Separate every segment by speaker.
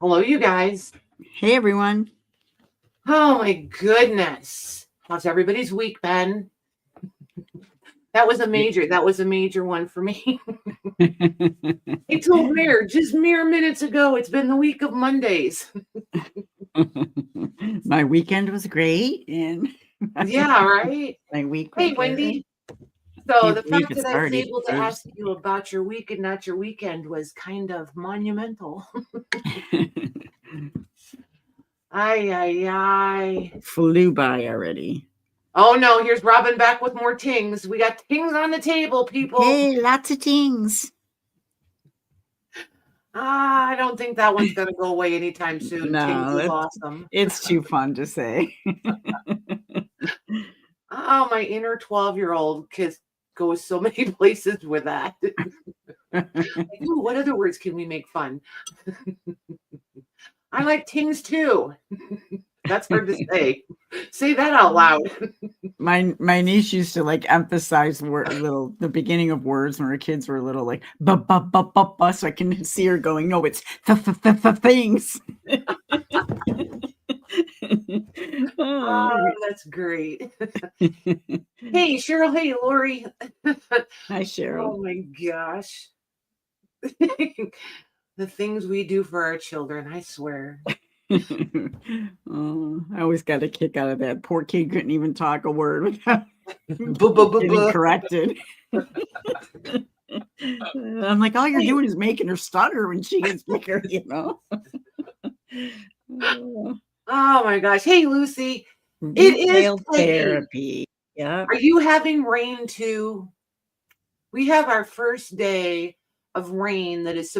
Speaker 1: Hello, you guys.
Speaker 2: Hey, everyone.
Speaker 1: Oh my goodness. How's everybody's week been? That was a major one for me. I told Mayor just mere minutes ago, it's been the week of Mondays.
Speaker 2: My weekend was great. And
Speaker 1: Yeah, right?
Speaker 2: my week was
Speaker 1: Hey,
Speaker 2: good.
Speaker 1: Wendy. So
Speaker 2: Can't
Speaker 1: the
Speaker 2: believe
Speaker 1: fact
Speaker 2: it's
Speaker 1: that I was
Speaker 2: already
Speaker 1: able to ask
Speaker 2: Thursday.
Speaker 1: you about your week and not your weekend was kind of monumental. Ay.
Speaker 2: Flew by already.
Speaker 1: Oh no, here's Robin back with more tings. We got tings on the table, people.
Speaker 2: Hey, lots of things.
Speaker 1: I don't think that one's going to go away anytime soon. Tings
Speaker 2: No,
Speaker 1: is awesome.
Speaker 2: it's too fun to say.
Speaker 1: Oh, my inner 12-year-old kid goes so many places with that. Like, ooh, what other words can we make fun? I like tings too. That's hard to say. Say that out loud.
Speaker 2: My niece used to like emphasize the beginning of words when her kids were little, like ba, so I can see her going, no, it's things.
Speaker 1: Oh, that's great. Hey, Cheryl. Hey, Lori.
Speaker 2: Hi, Cheryl.
Speaker 1: Oh my gosh. The things we do for our children, I swear.
Speaker 2: Oh, I always got a kick out of that. Poor kid couldn't even talk a word without getting corrected. I'm like, all you're doing is making her stutter when she gets bigger, you know?
Speaker 1: Oh my gosh. Hey, Lucy. It is
Speaker 2: therapy. Yeah.
Speaker 1: Are you having rain too? We have our first day of rain that is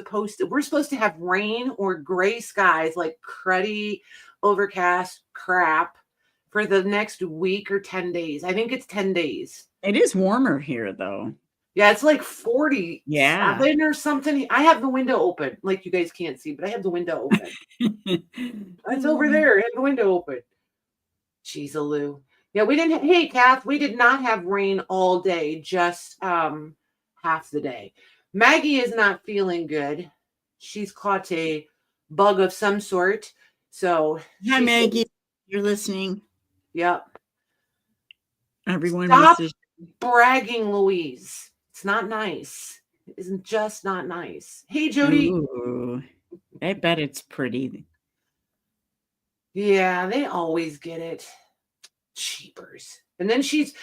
Speaker 1: we're supposed to have rain or gray skies, like cruddy, overcast crap for the next week or 10 days. I think it's 10 days.
Speaker 2: It is warmer here though.
Speaker 1: Yeah, it's like 47 or something. I have the window open. Like you guys can't see, but I have the window open. It's over there. I have the window open. Jeez-a-loo. Yeah, we didn't. Hey, Kath, we did not have rain all day, just half the day. Maggie is not feeling good. She's caught a bug of some sort. So,
Speaker 2: hi, Maggie, you're listening.
Speaker 1: Yep.
Speaker 2: Everyone,
Speaker 1: stop bragging, Louise. It's not nice. It isn't just not nice. Hey, Jody.
Speaker 2: Ooh, I bet it's pretty.
Speaker 1: Yeah, they always get it. Cheapers. And then she's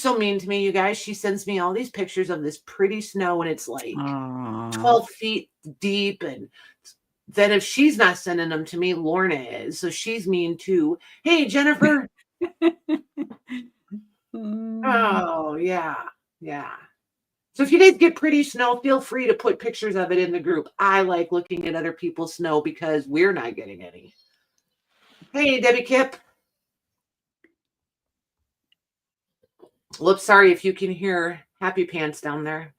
Speaker 1: so mean to me, you guys. She sends me all these pictures of this pretty snow, and it's like 12 feet deep. And then if she's not sending them to me, Lorna is. So she's mean too. Hey, Jennifer. Oh, yeah. Yeah. So if you guys get pretty snow, feel free to put pictures of it in the group. I like looking at other people's snow because we're not getting any. Hey, Debbie Kip. Whoops, sorry if you can hear Happy Pants down there.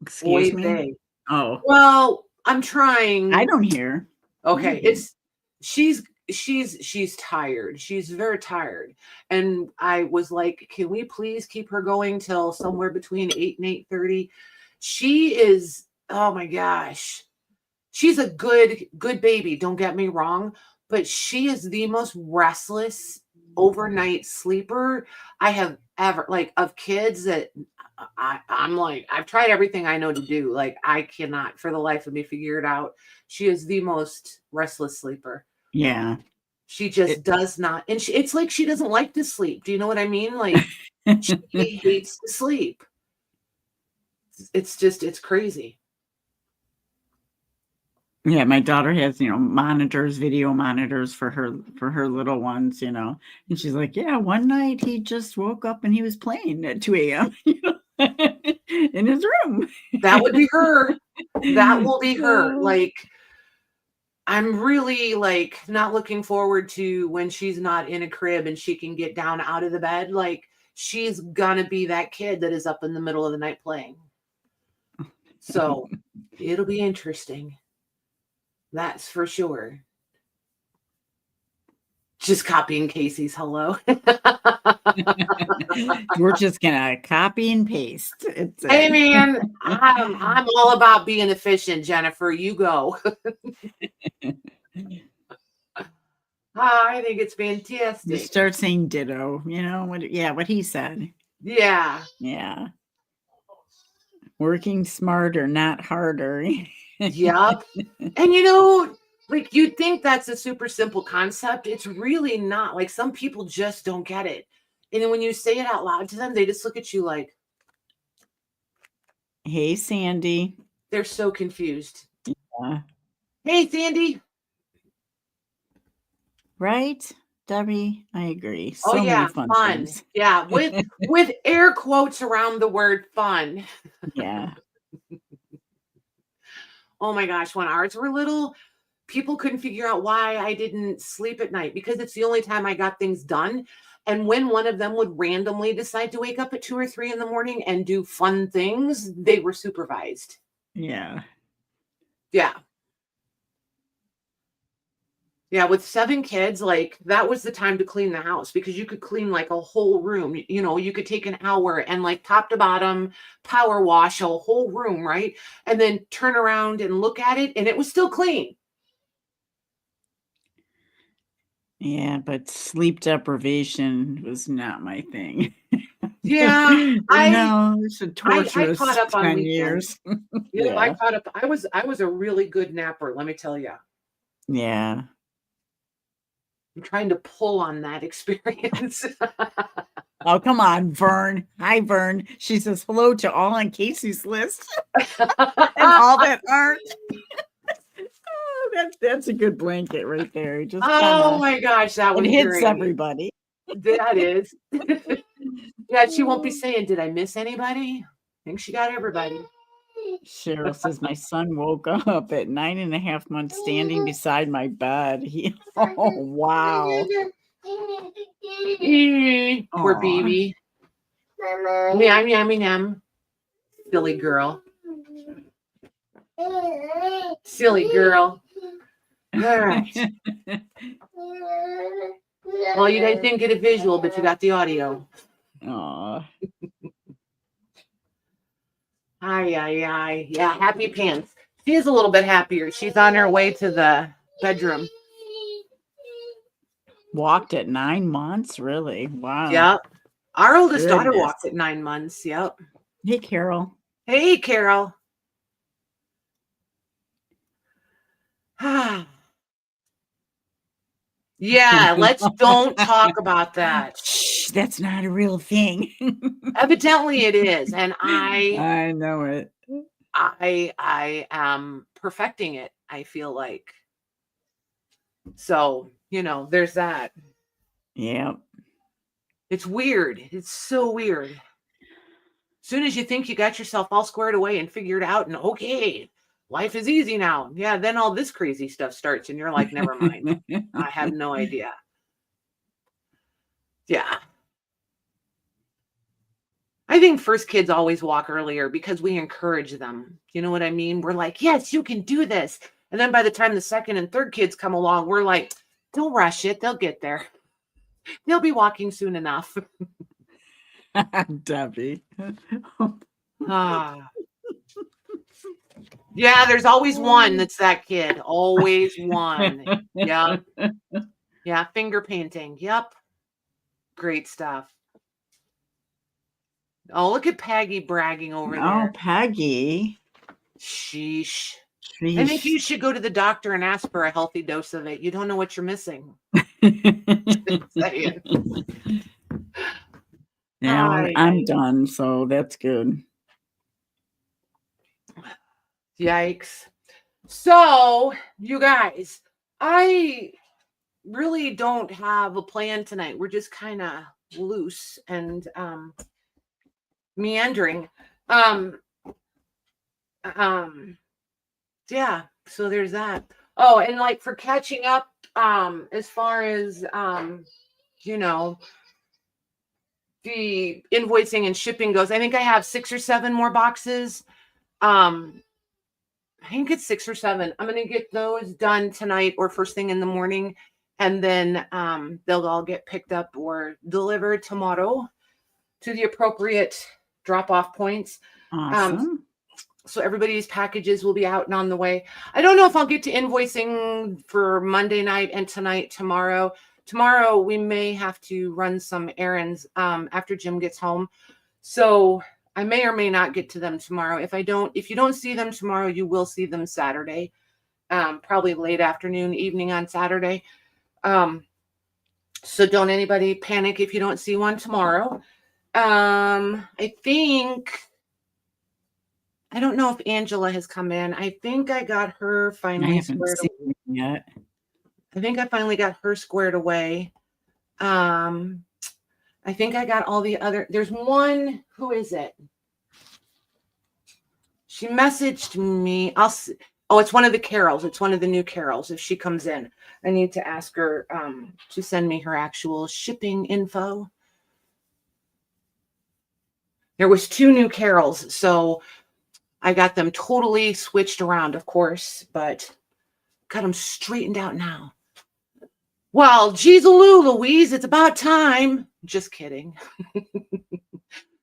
Speaker 2: Excuse me? Oh.
Speaker 1: Well, I'm trying.
Speaker 2: I don't hear.
Speaker 1: Okay, she's tired. She's very tired. And I was like, can we please keep her going till somewhere between 8 and 8:30? She is, oh my gosh. She's a good baby, don't get me wrong, but she is the most restless overnight sleeper I have ever, like, of kids that I'm like, I've tried everything I know to do. Like, I cannot for the life of me figure it out. She is the most restless sleeper.
Speaker 2: Yeah.
Speaker 1: She just does not. And it's like she doesn't like to sleep. Do you know what I mean? Like, she hates to sleep. It's crazy.
Speaker 2: Yeah, my daughter has, monitors, video monitors for her little ones, and she's like, yeah, one night he just woke up and he was playing at 2 a.m. In his room.
Speaker 1: That would be her. That will be her. Like, I'm really like not looking forward to when she's not in a crib and she can get down out of the bed. Like, she's gonna be that kid that is up in the middle of the night playing. So it'll be interesting. That's for sure. Just copying Casey's hello.
Speaker 2: We're just gonna copy and paste. It's
Speaker 1: Hey man, I'm all about being efficient, Jennifer. You go. I think it's
Speaker 2: You
Speaker 1: fantastic.
Speaker 2: start saying ditto, you know what? Yeah, what he said.
Speaker 1: Yeah.
Speaker 2: Yeah. Working smarter, not harder.
Speaker 1: Yep. And you know, like you'd think that's a super simple concept. It's really not. Like some people just don't get it. And then when you say it out loud to them, they just look at you like
Speaker 2: Hey, Sandy.
Speaker 1: they're so confused.
Speaker 2: Yeah.
Speaker 1: Hey, Sandy.
Speaker 2: Right, Debbie? I agree.
Speaker 1: Oh
Speaker 2: So
Speaker 1: yeah,
Speaker 2: many fun
Speaker 1: fun.
Speaker 2: things.
Speaker 1: Yeah, with air quotes around the word fun.
Speaker 2: Yeah.
Speaker 1: Oh my gosh, when ours were little, people couldn't figure out why I didn't sleep at night because it's the only time I got things done. And when one of them would randomly decide to wake up at 2 or 3 in the morning and do fun things, they were supervised.
Speaker 2: Yeah.
Speaker 1: Yeah. Yeah, with 7 kids, like that was the time to clean the house because you could clean like a whole room. You know, you could take an hour and like top to bottom power wash a whole room, right? And then turn around and look at it and it was still clean.
Speaker 2: Yeah, but sleep deprivation was not my thing.
Speaker 1: Yeah,
Speaker 2: No, it's a
Speaker 1: I
Speaker 2: torturous
Speaker 1: caught up on
Speaker 2: 10
Speaker 1: weekends.
Speaker 2: years.
Speaker 1: Yeah, I
Speaker 2: Yeah.
Speaker 1: caught up. I was a really good napper, let me tell you.
Speaker 2: Yeah.
Speaker 1: I'm trying to pull on that experience.
Speaker 2: Oh, come on, Vern. Hi, Vern. She says hello to all on Casey's list and all that aren't. Oh, that's a good blanket right there. It just
Speaker 1: Oh
Speaker 2: kinda
Speaker 1: my gosh, that
Speaker 2: it
Speaker 1: was
Speaker 2: hits
Speaker 1: great.
Speaker 2: everybody.
Speaker 1: That is. Yeah, she won't be saying, "Did I miss anybody?" I think she got everybody.
Speaker 2: Cheryl says my son woke up at 9.5 months standing beside my bed. Oh wow.
Speaker 1: Poor
Speaker 2: Aw.
Speaker 1: baby. Meow, meow, meow. Silly girl. Silly girl. All right. Well, you guys didn't get a visual, but you got the audio.
Speaker 2: Aw.
Speaker 1: Ay, ay, ay. Yeah, happy pants. She is a little bit happier. She's on her way to the bedroom.
Speaker 2: Walked at 9 months? Really? Wow.
Speaker 1: Yep. Our oldest daughter
Speaker 2: Goodness.
Speaker 1: walked at 9 months. Yep.
Speaker 2: Hey, Carol.
Speaker 1: Hey, Carol. Yeah, let's don't talk about that.
Speaker 2: Shh, that's not a real thing.
Speaker 1: Evidently it is. And
Speaker 2: I know it.
Speaker 1: I am perfecting it, I feel like. So, you know, there's that.
Speaker 2: Yeah.
Speaker 1: It's weird. It's so weird. As soon as you think you got yourself all squared away and figured out and okay, life is easy now. Yeah, then all this crazy stuff starts and you're like, never mind. I have no idea. Yeah. I think first kids always walk earlier because we encourage them. You know what I mean? We're like, yes, you can do this. And then by the time the second and third kids come along, we're like, don't rush it. They'll get there. They'll be walking soon enough.
Speaker 2: Debbie.
Speaker 1: Ah. Yeah, there's always one that's that kid. Always one. Yep. Yeah, finger painting. Yep. Great stuff. Oh, look at Peggy bragging over
Speaker 2: Oh,
Speaker 1: there.
Speaker 2: Peggy.
Speaker 1: Sheesh. I think you should go to the doctor and ask for a healthy dose of it. You don't know what you're missing.
Speaker 2: Yeah, I'm done, so that's good.
Speaker 1: Yikes. So, you guys, I really don't have a plan tonight. We're just kind of loose and meandering. Yeah, so there's that. Oh, and like for catching up, as far as you know, the invoicing and shipping goes, I think I have 6 or 7 more boxes. I think it's 6 or 7. I'm gonna get those done tonight or first thing in the morning. And then they'll all get picked up or delivered tomorrow to the appropriate drop-off points.
Speaker 2: Awesome.
Speaker 1: So everybody's packages will be out and on the way. I don't know if I'll get to invoicing for Monday night and tonight, tomorrow. Tomorrow we may have to run some errands after Jim gets home. So I may or may not get to them tomorrow. If you don't see them tomorrow, you will see them Saturday. Probably late afternoon, evening on Saturday. So don't anybody panic if you don't see one tomorrow. I don't know if Angela has come in. I think I got her finally squared away
Speaker 2: yet.
Speaker 1: I think I finally got her squared away. I think I got all the other. There's one. Who is it? She messaged me. Oh, it's one of the Carols. It's one of the new Carols. If she comes in, I need to ask her to send me her actual shipping info. There was 2 new Carols, so I got them totally switched around, of course, but got them straightened out now. Well, geez-a-loo, Louise, it's about time. Just kidding.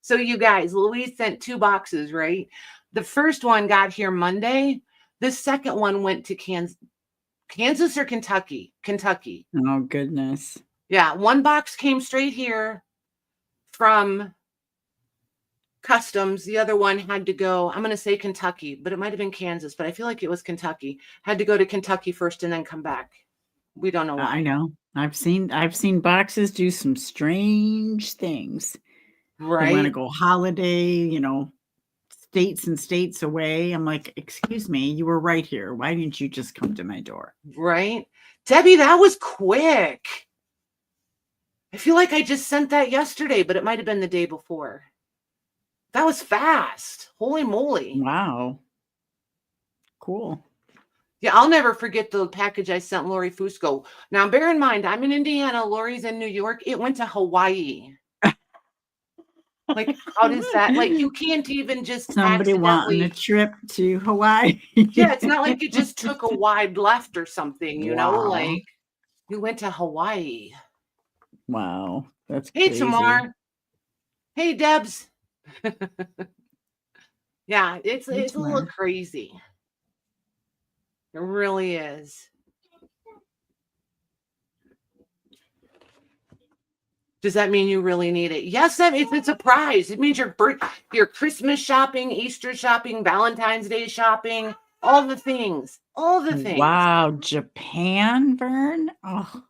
Speaker 1: So you guys, Louise sent 2 boxes, right? The first one got here Monday. The second one went to Kansas or Kentucky? Kentucky.
Speaker 2: Oh, goodness.
Speaker 1: Yeah, 1 box came straight here from Customs. The other one had to go, I'm going to say Kentucky, but it might have been Kansas, but I feel like it was Kentucky. Had to go to Kentucky first and then come back. We don't know why.
Speaker 2: I know. I've seen boxes do some strange things.
Speaker 1: Right.
Speaker 2: They want to go holiday, states and states away. I'm like, excuse me, you were right here. Why didn't you just come to my door?
Speaker 1: Right. Debbie, that was quick. I feel like I just sent that yesterday, but it might have been the day before. That was fast. Holy moly.
Speaker 2: Wow. Cool.
Speaker 1: Yeah, I'll never forget the package I sent Lori Fusco. Now, bear in mind, I'm in Indiana. Lori's in New York. It went to Hawaii. Like, how does that? Like, you can't even just
Speaker 2: somebody wanting a trip to Hawaii.
Speaker 1: Yeah, it's not like it just took a wide left or something, you know? Like, you went to Hawaii.
Speaker 2: Wow, that's
Speaker 1: Hey,
Speaker 2: crazy.
Speaker 1: Tamar. Hey, Debs. Yeah, it's a little crazy. It really is. Does that mean you really need it? Yes, it's a prize. It means your Christmas shopping, Easter shopping, Valentine's Day shopping, all the things. All the things.
Speaker 2: Wow, Japan, Vern? Oh,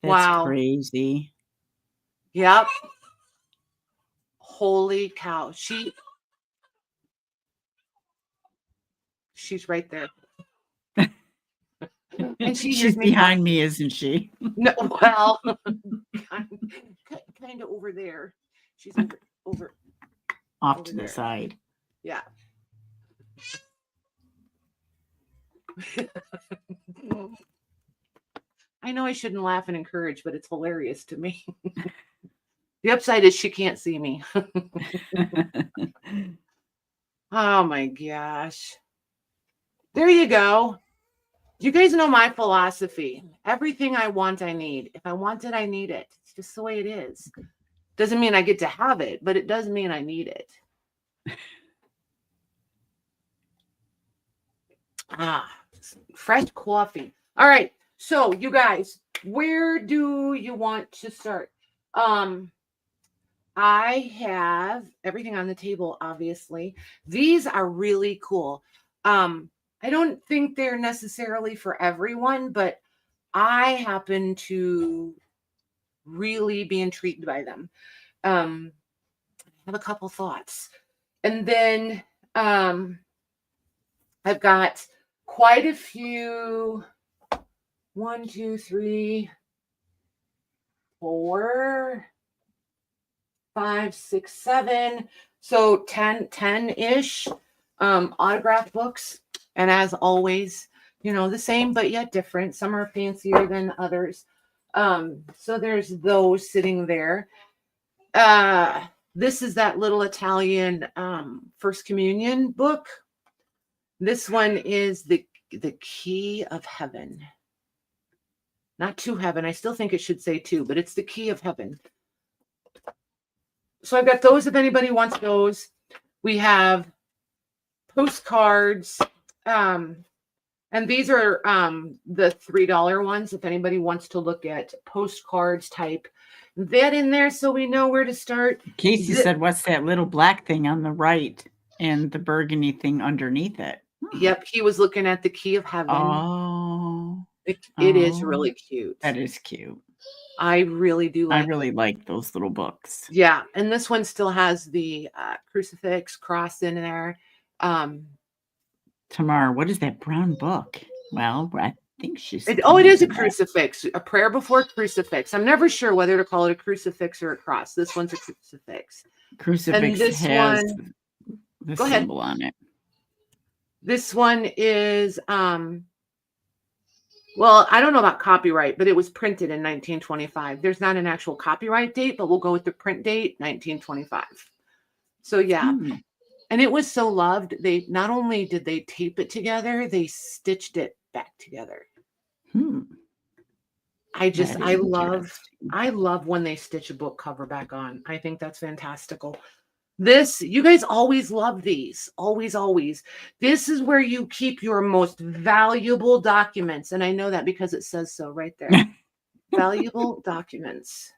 Speaker 2: that's crazy.
Speaker 1: Yep. Holy cow. She's right there. And
Speaker 2: she's behind me, isn't she?
Speaker 1: No, well, kind of over there. She's over
Speaker 2: off to the side.
Speaker 1: Yeah. I know I shouldn't laugh and encourage, but it's hilarious to me. The upside is she can't see me. Oh my gosh. There you go. You guys know my philosophy. Everything I want, I need. If I want it, I need it. It's just the way it is. Doesn't mean I get to have it, but it does mean I need it. Fresh coffee. All right. So you guys, where do you want to start? I have everything on the table, obviously. These are really cool. I don't think they're necessarily for everyone, but I happen to really be intrigued by them. I have a couple thoughts. And then I've got quite a few. 1, 2, 3, 4, 5, 6, 7. So 10-ish autograph books. And as always, the same, but yet different. Some are fancier than others. So there's those sitting there. This is that little Italian First Communion book. This one is the Key of Heaven. Not to heaven. I still think it should say to, but it's the key of heaven. So I've got those if anybody wants those. We have postcards. And these are the $3 ones. If anybody wants to look at postcards, type that in there so we know where to start.
Speaker 2: Casey said, what's that little black thing on the right and the burgundy thing underneath it?
Speaker 1: Yep, he was looking at the key of heaven.
Speaker 2: Oh.
Speaker 1: It is really cute.
Speaker 2: That is cute.
Speaker 1: I really do like
Speaker 2: I really like those little books.
Speaker 1: Yeah, and this one still has the crucifix cross in there.
Speaker 2: Tamar, what is that brown book? Well, I think she's...
Speaker 1: it is a crucifix, a prayer before crucifix. I'm never sure whether to call it a crucifix or a cross. This one's a crucifix.
Speaker 2: Crucifix
Speaker 1: and this
Speaker 2: has
Speaker 1: one,
Speaker 2: the
Speaker 1: go
Speaker 2: symbol on it.
Speaker 1: This one is, well, I don't know about copyright, but it was printed in 1925. There's not an actual copyright date, but we'll go with the print date, 1925. So yeah. And it was so loved. They not only did they tape it together, they stitched it back together. I love when they stitch a book cover back on. I think that's fantastical. You guys always love these. Always, always. This is where you keep your most valuable documents. And I know that because it says so right there. Valuable documents.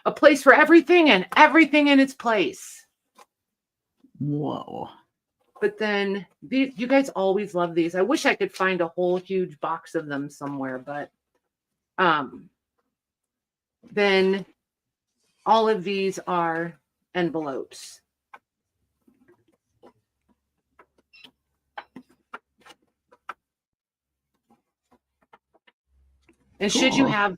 Speaker 1: A place for everything and everything in its place.
Speaker 2: Whoa.
Speaker 1: But then you guys always love these. I wish I could find a whole huge box of them somewhere, but then all of these are envelopes. And cool. Should you have,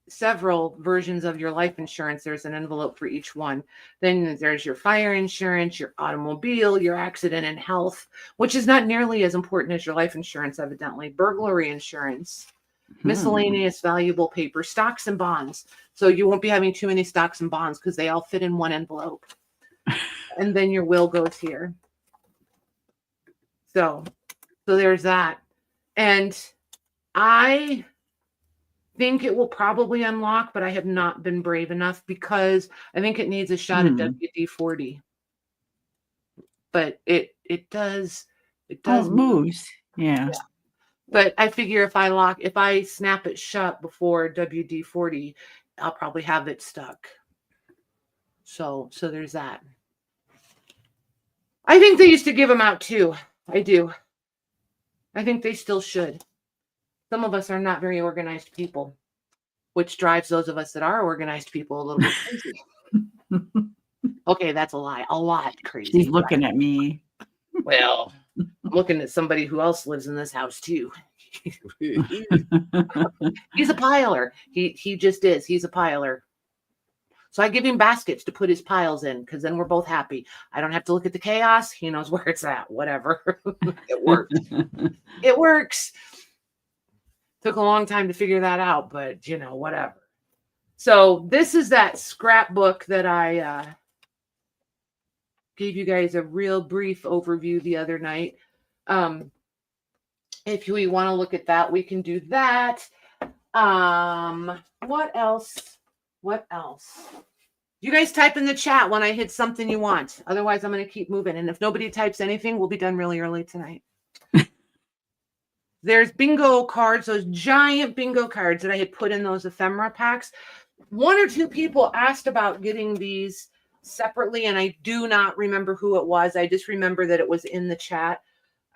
Speaker 1: several versions of your life insurance, there's an envelope for each one. Then there's your fire insurance, your automobile, your accident and health, which is not nearly as important as your life insurance, evidently. Burglary insurance, miscellaneous valuable paper, stocks and bonds. So you won't be having too many stocks and bonds because they all fit in one envelope. And then your will goes here. So there's that. And I think it will probably unlock, but I have not been brave enough because I think it needs a shot at WD-40. But it does
Speaker 2: moves. Yeah.
Speaker 1: But I figure if I snap it shut before WD-40, I'll probably have it stuck. So there's that. I think they used to give them out too. I do. I think they still should. Some of us are not very organized people, which drives those of us that are organized people a little bit crazy. Okay, that's a lie. A lot crazy.
Speaker 2: She's looking at me.
Speaker 1: Well, I'm looking at somebody who else lives in this house too. He's a piler. He just is. He's a piler. So I give him baskets to put his piles in because then we're both happy. I don't have to look at the chaos. He knows where it's at. Whatever. It works. It works. Took a long time to figure that out, but whatever. So this is that scrapbook that I gave you guys a real brief overview the other night. If we want to look at that, we can do that. What else? You guys type in the chat when I hit something you want. Otherwise, I'm going to keep moving. And if nobody types anything, we'll be done really early tonight. There's bingo cards, those giant bingo cards that I had put in those ephemera packs. 1 or 2 people asked about getting these separately, and I do not remember who it was. I just remember that it was in the chat.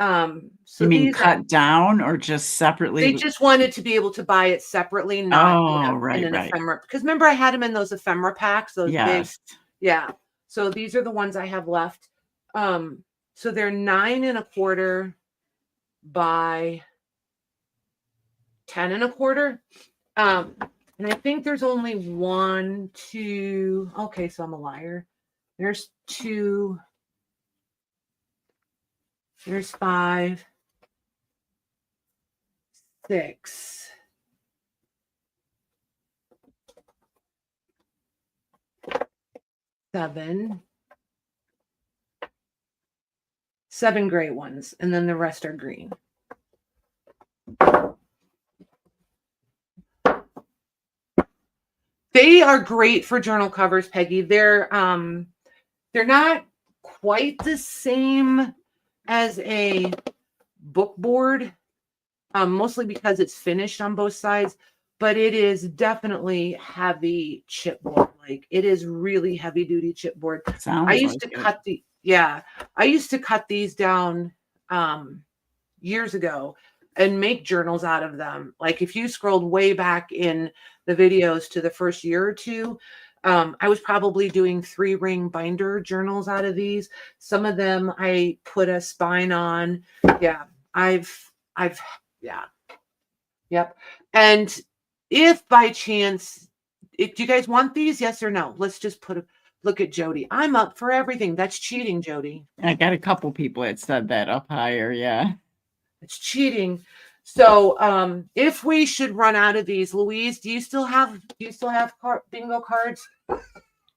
Speaker 1: So
Speaker 2: you mean cut down or just separately?
Speaker 1: They just wanted to be able to buy it separately, not
Speaker 2: right.
Speaker 1: ephemera. Because remember, I had them in those ephemera packs, those big. Yeah. So these are the ones I have left. So they're 9 1/4 by 10 1/4. And I think there's only 1, 2. Okay, so I'm a liar. There's 2. There's 5, 6. 7. 7 gray ones, and then the rest are green. They are great for journal covers, Peggy. They're not quite the same as a book board, mostly because it's finished on both sides, but it is definitely heavy chipboard. Like it is really heavy duty chipboard.
Speaker 2: Sounds
Speaker 1: I used
Speaker 2: like
Speaker 1: to
Speaker 2: it.
Speaker 1: cut I used to cut these down years ago and make journals out of them. Like if you scrolled way back in the videos to the first year or two, I was probably doing 3-ring binder journals out of these. Some of them I put a spine on. Yeah, yep. And if by chance, do you guys want these? Yes or no? Let's just look at Jody. I'm up for everything. That's cheating, Jody.
Speaker 2: I got a couple people that said that up higher. Yeah.
Speaker 1: It's cheating. So if we should run out of these, Louise, do you still have bingo cards?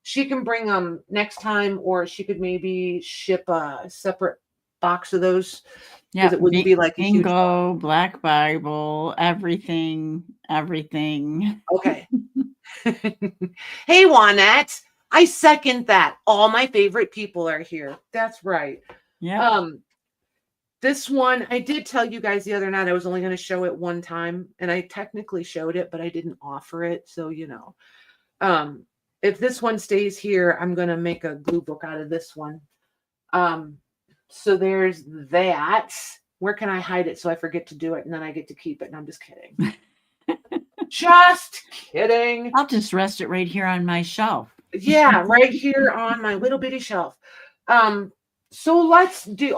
Speaker 1: She can bring them next time, or she could maybe ship a separate box of those.
Speaker 2: Yeah,
Speaker 1: it wouldn't be like a huge
Speaker 2: bingo, Black Bible, everything.
Speaker 1: Okay. Hey, Juanette, I second that. All my favorite people are here. That's right.
Speaker 2: Yeah.
Speaker 1: This one, I did tell you guys the other night I was only going to show it one time, and I technically showed it, but I didn't offer it. So, if this one stays here, I'm going to make a glue book out of this one. So there's that. Where can I hide it so I forget to do it and then I get to keep it? And I'm just kidding. Just kidding.
Speaker 2: I'll just rest it right here on my shelf.
Speaker 1: Yeah, right here on my little bitty shelf. So let's do,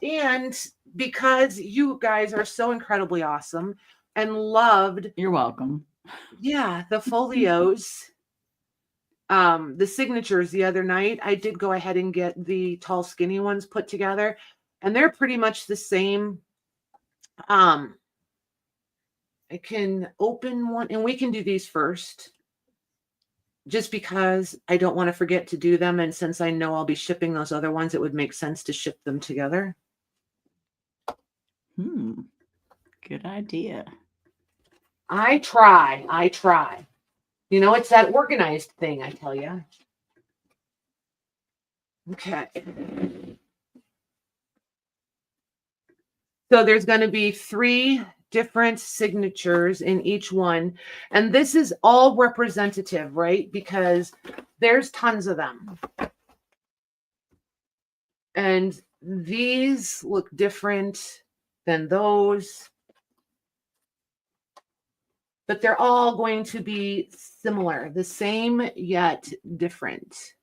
Speaker 1: and because you guys are so incredibly awesome and loved.
Speaker 2: You're welcome.
Speaker 1: Yeah, the folios. The signatures the other night, I did go ahead and get the tall, skinny ones put together, and they're pretty much the same. I can open one, and we can do these first, just because I don't want to forget to do them. And since I know I'll be shipping those other ones, it would make sense to ship them together.
Speaker 2: Good idea.
Speaker 1: I try. It's that organized thing, I tell you. Okay. So there's going to be 3 different signatures in each one. And this is all representative, right? Because there's tons of them. And these look different than those. But they're all going to be similar, the same yet different.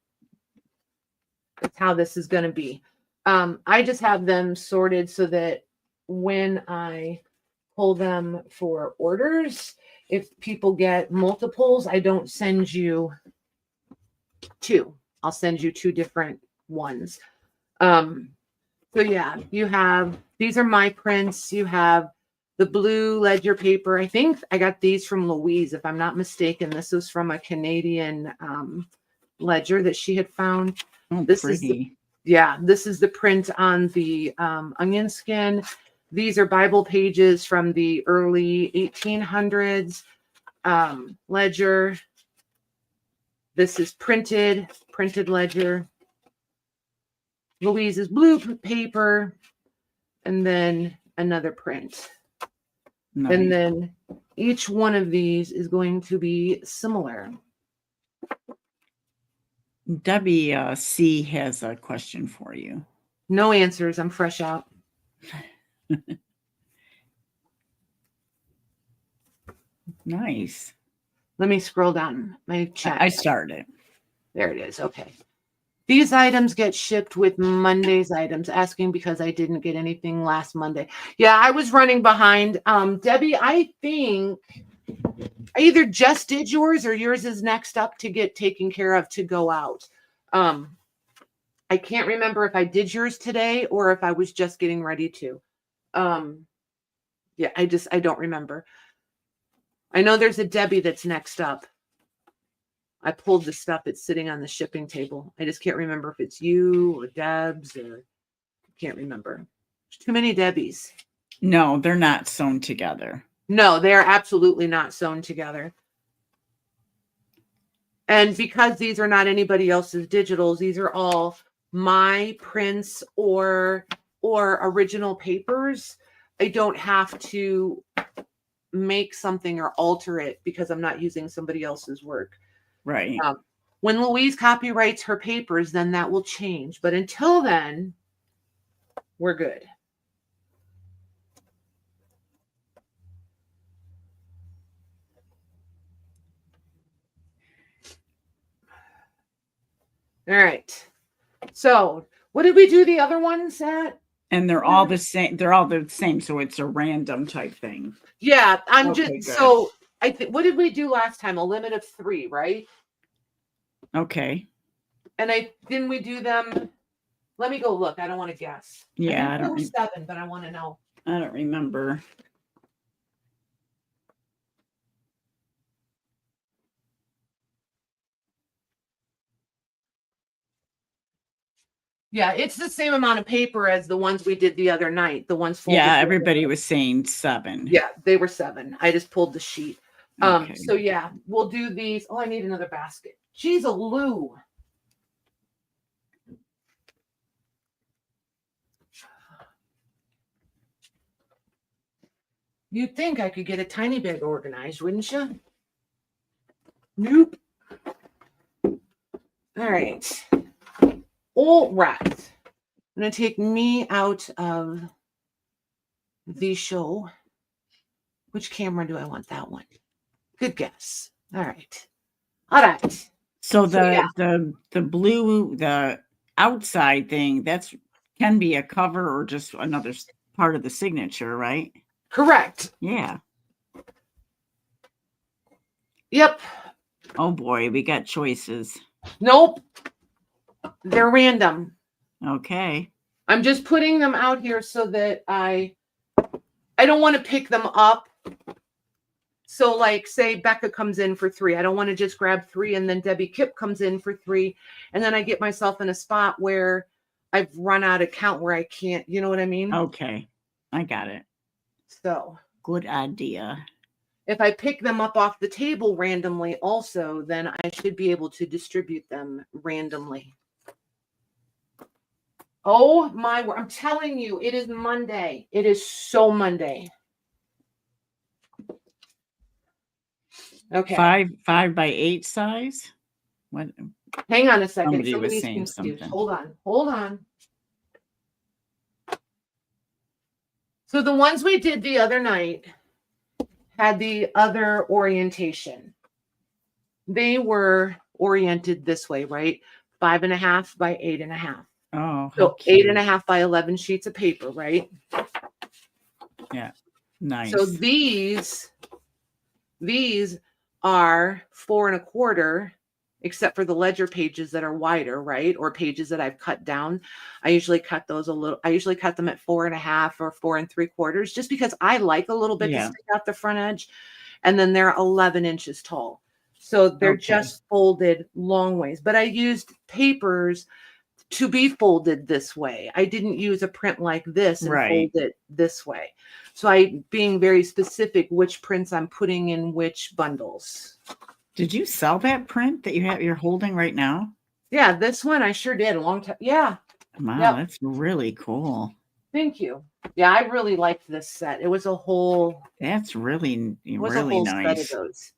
Speaker 1: That's how this is going to be. I just have them sorted so that when I pull them for orders, if people get multiples, I don't send you 2. I'll send you 2 different ones. So yeah, these are my prints. You have the blue ledger paper. I think I got these from Louise, if I'm not mistaken. This was from a Canadian ledger that she had found.
Speaker 2: Oh,
Speaker 1: this
Speaker 2: pretty.
Speaker 1: This is the print on the onion skin. These are Bible pages from the early 1800s ledger. This is printed ledger. Louise's blue paper, and then another print. Nice. And then each one of these is going to be similar.
Speaker 2: Debbie C has a question for you.
Speaker 1: No answers. I'm fresh out.
Speaker 2: Nice.
Speaker 1: Let me scroll down my chat.
Speaker 2: I started.
Speaker 1: There it is. Okay. These items get shipped with Monday's items, asking because I didn't get anything last Monday. Yeah, I was running behind. Debbie, I think I either just did yours or yours is next up to get taken care of to go out. I can't remember if I did yours today or if I was just getting ready to. Yeah, I don't remember. I know there's a Debbie that's next up. I pulled the stuff that's sitting on the shipping table. I just can't remember if it's you or Deb's, or I can't remember. There's too many Debbies.
Speaker 2: No, they're not sewn together.
Speaker 1: No, they're absolutely not sewn together. And because these are not anybody else's digitals, these are all my prints or original papers. I don't have to make something or alter it because I'm not using somebody else's work.
Speaker 2: Right.
Speaker 1: When Louise copyrights her papers, then that will change. But until then, we're good. All right. So what did we do the other ones at?
Speaker 2: And they're all the same. They're all the same. So it's a random type thing.
Speaker 1: Yeah. I'm
Speaker 2: Okay,
Speaker 1: just,
Speaker 2: good.
Speaker 1: so I think, what did we do last time? A limit of 3, right?
Speaker 2: Okay.
Speaker 1: And didn't we do them? Let me go look. I don't want to guess.
Speaker 2: Yeah,
Speaker 1: I think there were 7, but I want to know.
Speaker 2: I don't remember.
Speaker 1: Yeah, it's the same amount of paper as the ones we did the other night. The ones folded.
Speaker 2: Yeah, everybody was saying 7.
Speaker 1: Yeah, they were 7. I just pulled the sheet.
Speaker 2: Okay.
Speaker 1: So yeah, we'll do these. Oh, I need another basket. Jeez, a Lou. You'd think I could get a tiny bit organized, wouldn't you? Nope. All right. All right. I'm going to take me out of the show. Which camera do I want? That one. Good guess. All right. All right.
Speaker 2: So the blue, the outside thing, can be a cover or just another part of the signature, right?
Speaker 1: Correct.
Speaker 2: Yeah.
Speaker 1: Yep.
Speaker 2: Oh boy, we got choices.
Speaker 1: Nope. They're random.
Speaker 2: Okay.
Speaker 1: I'm just putting them out here so that I don't want to pick them up. So like say Becca comes in for 3. I don't want to just grab 3 and then Debbie Kipp comes in for 3. And then I get myself in a spot where I've run out of count where I can't, you know what I mean?
Speaker 2: Okay. I got it.
Speaker 1: So
Speaker 2: good idea.
Speaker 1: If I pick them up off the table randomly also, then I should be able to distribute them randomly. Oh my word. I'm telling you, it is Monday. It is so Monday. Okay.
Speaker 2: 5 by 8 size. What?
Speaker 1: Hang on a second.
Speaker 2: Somebody was
Speaker 1: Somebody's
Speaker 2: saying
Speaker 1: confused.
Speaker 2: something.
Speaker 1: Hold on. So the ones we did the other night had the other orientation. They were oriented this way, right? 5.5 by 8.5.
Speaker 2: Oh,
Speaker 1: so 8.5 by 11 sheets of paper, right?
Speaker 2: Yeah, nice.
Speaker 1: So these are 4.25, except for the ledger pages that are wider, right? Or pages that I've cut down. I usually cut those a little. I usually cut them at 4.5 or 4.75, just because I like a little bit to stick out the front edge. And then they're 11 inches tall. So they're just folded long ways. But I used papers to be folded this way. I didn't use a print like this and fold it this way. So I'm being very specific which prints I'm putting in which bundles.
Speaker 2: Did you sell that print that you're holding right now?
Speaker 1: Yeah, this one I sure did a long time. Yeah.
Speaker 2: Wow, that's really cool.
Speaker 1: Thank you. Yeah, I really liked this set. It was a whole.
Speaker 2: That's really
Speaker 1: Set
Speaker 2: nice.
Speaker 1: of those.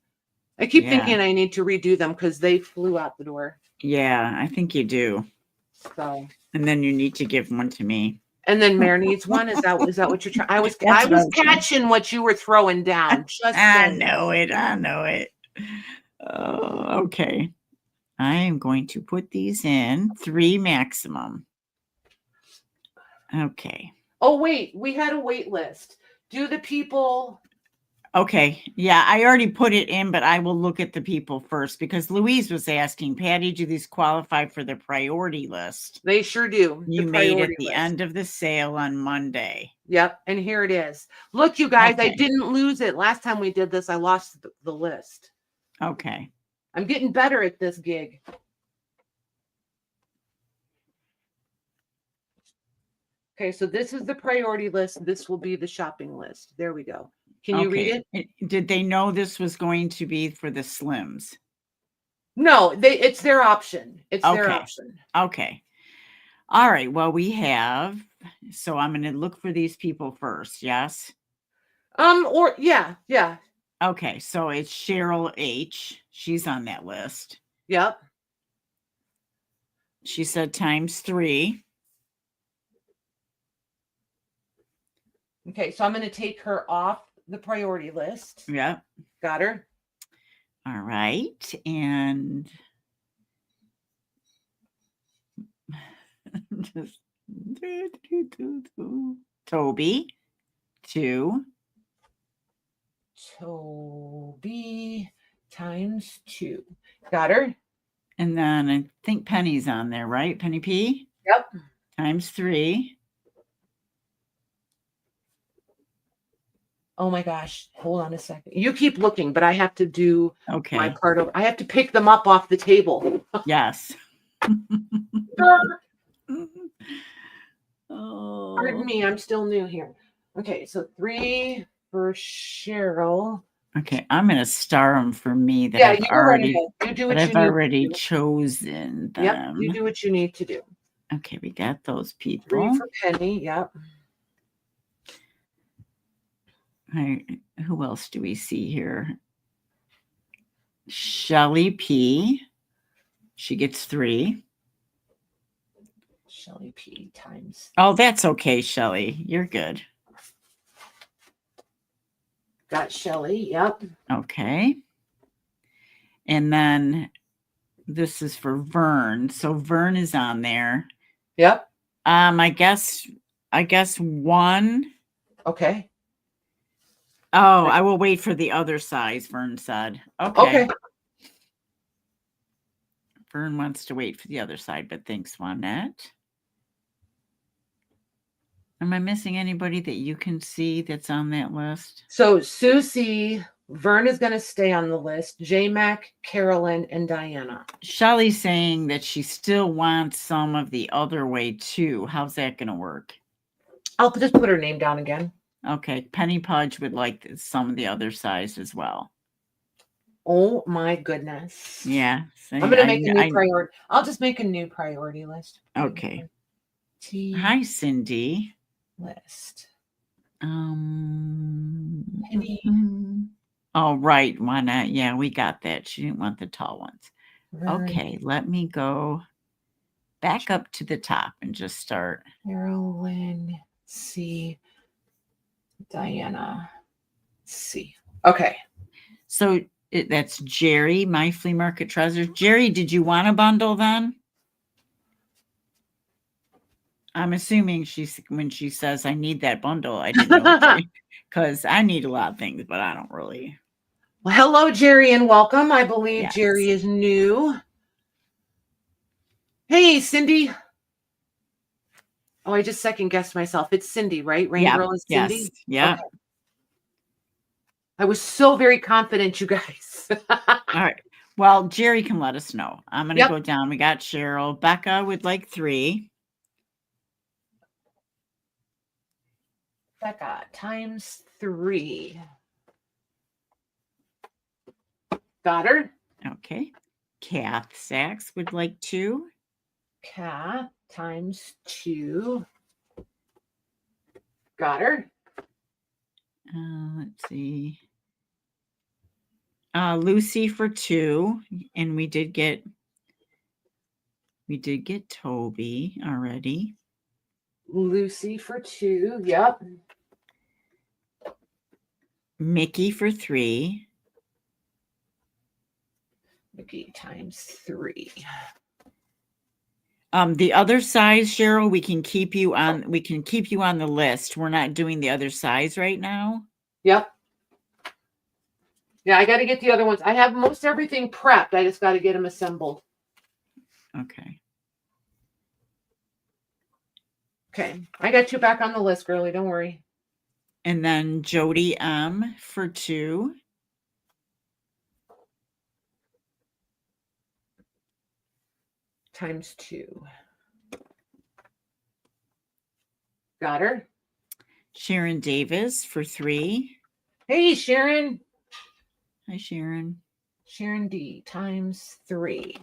Speaker 1: I keep thinking I need to redo them because they flew out the door.
Speaker 2: Yeah, I think you do.
Speaker 1: So.
Speaker 2: And then you need to give one to me.
Speaker 1: And then Mare needs one. Is that what you're trying? I was catching what you were throwing down.
Speaker 2: I know it. Oh, okay. I am going to put these in 3 maximum. Okay.
Speaker 1: Oh, wait. We had a wait list. Do the people...
Speaker 2: Okay. Yeah, I already put it in, but I will look at the people first because Louise was asking, Patty, do these qualify for the priority list?
Speaker 1: They sure do.
Speaker 2: You made at the end of the sale on Monday.
Speaker 1: Yep. And here it is. Look, you guys, I didn't lose it. Last time we did this, I lost the list.
Speaker 2: Okay.
Speaker 1: I'm getting better at this gig. Okay, so this is the priority list. This will be the shopping list. There we go. Can you read it?
Speaker 2: Did they know this was going to be for the slims?
Speaker 1: No, it's their option. It's their
Speaker 2: Okay.
Speaker 1: option.
Speaker 2: Okay. All right. Well, we have, so I'm going to look for these people first. Yes.
Speaker 1: Or yeah.
Speaker 2: Okay. So it's Cheryl H. She's on that list.
Speaker 1: Yep.
Speaker 2: She said ×3.
Speaker 1: Okay, so I'm going to take her off the priority list.
Speaker 2: Yep.
Speaker 1: Got her.
Speaker 2: All right. And just Toby 2.
Speaker 1: Toby ×2. Got her.
Speaker 2: And then I think Penny's on there, right? Penny P?
Speaker 1: Yep.
Speaker 2: ×3.
Speaker 1: Oh my gosh. Hold on a second. You keep looking, but I have to do my
Speaker 2: Okay.
Speaker 1: part of I have to pick them up off the table.
Speaker 2: Yes.
Speaker 1: Pardon me, I'm still new here. Okay, so 3 for Cheryl.
Speaker 2: Okay, I'm going to star them for me that
Speaker 1: Yeah,
Speaker 2: I've
Speaker 1: you go right
Speaker 2: already,
Speaker 1: ahead. You do what
Speaker 2: that
Speaker 1: you
Speaker 2: I've
Speaker 1: need
Speaker 2: already
Speaker 1: to do.
Speaker 2: chosen them.
Speaker 1: Yep, you do what you need to do.
Speaker 2: Okay, we got those
Speaker 1: 3
Speaker 2: people.
Speaker 1: for Penny. Yep.
Speaker 2: Who else do we see here? Shelly P. She gets 3.
Speaker 1: Shelly P ×.
Speaker 2: Oh, that's okay, Shelly. You're good.
Speaker 1: Got Shelly. Yep.
Speaker 2: Okay. And then this is for Vern. So Vern is on there.
Speaker 1: Yep.
Speaker 2: I guess 1.
Speaker 1: Okay.
Speaker 2: Oh, I will wait for the other size, Vern said. Okay. Vern wants to wait for the other side, but thanks, Juanette. Am I missing anybody that you can see that's on that list?
Speaker 1: So Susie, Vern is going to stay on the list. J-Mac, Carolyn, and Diana.
Speaker 2: Shelly's saying that she still wants some of the other way too. How's that going to work?
Speaker 1: I'll just put her name down again.
Speaker 2: Okay. Penny Pudge would like some of the other size as well.
Speaker 1: Oh my goodness.
Speaker 2: Yeah.
Speaker 1: I'm going to make a new priority. I'll just make a new priority list.
Speaker 2: Okay. Hi, Cindy.
Speaker 1: List.
Speaker 2: Penny. Oh, right. Why not? Yeah, we got that. She didn't want the tall ones. Okay, let me go back up to the top and just start.
Speaker 1: Carolyn C. Diana C. Okay.
Speaker 2: So that's Jerry, my flea market treasure. Jerry, did you want a bundle then? I'm assuming when she says I need that bundle, I didn't know because I need a lot of things, but I don't really.
Speaker 1: Well, hello, Jerry, and welcome. I believe Jerry is new. Hey, Cindy. Oh, I just second guessed myself. It's Cindy, right? Rain Girl is Cindy?
Speaker 2: Yes. Yeah.
Speaker 1: Okay. I was so very confident, you guys.
Speaker 2: All right. Well, Jerry can let us know. I'm going to go down. We got Cheryl. Becca would like 3.
Speaker 1: Becca ×3. Got her.
Speaker 2: Okay. Kath Sachs would like 2.
Speaker 1: Kath ×2. Got her.
Speaker 2: Let's see. Lucy for 2, and we did get Toby already.
Speaker 1: Lucy for 2. Yep.
Speaker 2: Mickey for 3.
Speaker 1: Mickey ×3.
Speaker 2: The other size, Cheryl, we can keep you on the list. We're not doing the other size right now.
Speaker 1: Yep. Yeah, I got to get the other ones. I have most everything prepped. I just got to get them assembled.
Speaker 2: Okay.
Speaker 1: Okay. I got you back on the list, girlie. Don't worry.
Speaker 2: And then Jody M for 2.
Speaker 1: ×2. Got her.
Speaker 2: Sharon Davis for 3.
Speaker 1: Hey, Sharon.
Speaker 2: Hi, Sharon.
Speaker 1: Sharon D times 3.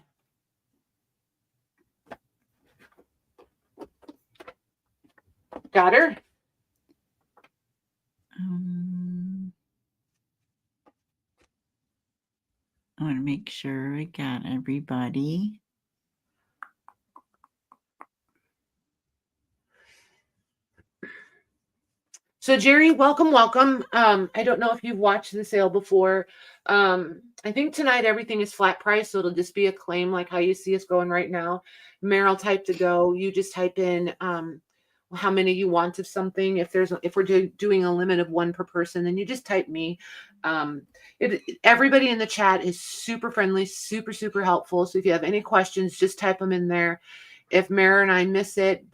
Speaker 1: Got her?
Speaker 2: I want to make sure I got everybody.
Speaker 1: So Jerry, welcome, welcome. I don't know if you've watched the sale before. I think tonight everything is flat price, so it'll just be a claim like how you see us going right now. Meryl type to go. You just type in how many you want of something. If we're doing a limit of 1 per person, then you just type me. Everybody in the chat is super friendly, super helpful. So if you have any questions, just type them in there. If Mara and I miss it,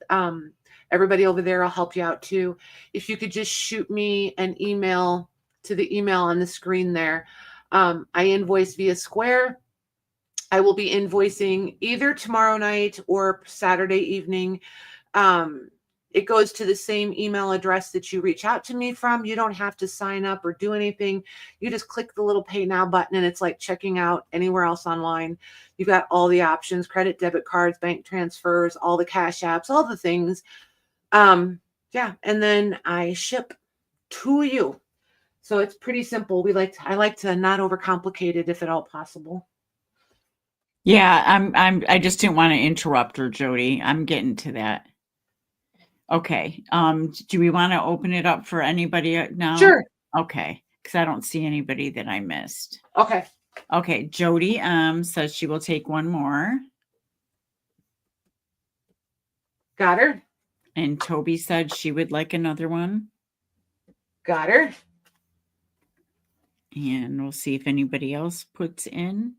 Speaker 1: everybody over there, I'll help you out too. If you could just shoot me an email to the email on the screen there. I invoice via Square. I will be invoicing either tomorrow night or Saturday evening. It goes to the same email address that you reach out to me from. You don't have to sign up or do anything. You just click the little pay now button and it's like checking out anywhere else online. You've got all the options, credit, debit cards, bank transfers, all the cash apps, all the things. Yeah. And then I ship to you. So it's pretty simple. I like to not overcomplicate it if at all possible.
Speaker 2: Yeah, I just didn't want to interrupt her, Jody. I'm getting to that. Okay. Do we want to open it up for anybody now?
Speaker 1: Sure.
Speaker 2: Okay. Because I don't see anybody that I missed.
Speaker 1: Okay.
Speaker 2: Okay. Jody says she will take one more.
Speaker 1: Got her.
Speaker 2: And Toby said she would like another one.
Speaker 1: Got her.
Speaker 2: And we'll see if anybody else puts in.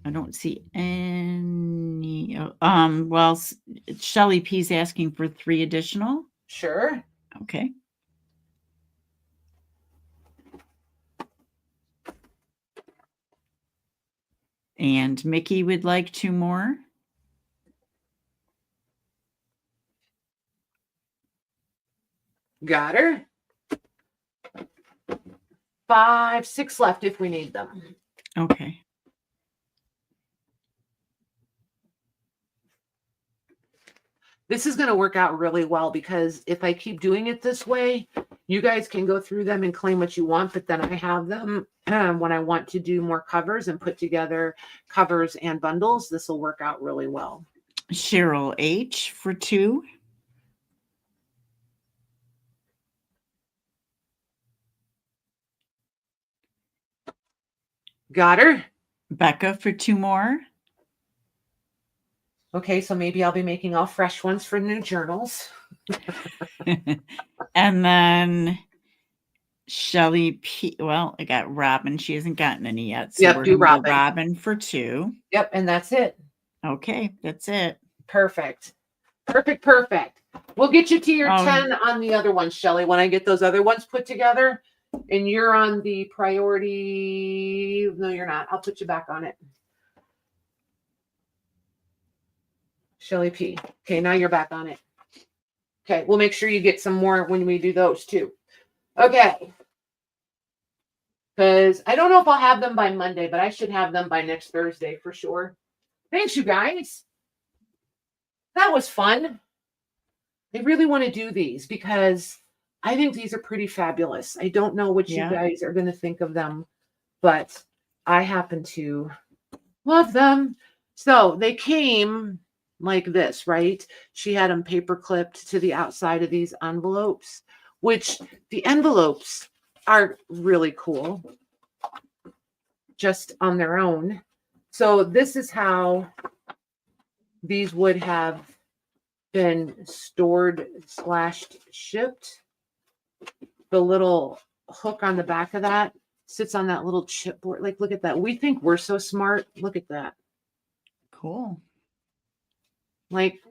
Speaker 2: I don't see any. Well, Shelly P's asking for 3 additional.
Speaker 1: Sure.
Speaker 2: Okay. And Mickey would like 2 more.
Speaker 1: Got her. 5, 6 left if we need them.
Speaker 2: Okay.
Speaker 1: This is going to work out really well because if I keep doing it this way, you guys can go through them and claim what you want, but then I have them when I want to do more covers and put together covers and bundles. This will work out really well.
Speaker 2: Cheryl H for 2.
Speaker 1: Got her.
Speaker 2: Becca for 2 more.
Speaker 1: Okay, so maybe I'll be making all fresh ones for new journals.
Speaker 2: And then Shelly P. Well, I got Robin. She hasn't gotten any yet. So
Speaker 1: Yep, do Robin.
Speaker 2: Robin for 2.
Speaker 1: Yep, and that's it.
Speaker 2: Okay, that's it.
Speaker 1: Perfect. We'll get you to your 10 on the other ones, Shelly, when I get those other ones put together. And you're on the priority. No, you're not. I'll put you back on it. Shelly P. Okay, now you're back on it. Okay, we'll make sure you get some more when we do those too. Okay. Because I don't know if I'll have them by Monday, but I should have them by next Thursday for sure. Thanks, you guys. That was fun. I really want to do these because I think these are pretty fabulous. I don't know what you guys are going to think of them, but I happen to love them. So they came like this, right? She had them paper clipped to the outside of these envelopes, which the envelopes are really cool just on their own. So this is how these would have been stored / shipped. The little hook on the back of that sits on that little chipboard. Like, look at that. We think we're so smart. Look at that.
Speaker 2: Cool.
Speaker 1: Like,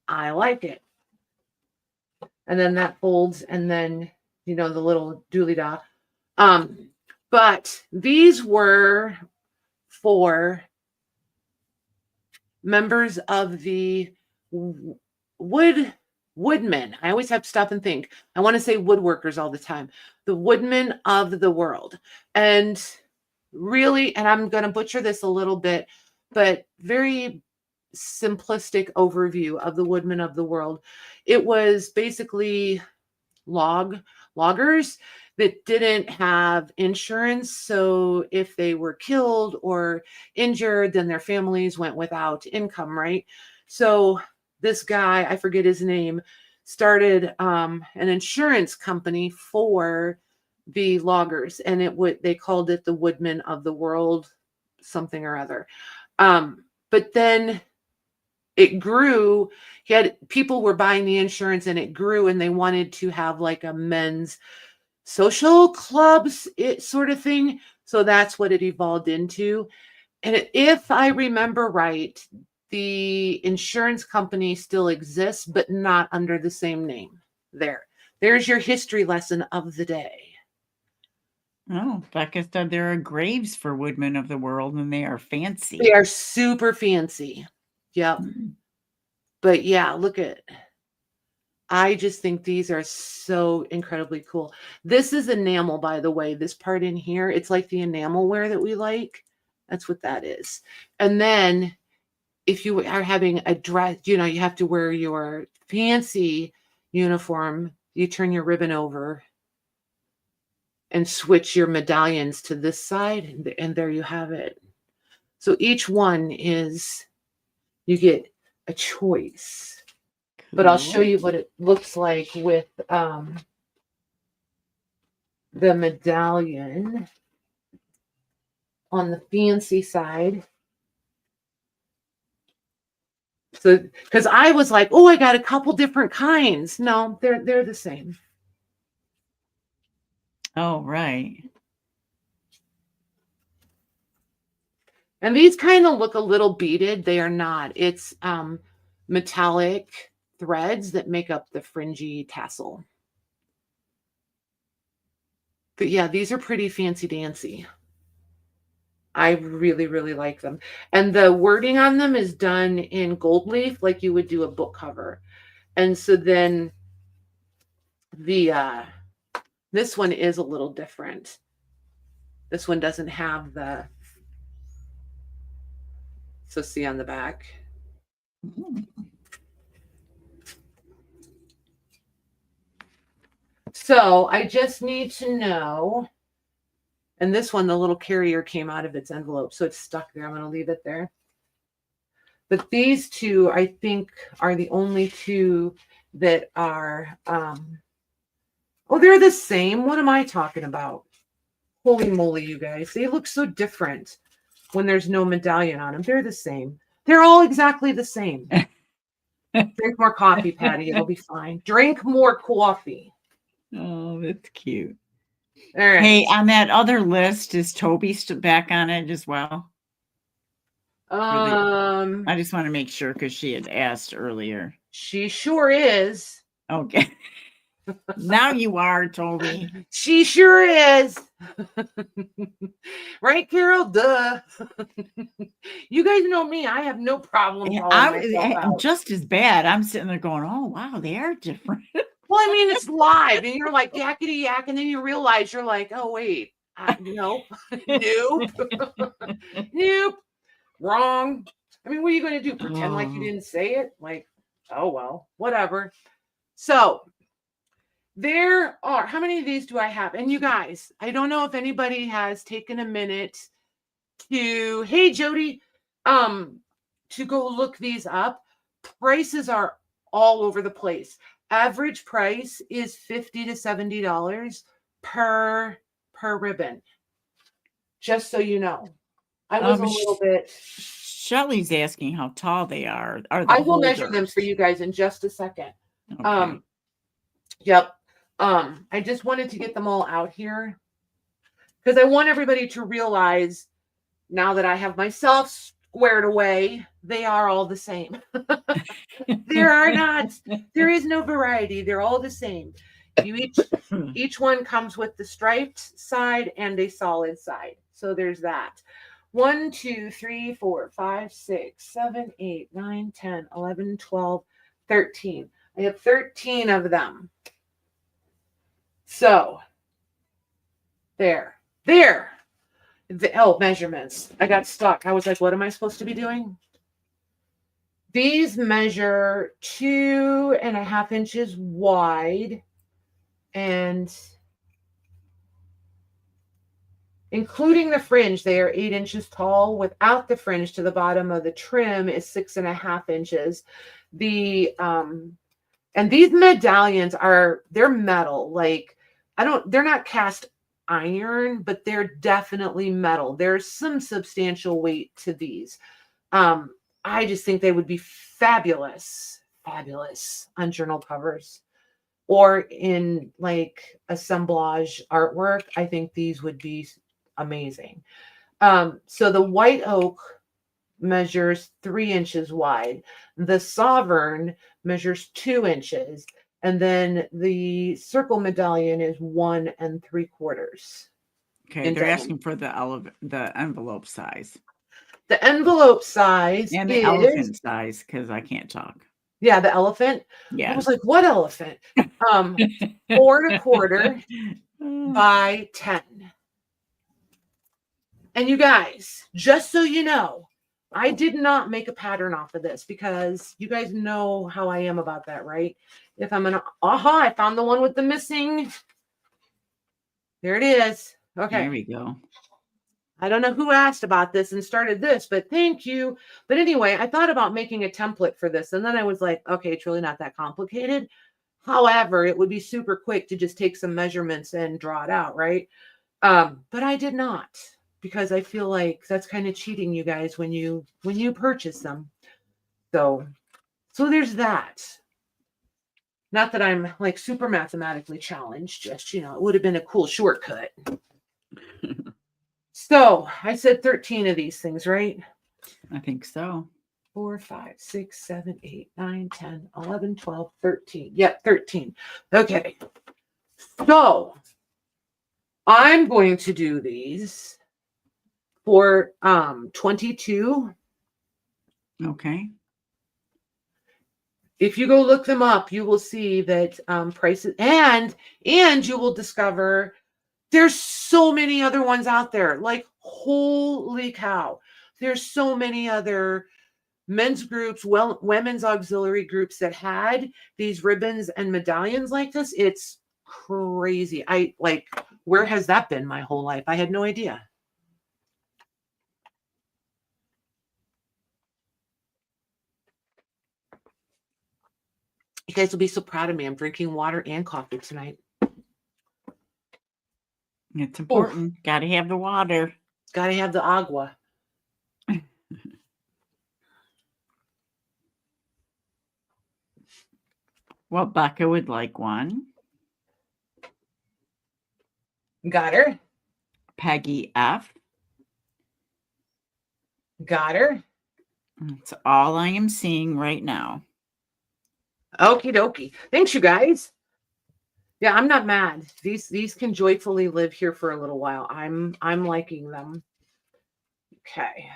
Speaker 1: I like it. And then that folds, and then, you know, the little dooley-da. But these were for members of the woodmen. I always have to stop and think. I want to say woodworkers all the time. The woodmen of the world. And really, and I'm going to butcher this a little bit, but very simplistic overview of the woodmen of the world. It was basically loggers that didn't have insurance. So if they were killed or injured, then their families went without income, right? So this guy, I forget his name, started an insurance company for the loggers, and they called it the Woodmen of the World, something or other. But then it grew. People were buying the insurance, and it grew, and they wanted to have like a men's social clubs, sort of thing. So that's what it evolved into. And if I remember right, the insurance company still exists, but not under the same name. There's your history lesson of the day.
Speaker 2: Oh, Becca said there are graves for woodmen of the world, and they are fancy.
Speaker 1: They are super fancy. Yep. But yeah, look at, I just think these are so incredibly cool. This is enamel, by the way. This part in here, it's like the enamel wear that we like. That's what that is. And then if you are having a dress, you have to wear your fancy uniform. You turn your ribbon over and switch your medallions to this side, and there you have it. So each one is, you get a choice. Cool. But I'll show you what it looks like with the medallion on the fancy side. So, because I was like, oh, I got a couple different kinds. No, they're the same.
Speaker 2: Oh, right.
Speaker 1: And these kind of look a little beaded. They are not. It's metallic threads that make up the fringy tassel. But yeah, these are pretty fancy dancy. I really, really like them. And the wording on them is done in gold leaf, like you would do a book cover. And so then this one is a little different. This one doesn't have the, so see on the back. So I just need to know, and this one, the little carrier came out of its envelope, so it's stuck there. I'm going to leave it there. But these two, I think, are the only two that are, oh, they're the same. What am I talking about? Holy moly, you guys. They look so different when there's no medallion on them. They're the same. They're all exactly the same. Drink more coffee, Patty. It'll be fine. Drink more coffee.
Speaker 2: Oh, that's cute.
Speaker 1: All right.
Speaker 2: Hey, on that other list, is Toby back on it as well? I just want to make sure because she had asked earlier.
Speaker 1: She sure is.
Speaker 2: Okay. Now you are, Toby.
Speaker 1: She sure is. Right, Carol? Duh. You guys know me. I have no problem.
Speaker 2: I'm just as bad. I'm sitting there going, oh, wow, they are different.
Speaker 1: Well, I mean, it's live, and you're like yakety yak, and then you realize you're like, oh, wait. Nope. Nope. Nope. Wrong. I mean, what are you going to do? Pretend like you didn't say it? Like, oh, well, whatever. So there are, how many of these do I have? And you guys, I don't know if anybody has taken a minute to, hey, Jody, to go look these up. Prices are all over the place. Average price is $50 to $70 per ribbon. Just so you know. I was a little bit.
Speaker 2: Shelly's asking how tall they are.
Speaker 1: I will measure them for you guys in just a second.
Speaker 2: Okay.
Speaker 1: Yep. I just wanted to get them all out here because I want everybody to realize now that I have myself squared away, they are all the same. There is no variety. They're all the same. Each one comes with the striped side and a solid side. So there's that. 1, 2, 3, 4, 5, 6, 7, 8, 9, 10, 11, 12, 13. I have 13 of them. So, there. Measurements. I got stuck. I was like, what am I supposed to be doing? These measure 2.5 inches wide, and including the fringe, they are 8 inches tall. Without the fringe, to the bottom of the trim is 6.5 inches. And these medallions they're metal. Like, they're not cast iron, but they're definitely metal. There's some substantial weight to these. I just think they would be fabulous on journal covers or in like assemblage artwork. I think these would be amazing. So the white oak measures 3 inches wide. The sovereign measures 2 inches. And then the circle medallion is 1 3/4.
Speaker 2: Okay, they're asking for the envelope size.
Speaker 1: The envelope size
Speaker 2: and the elephant size, because I can't talk.
Speaker 1: Yeah, the elephant.
Speaker 2: Yeah.
Speaker 1: I was like, what elephant? 4 1/4 by 10. And you guys, just so you know, I did not make a pattern off of this because you guys know how I am about that, right? If I'm gonna, I found the one with the missing. There it is. Okay.
Speaker 2: There we go.
Speaker 1: I don't know who asked about this and started this, but thank you. But anyway, I thought about making a template for this. And then I was like, okay, it's really not that complicated. However, it would be super quick to just take some measurements and draw it out, right? But I did not, because I feel like that's kind of cheating you guys when you purchase them. So there's that. Not that I'm like super mathematically challenged, just, it would have been a cool shortcut. So I said 13 of these things, right?
Speaker 2: I think so.
Speaker 1: 4, 5, 6, 7, 8, 9, 10, 11, 12, 13. Yep, 13. Okay. So I'm going to do these for 22.
Speaker 2: Okay.
Speaker 1: If you go look them up, you will see that prices, and you will discover there's so many other ones out there. Like, holy cow. There's so many other men's groups, women's auxiliary groups that had these ribbons and medallions like this. It's crazy. Where has that been my whole life? I had no idea. You guys will be so proud of me. I'm drinking water and coffee tonight.
Speaker 2: It's important. Got to have the water.
Speaker 1: Got to have the agua.
Speaker 2: Well, Becca would like one.
Speaker 1: Got her.
Speaker 2: Peggy F.
Speaker 1: Got her.
Speaker 2: That's all I am seeing right now.
Speaker 1: Okie dokie. Thanks, you guys. Yeah, I'm not mad. These can joyfully live here for a little while. I'm liking them. Okay.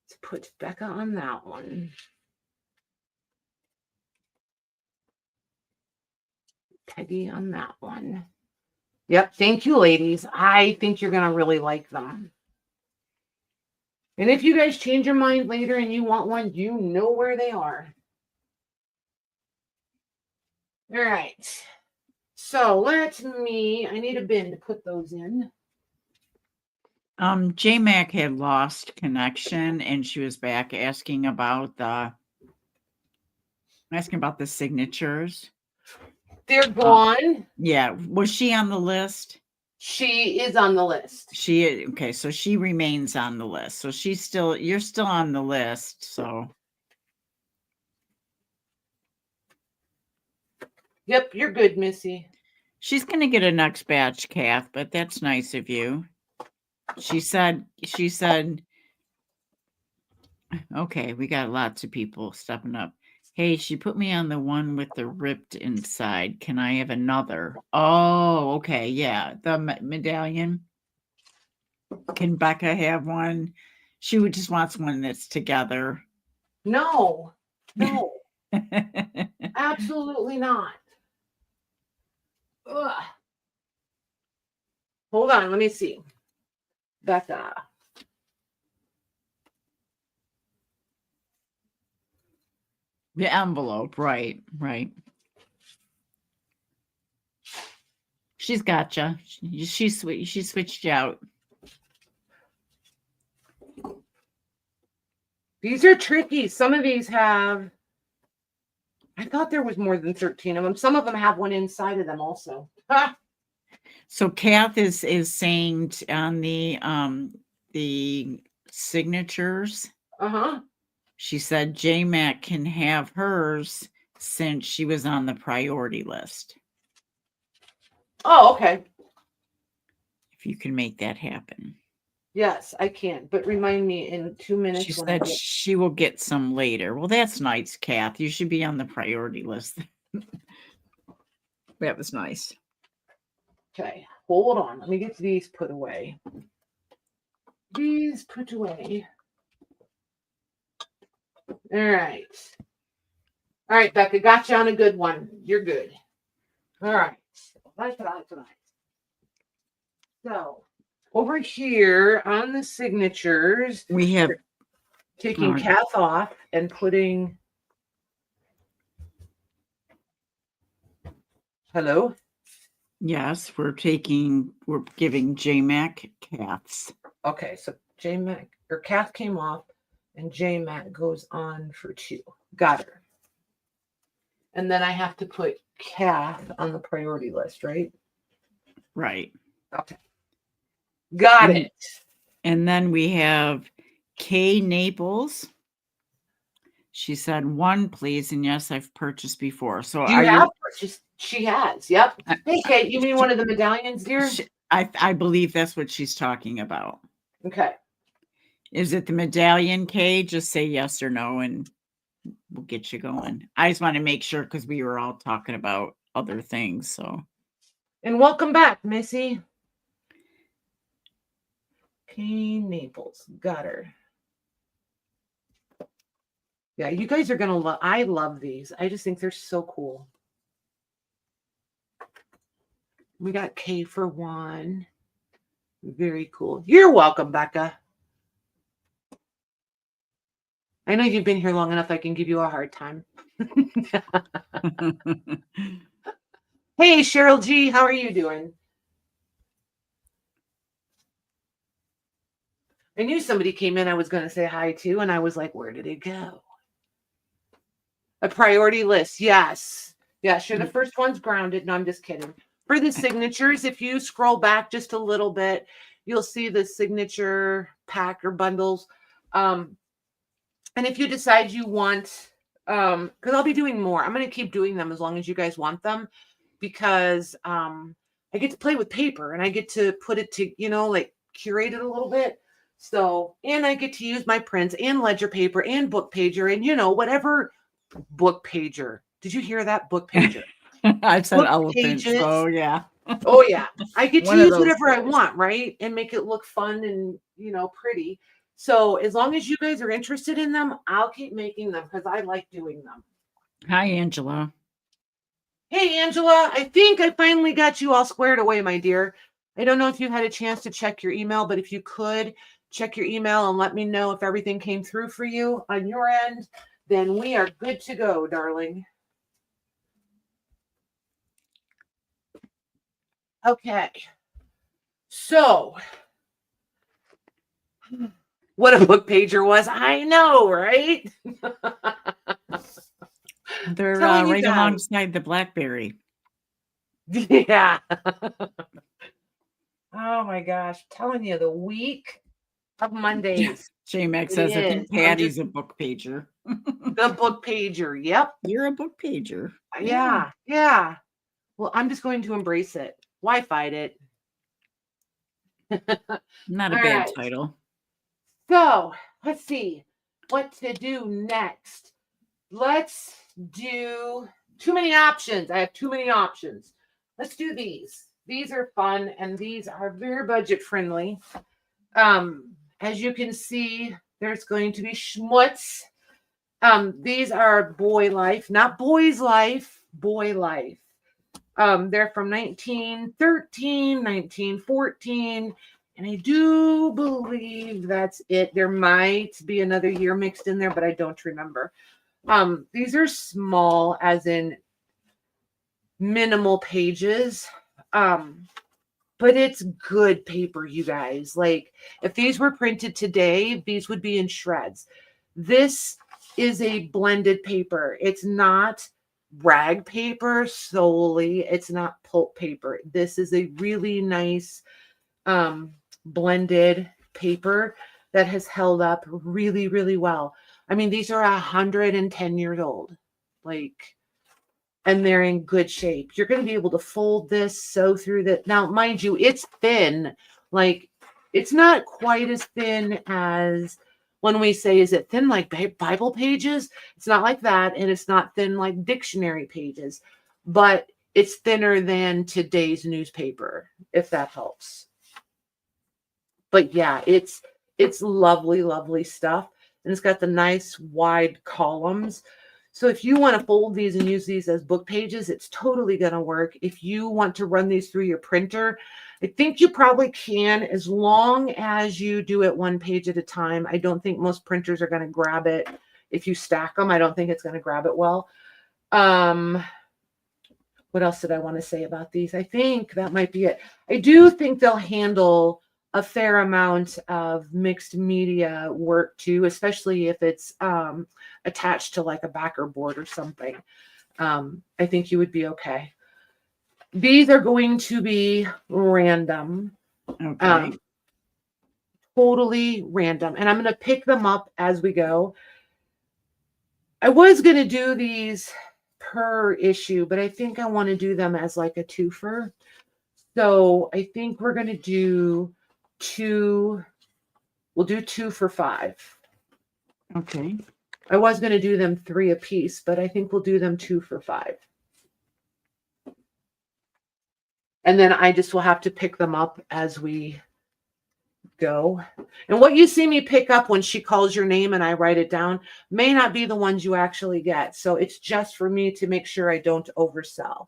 Speaker 1: Let's put Becca on that one. Peggy on that one. Yep. Thank you, ladies. I think you're going to really like them. And if you guys change your mind later and you want one, you know where they are. All right. So I need a bin to put those in.
Speaker 2: J-Mac had lost connection and she was back asking about the signatures.
Speaker 1: They're gone.
Speaker 2: Yeah. Was she on the list?
Speaker 1: She is on the list.
Speaker 2: Okay, so she remains on the list. So you're still on the list. So
Speaker 1: yep, you're good, Missy.
Speaker 2: She's gonna get a next batch, Kath, but that's nice of you. She said, okay, we got lots of people stepping up. Hey, she put me on the one with the ripped inside. Can I have another? Oh, okay. Yeah. The medallion. Can Becca have one? She just wants one that's together.
Speaker 1: No, absolutely not. Ugh. Hold on, let me see. Becca.
Speaker 2: The envelope, right. She's gotcha. She switched you out.
Speaker 1: These are tricky. Some of these have, I thought there was more than 13 of them. Some of them have one inside of them also. Ha!
Speaker 2: So Kath is saying on the signatures. She said JMac can have hers since she was on the priority list.
Speaker 1: Oh, okay.
Speaker 2: If you can make that happen.
Speaker 1: Yes, I can. But remind me in 2 minutes.
Speaker 2: She said she will get some later. Well, that's nice, Kath. You should be on the priority list. That was nice.
Speaker 1: Okay, hold on. Let me get these put away. These put away. All right. All right, Becca, got you on a good one. You're good. All right. That's nice. So, over here on the signatures,
Speaker 2: we have
Speaker 1: taking Kath off and putting. Hello?
Speaker 2: Yes, we're giving JMac Kath's.
Speaker 1: Okay, so JMac or Kath came off and JMac goes on for 2. Got her. And then I have to put Kath on the priority list, right?
Speaker 2: Right.
Speaker 1: Okay. Got it.
Speaker 2: And then we have Kay Naples. She said 1, please. And yes, I've purchased before. So
Speaker 1: you have purchased? She has. Yep. Hey, Kate, you mean one of the medallions, dear?
Speaker 2: I believe that's what she's talking about.
Speaker 1: Okay.
Speaker 2: Is it the medallion, Kay? Just say yes or no, and we'll get you going. I just want to make sure because we were all talking about other things. So.
Speaker 1: And welcome back, Missy. Kay Naples. Got her. Yeah, you guys are going to love. I love these. I just think they're so cool. We got K for 1. Very cool. You're welcome, Becca. I know you've been here long enough. I can give you a hard time. Hey, Cheryl G. How are you doing? I knew somebody came in I was going to say hi to, and I was like, where did it go? A priority list. Yes. Yeah, sure. The first one's grounded. No, I'm just kidding. For the signatures, if you scroll back just a little bit, you'll see the signature pack or bundles. And if you decide you want, because I'll be doing more. I'm going to keep doing them as long as you guys want them, because I get to play with paper and I get to put it to, like curate it a little bit. So, and I get to use my prints and ledger paper and book pager and, whatever book pager. Did you hear that? Book pager.
Speaker 2: I've said elephant. So yeah.
Speaker 1: Oh yeah. I get to use whatever I want, right? And make it look fun and, pretty. So as long as you guys are interested in them, I'll keep making them because I like doing them.
Speaker 2: Hi, Angela.
Speaker 1: Hey, Angela. I think I finally got you all squared away, my dear. I don't know if you had a chance to check your email, but if you could check your email and let me know if everything came through for you on your end, then we are good to go, darling. Okay. So, what a book pager was. I know, right?
Speaker 2: They're right alongside the BlackBerry.
Speaker 1: Yeah. Oh my gosh. Telling you, the week of Mondays.
Speaker 2: JMac says, I think Patty's a book pager.
Speaker 1: The book pager. Yep.
Speaker 2: You're a book pager.
Speaker 1: Yeah. Yeah. Well, I'm just going to embrace it. Why fight it?
Speaker 2: Not a bad title.
Speaker 1: So let's see what to do next. Let's do too many options. I have too many options. Let's do these. These are fun and these are very budget friendly. As you can see, there's going to be schmutz These are Boy Life, not Boy's Life, Boy Life. They're from 1913, 1914, and I do believe that's it. There might be another year mixed in there, but I don't remember. These are small, as in minimal pages. But it's good paper, you guys. Like, if these were printed today, these would be in shreds. This is a blended paper. It's not rag paper solely. It's not pulp paper. This is a really nice blended paper that has held up really, really well. I mean, these are 110 years old. Like, and they're in good shape. You're going to be able to fold this, sew through that. Now, mind you, it's thin. Like, it's not quite as thin as when we say, is it thin like Bible pages? It's not like that. And it's not thin like dictionary pages, but it's thinner than today's newspaper, if that helps. But yeah, it's lovely, lovely stuff. And it's got the nice wide columns. So if you want to fold these and use these as book pages, it's totally going to work. If you want to run these through your printer, I think you probably can, as long as you do it one page at a time. I don't think most printers are going to grab it. If you stack them, I don't think it's going to grab it well. What else did I want to say about these? I think that might be it. I do think they'll handle a fair amount of mixed media work too, especially if it's attached to like a backer board or something. I think you would be okay. These are going to be random.
Speaker 2: Okay.
Speaker 1: Totally random. And I'm going to pick them up as we go. I was going to do these per issue, but I think I want to do them as like a twofer. So I think we're going to do two. We'll do 2 for $5.
Speaker 2: Okay.
Speaker 1: I was going to do them 3 a piece, but I think we'll do them 2 for $5. And then I just will have to pick them up as we go. And what you see me pick up when she calls your name and I write it down may not be the ones you actually get. So it's just for me to make sure I don't oversell.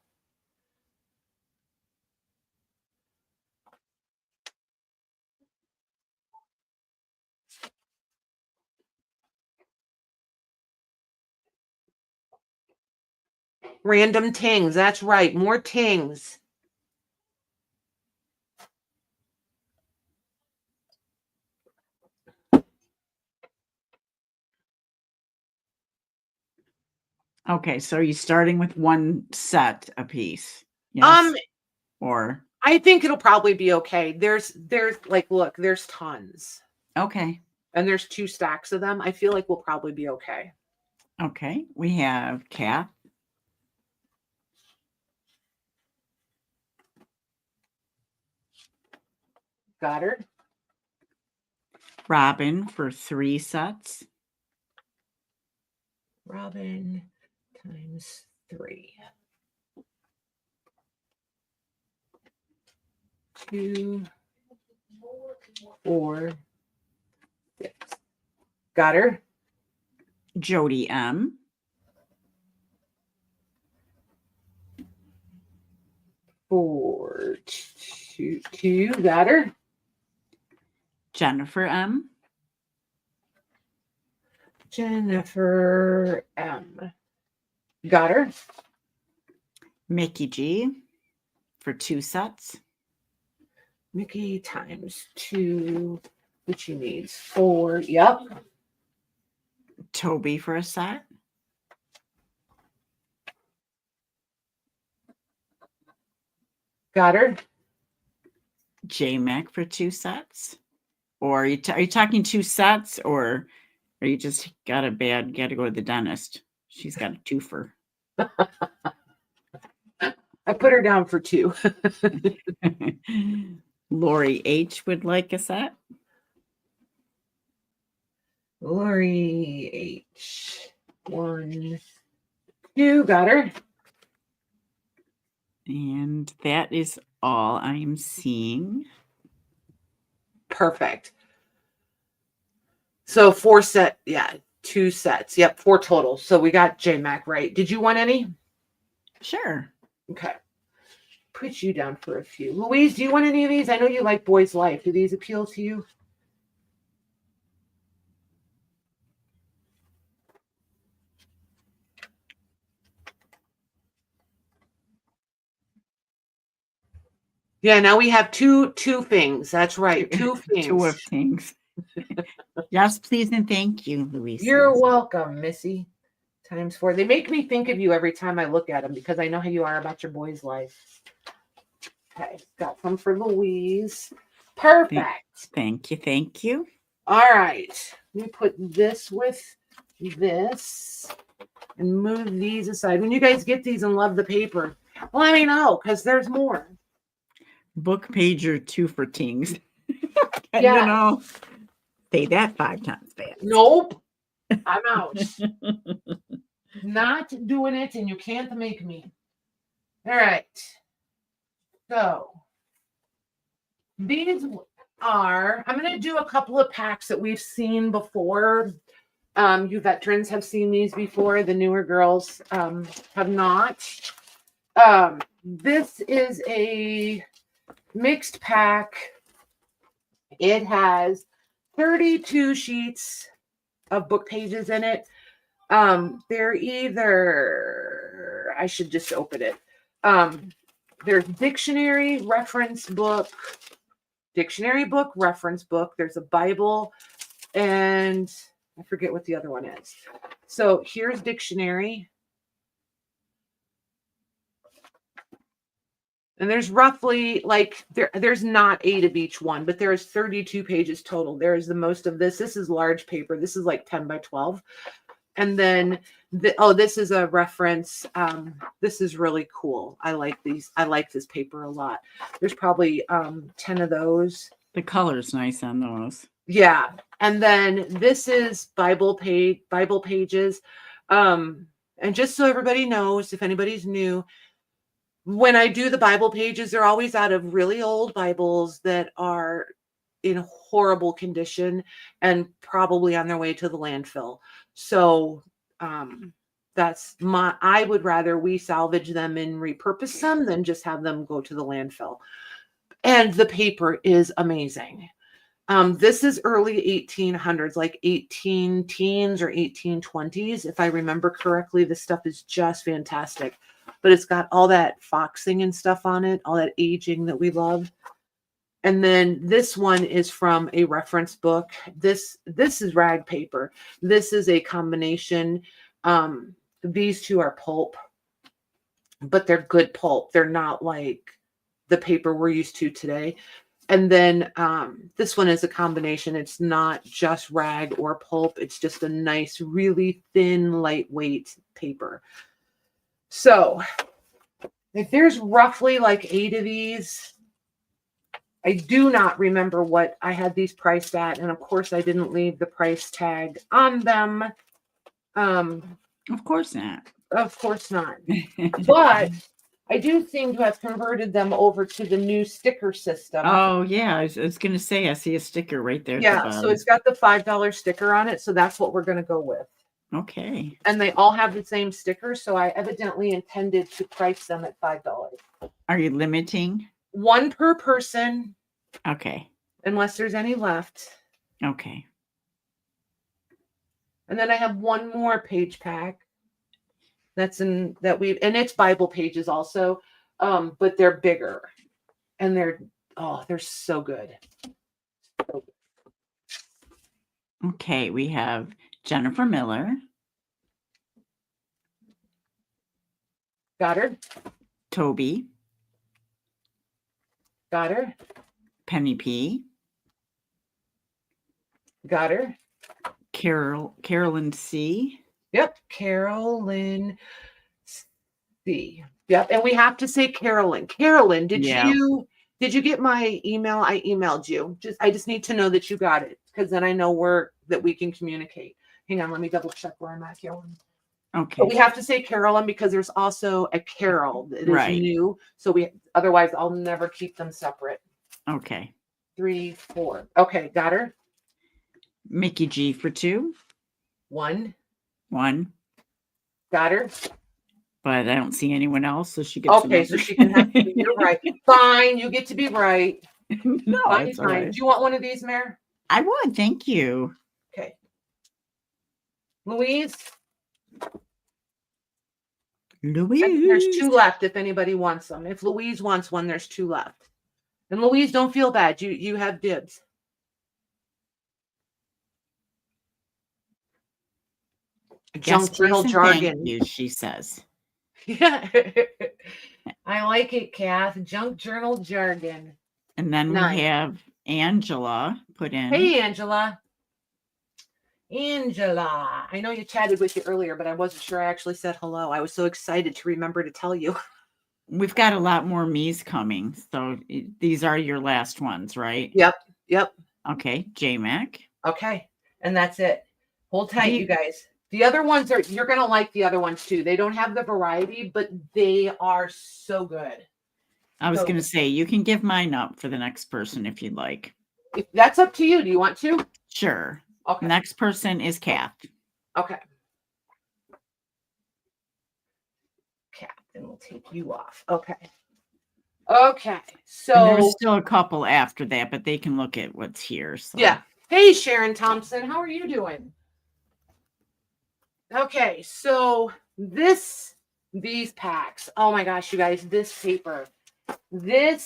Speaker 1: Random tings. That's right. More tings.
Speaker 2: Okay, so are you starting with one set a piece? Yes. Or
Speaker 1: I think it'll probably be okay. There's like, look, there's tons.
Speaker 2: okay.
Speaker 1: And there's 2 stacks of them. I feel like we'll probably be okay.
Speaker 2: Okay. We have Cat.
Speaker 1: Got her.
Speaker 2: Robin for 3 sets.
Speaker 1: Robin times 3. 2, 4, 6. Got her.
Speaker 2: Jody M.
Speaker 1: 4, 2. Got her.
Speaker 2: Jennifer M.
Speaker 1: Jennifer M. Got her.
Speaker 2: Mickey G for 2 sets.
Speaker 1: Mickey times 2, which she needs 4. Yep.
Speaker 2: Toby for a set.
Speaker 1: Got her.
Speaker 2: J Mac for 2 sets. Or are you talking 2 sets, or are you just got to go to the dentist? She's got a twofer.
Speaker 1: I put her down for 2.
Speaker 2: Lori H would like a set.
Speaker 1: Lori H. 1, 2. Got her.
Speaker 2: And that is all I'm seeing.
Speaker 1: Perfect. So 4 set. Yeah. 2 sets. Yep, 4 total. So we got JMac right. Did you want any?
Speaker 2: Sure.
Speaker 1: Okay. Put you down for a few. Louise, do you want any of these? I know you like Boy's Life. Do these appeal to you? Yeah, now we have two things. That's right. 2 things.
Speaker 2: 2 of things. Yes, please and thank you, Louise.
Speaker 1: You're welcome, Missy. Times 4. They make me think of you every time I look at them because I know how you are about your boy's life. Okay, got some for Louise. Perfect.
Speaker 2: Thank you. Thank you.
Speaker 1: All right. Let me put this with this and move these aside. When you guys get these and love the paper, let me know because there's more.
Speaker 2: Book pager 2 for things.
Speaker 1: Yeah.
Speaker 2: You know, say that 5 times fast.
Speaker 1: Nope. I'm out. Not doing it, and you can't make me. All right. So these are, I'm going to do a couple of packs that we've seen before. You veterans have seen these before. The newer girls have not. This is a mixed pack. It has 32 sheets of book pages in it. They're either, I should just open it. There's dictionary, reference book, reference book. There's a Bible, and I forget what the other one is. So here's dictionary. And there's roughly like there's not 8 of each one, but there's 32 pages total. There's the most of this. This is large paper. This is like 10 by 12. And then this is a reference. This is really cool. I like these. I like this paper a lot. There's probably 10 of those.
Speaker 2: The color's nice on those.
Speaker 1: Yeah. And then this is Bible pages. And just so everybody knows, if anybody's new, when I do the Bible pages, they're always out of really old Bibles that are in horrible condition and probably on their way to the landfill. So I would rather we salvage them and repurpose them than just have them go to the landfill. And the paper is amazing. This is early 1800s, like 18 teens or 1820s. If I remember correctly, this stuff is just fantastic. But it's got all that foxing and stuff on it, all that aging that we love. And then this one is from a reference book. This is rag paper. This is a combination. These two are pulp, but they're good pulp. They're not like the paper we're used to today. And then this one is a combination. It's not just rag or pulp. It's just a nice, really thin, lightweight paper. So if there's roughly like 8 of these, I do not remember what I had these priced at. And of course, I didn't leave the price tag on them.
Speaker 2: Of course not.
Speaker 1: Of course not. But I do seem to have converted them over to the new sticker system.
Speaker 2: Oh, yeah. I was going to say, I see a sticker right there.
Speaker 1: Yeah, so it's got the $5 sticker on it. So that's what we're going to go with.
Speaker 2: Okay.
Speaker 1: And they all have the same sticker. So I evidently intended to price them at $5.
Speaker 2: Are you limiting?
Speaker 1: 1 per person.
Speaker 2: Okay.
Speaker 1: Unless there's any left.
Speaker 2: Okay.
Speaker 1: And then I have 1 more page pack. And it's Bible pages also. But they're bigger. And they're so good.
Speaker 2: Okay, we have Jennifer Miller.
Speaker 1: Got her.
Speaker 2: Toby.
Speaker 1: Got her.
Speaker 2: Penny P.
Speaker 1: Got her.
Speaker 2: Carolyn C.
Speaker 1: Yep, Carolyn C. Yep, and we have to say Carolyn. Carolyn, did you get my email? I emailed you. I just need to know that you got it, because then I know that we can communicate. Hang on, let me double check where I'm at, Carolyn.
Speaker 2: Okay.
Speaker 1: But we have to say Carolyn because there's also a Carol that is new. So otherwise I'll never keep them separate.
Speaker 2: Okay.
Speaker 1: 3, 4. Okay, got her.
Speaker 2: Mickey G for 2.
Speaker 1: One.
Speaker 2: Got
Speaker 1: her.
Speaker 2: But I don't see anyone else, so she gets
Speaker 1: okay,
Speaker 2: another.
Speaker 1: so she can have to be right. Fine, you get to be right.
Speaker 2: No,
Speaker 1: fine,
Speaker 2: it's
Speaker 1: fine.
Speaker 2: all right.
Speaker 1: Do you want one of these, Mare?
Speaker 2: I would, thank you.
Speaker 1: Okay. Louise? There's 2 left if anybody wants them. If Louise wants one, there's 2 left. And Louise, don't feel bad. You have dibs. Junk journal jargon.
Speaker 2: Thank you, she says.
Speaker 1: Yeah. I like it, Kath. Junk journal jargon.
Speaker 2: And then 9. We have Angela put in.
Speaker 1: Hey, Angela. I know you chatted with you earlier, but I wasn't sure I actually said hello. I was so excited to remember to tell you.
Speaker 2: We've got a lot more me's coming. So these are your last ones, right?
Speaker 1: Yep.
Speaker 2: Okay, JMac.
Speaker 1: Okay. And that's it. Hold tight, you guys. The other ones you're going to like the other ones too. They don't have the variety, but they are so good.
Speaker 2: I was going to say, you can give mine up for the next person if you'd like.
Speaker 1: If that's up to you. Do you want to?
Speaker 2: Sure.
Speaker 1: Okay.
Speaker 2: Next person is Kath.
Speaker 1: Okay. Kath, and we'll take you off. Okay. So
Speaker 2: and there's still a couple after that, but they can look at what's here. So.
Speaker 1: Yeah. Hey, Sharon Thompson, how are you doing? Okay, so these packs. Oh my gosh, you guys, this paper. Let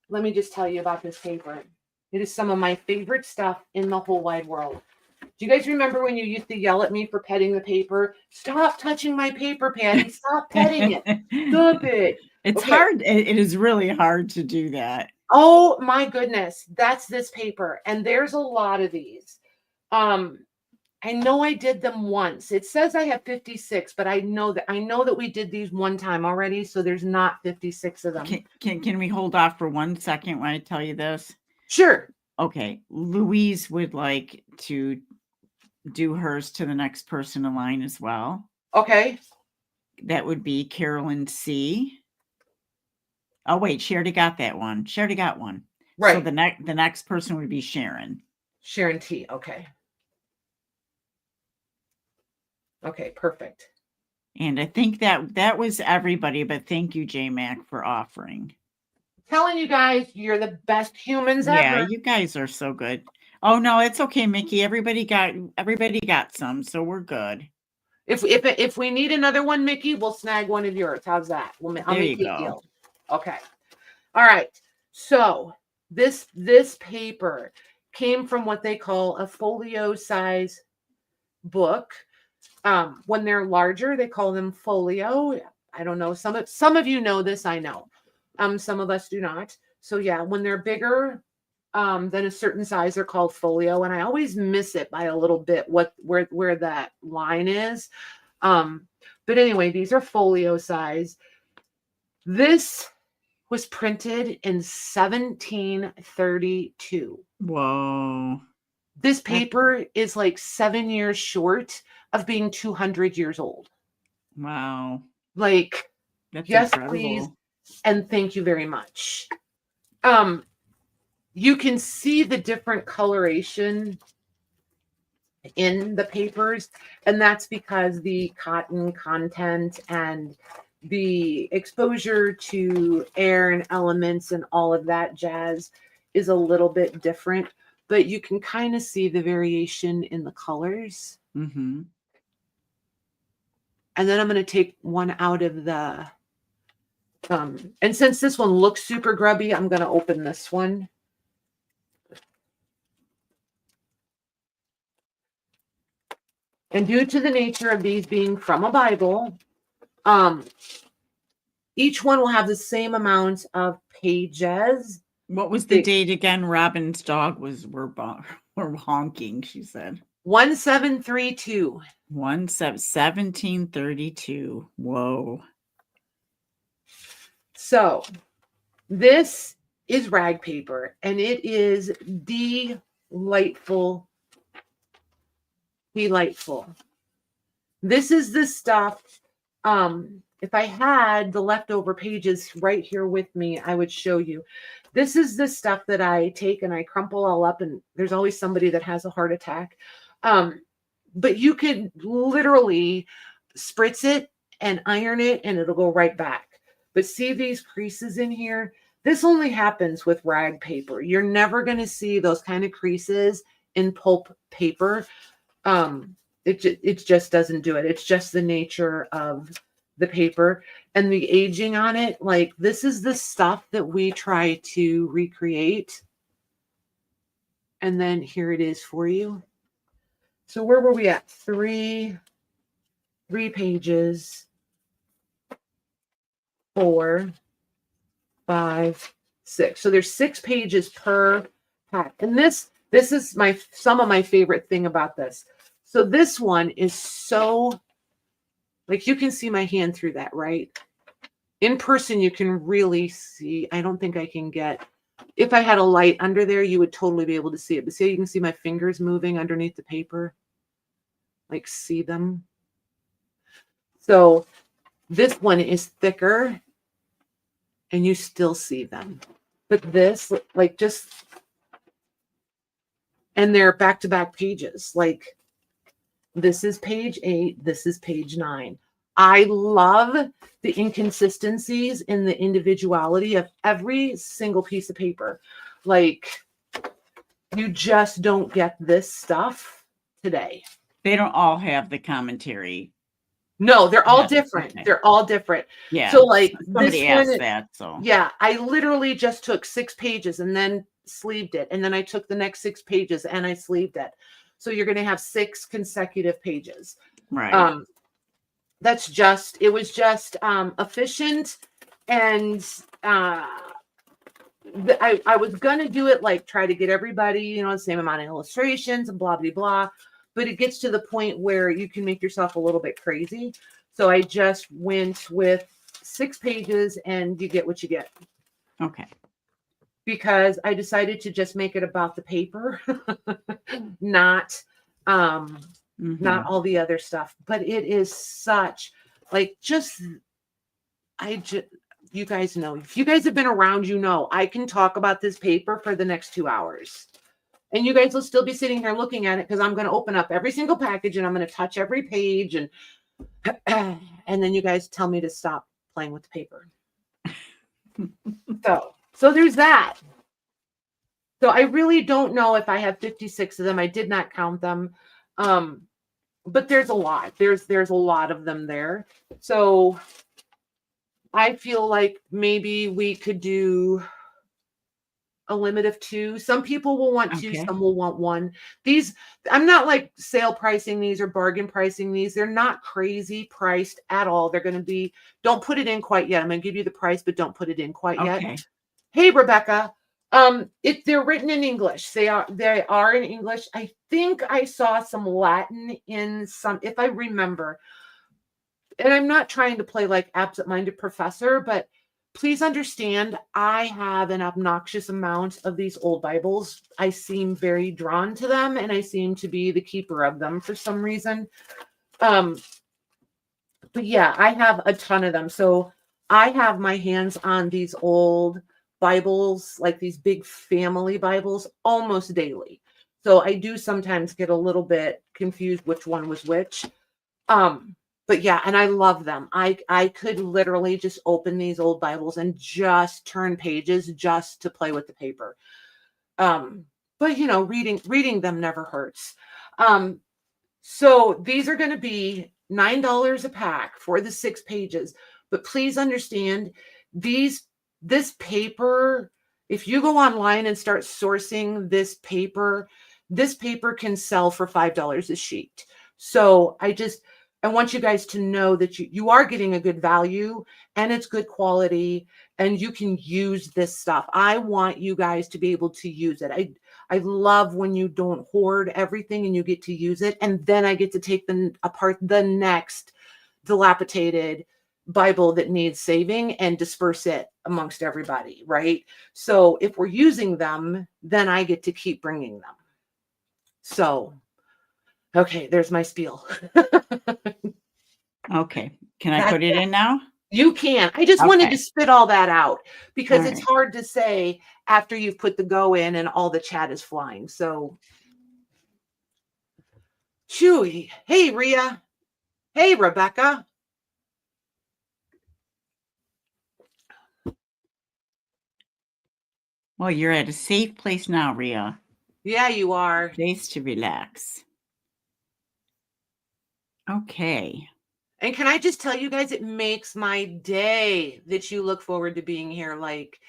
Speaker 1: me just tell you about this paper. It is some of my favorite stuff in the whole wide world. Do you guys remember when you used to yell at me for petting the paper? Stop touching my paper, Patty. Stop petting it. Stop it.
Speaker 2: It's hard. It is really hard to do that.
Speaker 1: Oh my goodness. That's this paper. And there's a lot of these. I know I did them once. It says I have 56, but I know that we did these one time already, so there's not 56 of them.
Speaker 2: Can we hold off for 1 second when I tell you this?
Speaker 1: Sure.
Speaker 2: Okay. Louise would like to do hers to the next person in line as well.
Speaker 1: Okay.
Speaker 2: That would be Carolyn C. Oh wait, she already got that one. She already got one. Right. So the next person would be Sharon.
Speaker 1: Sharon T. Okay. Okay, perfect.
Speaker 2: And I think that was everybody, but thank you, JMac, for offering.
Speaker 1: Telling you guys, you're the best humans ever.
Speaker 2: Yeah, you guys are so good. Oh no, it's okay, Mickey. Everybody got some, so we're good.
Speaker 1: If we need another one, Mickey, we'll snag one of yours. How's that? I'll make you a deal. Okay. All right. So this paper came from what they call a folio size book. When they're larger, they call them folio. I don't know. Some of you know this. I know. Some of us do not. So yeah, when they're bigger than a certain size, they're called folio. And I always miss it by a little bit where that line is. But anyway, these are folio size. This was printed in 1732.
Speaker 2: Whoa.
Speaker 1: This paper is like 7 years short of being 200 years old.
Speaker 2: Wow.
Speaker 1: Like,
Speaker 2: that's
Speaker 1: yes,
Speaker 2: incredible.
Speaker 1: Please. And thank you very much. You can see the different coloration in the papers, and that's because the cotton content and the exposure to air and elements and all of that jazz is a little bit different, but you can kind of see the variation in the colors.
Speaker 2: Mm-hmm.
Speaker 1: And then I'm going to take one out of the, and since this one looks super grubby, I'm going to open this one. And due to the nature of these being from a Bible, each one will have the same amount of pages.
Speaker 2: What was the date again? Robin's dog were honking, she said.
Speaker 1: 1732.
Speaker 2: 1732. Whoa.
Speaker 1: So this is rag paper, and it is delightful. This is the stuff. If I had the leftover pages right here with me, I would show you. This is the stuff that I take and I crumple all up, and there's always somebody that has a heart attack. but you could literally spritz it and iron it and it'll go right back. But see these creases in here? This only happens with rag paper. You're never going to see those kind of creases in pulp paper. It just doesn't do it. It's just the nature of the paper and the aging on it. Like, this is the stuff that we try to recreate. And then here it is for you. So where were we at? Three pages, 4, 5, 6. So there's 6 pages per pack. And this is some of my favorite thing about this. So this one is so, like, you can see my hand through that, right? In person, you can really see. I don't think I can get, if I had a light under there, you would totally be able to see it. But see how you can see my fingers moving underneath the paper? Like, see them? So this one is thicker and you still see them. But this, like, just, and they're back-to-back pages. Like, this is page 8, this is page 9. I love the inconsistencies in the individuality of every single piece of paper. Like, you just don't get this stuff today.
Speaker 2: They don't all have the commentary.
Speaker 1: No, they're all different. Okay. They're all different.
Speaker 2: Yeah.
Speaker 1: So, like,
Speaker 2: somebody asked that. So
Speaker 1: yeah, I literally just took 6 pages and then sleeved it. And then I took the next 6 pages and I sleeved it. So you're going to have 6 consecutive pages.
Speaker 2: Right.
Speaker 1: It was just efficient. And I was going to do it, like, try to get everybody, the same amount of illustrations and blah, blah, blah. But it gets to the point where you can make yourself a little bit crazy. So I just went with 6 pages and you get what you get.
Speaker 2: Okay.
Speaker 1: Because I decided to just make it about the paper, not all the other stuff. But it is such, like, you guys know, if you guys have been around, I can talk about this paper for the next 2 hours. And you guys will still be sitting here looking at it because I'm going to open up every single package and I'm going to touch every page. And then you guys tell me to stop playing with the paper. So there's that. So I really don't know if I have 56 of them. I did not count them. But there's a lot. There's a lot of them there. So I feel like maybe we could do a limit of 2. Some people will want 2, some will want 1. These, I'm not like sale pricing these or bargain pricing these. They're not crazy priced at all. They're going to be, don't put it in quite yet. I'm going to give you the price, but don't put it in quite yet. Hey, Rebecca. They're written in English. They are in English. I think I saw some Latin in some, if I remember. And I'm not trying to play like absent-minded professor, but please understand, I have an obnoxious amount of these old Bibles. I seem very drawn to them, and I seem to be the keeper of them for some reason. But yeah, I have a ton of them. So I have my hands on these old Bibles, like these big family Bibles, almost daily. So I do sometimes get a little bit confused which one was which. But yeah, and I love them. I could literally just open these old Bibles and just turn pages just to play with the paper. But reading them never hurts. So these are going to be $9 a pack for the 6 pages. But please understand, this paper, if you go online and start sourcing this paper can sell for $5 a sheet. So I want you guys to know that you are getting a good value and it's good quality and you can use this stuff. I want you guys to be able to use it. I love when you don't hoard everything and you get to use it. And then I get to take them apart the next dilapidated Bible that needs saving and disperse it amongst everybody, right? So if we're using them, then I get to keep bringing them. So, okay, there's my spiel.
Speaker 2: Okay. Can I put it in now?
Speaker 1: You can. I just wanted to spit all that out because it's hard to say after you've put the go in and all the chat is flying. So Chewy. Hey, Rhea. Hey, Rebecca.
Speaker 2: Well, you're at a safe place now, Rhea.
Speaker 1: Yeah, you are.
Speaker 2: Place to relax. Okay.
Speaker 1: And can I just tell you guys, it makes my day that you look forward to being here. Like,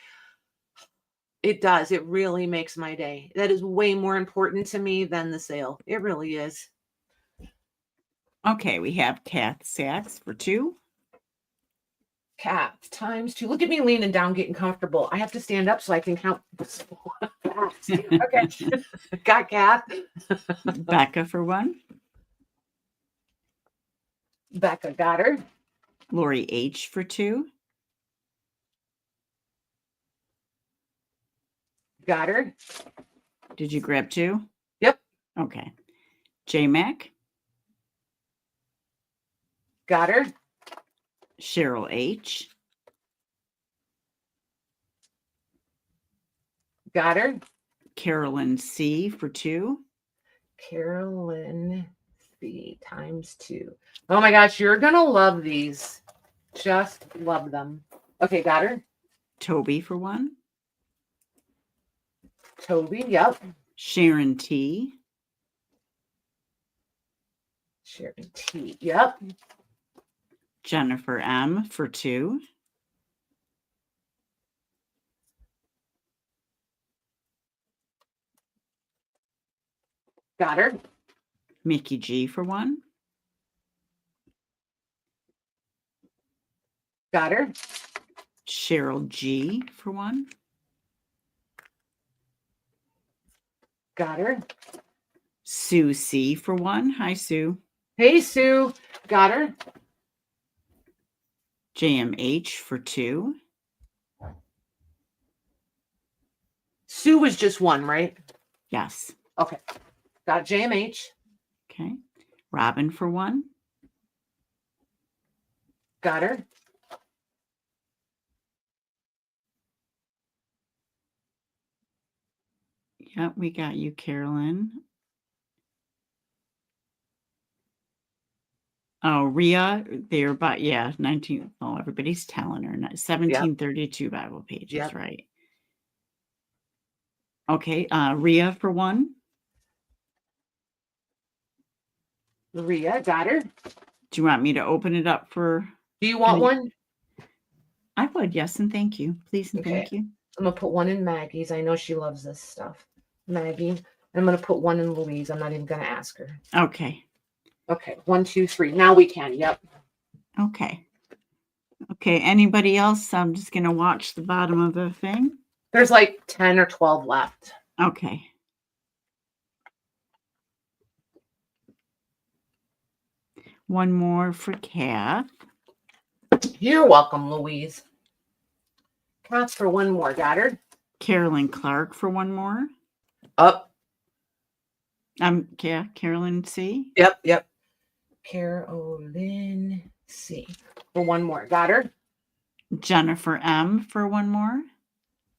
Speaker 1: it does. It really makes my day. That is way more important to me than the sale. It really is.
Speaker 2: Okay, we have Kath Sachs for 2.
Speaker 1: Kath times 2. Look at me leaning down, getting comfortable. I have to stand up so I can count. Okay. Got Kath.
Speaker 2: Becca for 1.
Speaker 1: Becca got her.
Speaker 2: Lori H for 2.
Speaker 1: Got her.
Speaker 2: Did you grab 2?
Speaker 1: Yep.
Speaker 2: Okay. J Mac.
Speaker 1: Got her.
Speaker 2: Cheryl H.
Speaker 1: Got her.
Speaker 2: Carolyn C for 2.
Speaker 1: Carolyn C times 2. Oh my gosh, you're going to love these. Just love them. Okay, got her.
Speaker 2: Toby for 1.
Speaker 1: Toby, yep.
Speaker 2: Sharon T.
Speaker 1: Sharon T, yep.
Speaker 2: Jennifer M for 2.
Speaker 1: Got her.
Speaker 2: Mickey G for 1.
Speaker 1: Got her.
Speaker 2: Cheryl G for 1.
Speaker 1: Got her.
Speaker 2: Sue C for 1. Hi, Sue.
Speaker 1: Hey, Sue. Got her.
Speaker 2: JMH for 2.
Speaker 1: Sue was just 1, right?
Speaker 2: Yes.
Speaker 1: Okay. Got JMH.
Speaker 2: Okay. Robin for 1.
Speaker 1: Got her.
Speaker 2: Yep, we got you, Carolyn. Oh, Rhea, they're about, 19. Oh, everybody's telling her. 1732 Bible pages,
Speaker 1: Yep.
Speaker 2: right? Okay, Rhea for 1.
Speaker 1: Rhea, got her.
Speaker 2: Do you want me to open it up for?
Speaker 1: Do you want one?
Speaker 2: I would, yes, and thank you. Please and
Speaker 1: Okay.
Speaker 2: thank you.
Speaker 1: I'm going to put one in Maggie's. I know she loves this stuff. Maggie. I'm going to put one in Louise. I'm not even going to ask her.
Speaker 2: Okay.
Speaker 1: Okay. 1, 2, 3. Now we can. Yep.
Speaker 2: Okay. Okay. Anybody else? I'm just going to watch the bottom of the thing.
Speaker 1: There's like 10 or 12 left.
Speaker 2: Okay. One more for Kath.
Speaker 1: You're welcome, Louise. Kath for 1 more. Got her.
Speaker 2: Carolyn Clark for 1 more.
Speaker 1: Up.
Speaker 2: Carolyn C.
Speaker 1: Yep. Carolyn C. For 1 more. Got her.
Speaker 2: Jennifer M for 1 more.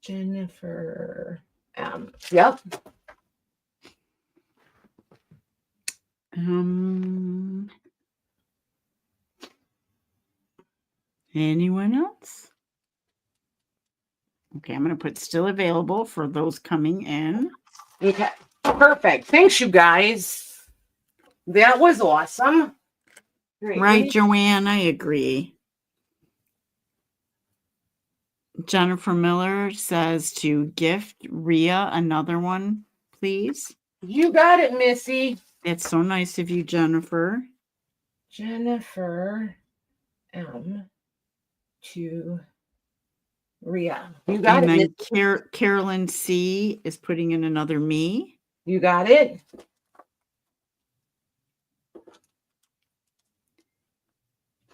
Speaker 1: Jennifer M. Yep.
Speaker 2: Anyone else? Okay, I'm going to put still available for those coming in.
Speaker 1: Okay. Perfect. Thanks, you guys. That was awesome.
Speaker 2: Right, Joanne, I agree. Jennifer Miller says to gift Rhea another one, please.
Speaker 1: You got it, Missy.
Speaker 2: That's so nice of you, Jennifer.
Speaker 1: Jennifer M. to Rhea. You got
Speaker 2: and
Speaker 1: it.
Speaker 2: Then Carolyn C. is putting in another me.
Speaker 1: You got it.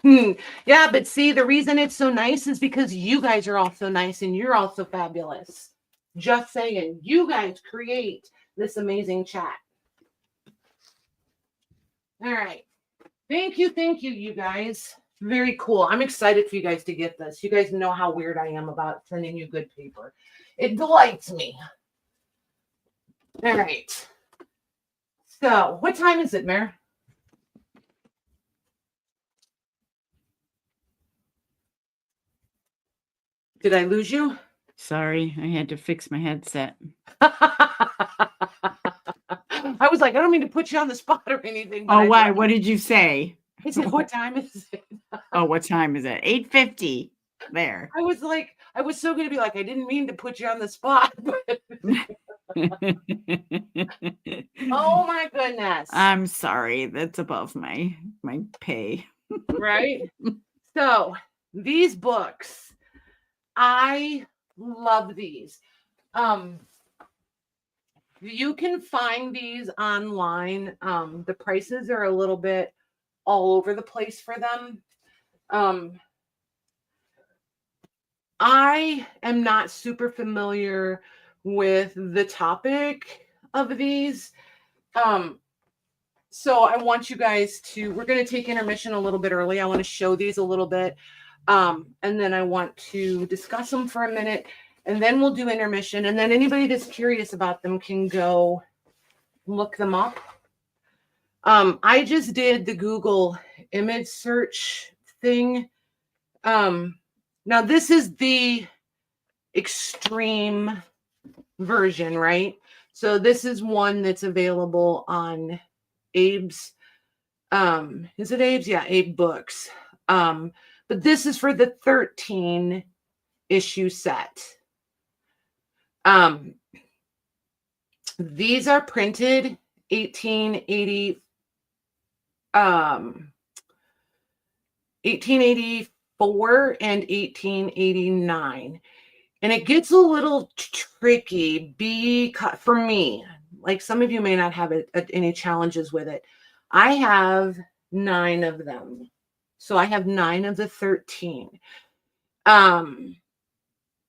Speaker 1: Yeah, but see, the reason it's so nice is because you guys are all so nice and you're all so fabulous. Just saying, you guys create this amazing chat. All right. Thank you, you guys. Very cool. I'm excited for you guys to get this. You guys know how weird I am about sending you good paper. It delights me. All right. So, what time is it, Mare? Did I lose you?
Speaker 2: Sorry, I had to fix my headset.
Speaker 1: I was like, I don't mean to put you on the spot or anything. But
Speaker 2: Oh, why? What did you say?
Speaker 1: I said, what time is it?
Speaker 2: Oh, what time is it? 8:50. There.
Speaker 1: I was like, I was so going to be like, I didn't mean to put you on the spot. But oh my goodness.
Speaker 2: I'm sorry. That's above my pay.
Speaker 1: Right? So these books, I love these. You can find these online. The prices are a little bit all over the place for them. I am not super familiar with the topic of these. So I want you guys to, we're going to take intermission a little bit early. I want to show these a little bit. And then I want to discuss them for a minute, and then we'll do intermission. And then anybody that's curious about them can go look them up. I just did the Google image search thing. Now this is the extreme version, right? So this is one that's available on Abe's. Is it Abe's? Yeah, Abe Books. But this is for the 13 issue set. These are printed 1884 and 1889. And it gets a little tricky because for me, like some of you may not have any challenges with it. I have 9 of them. So I have 9 of the 13. The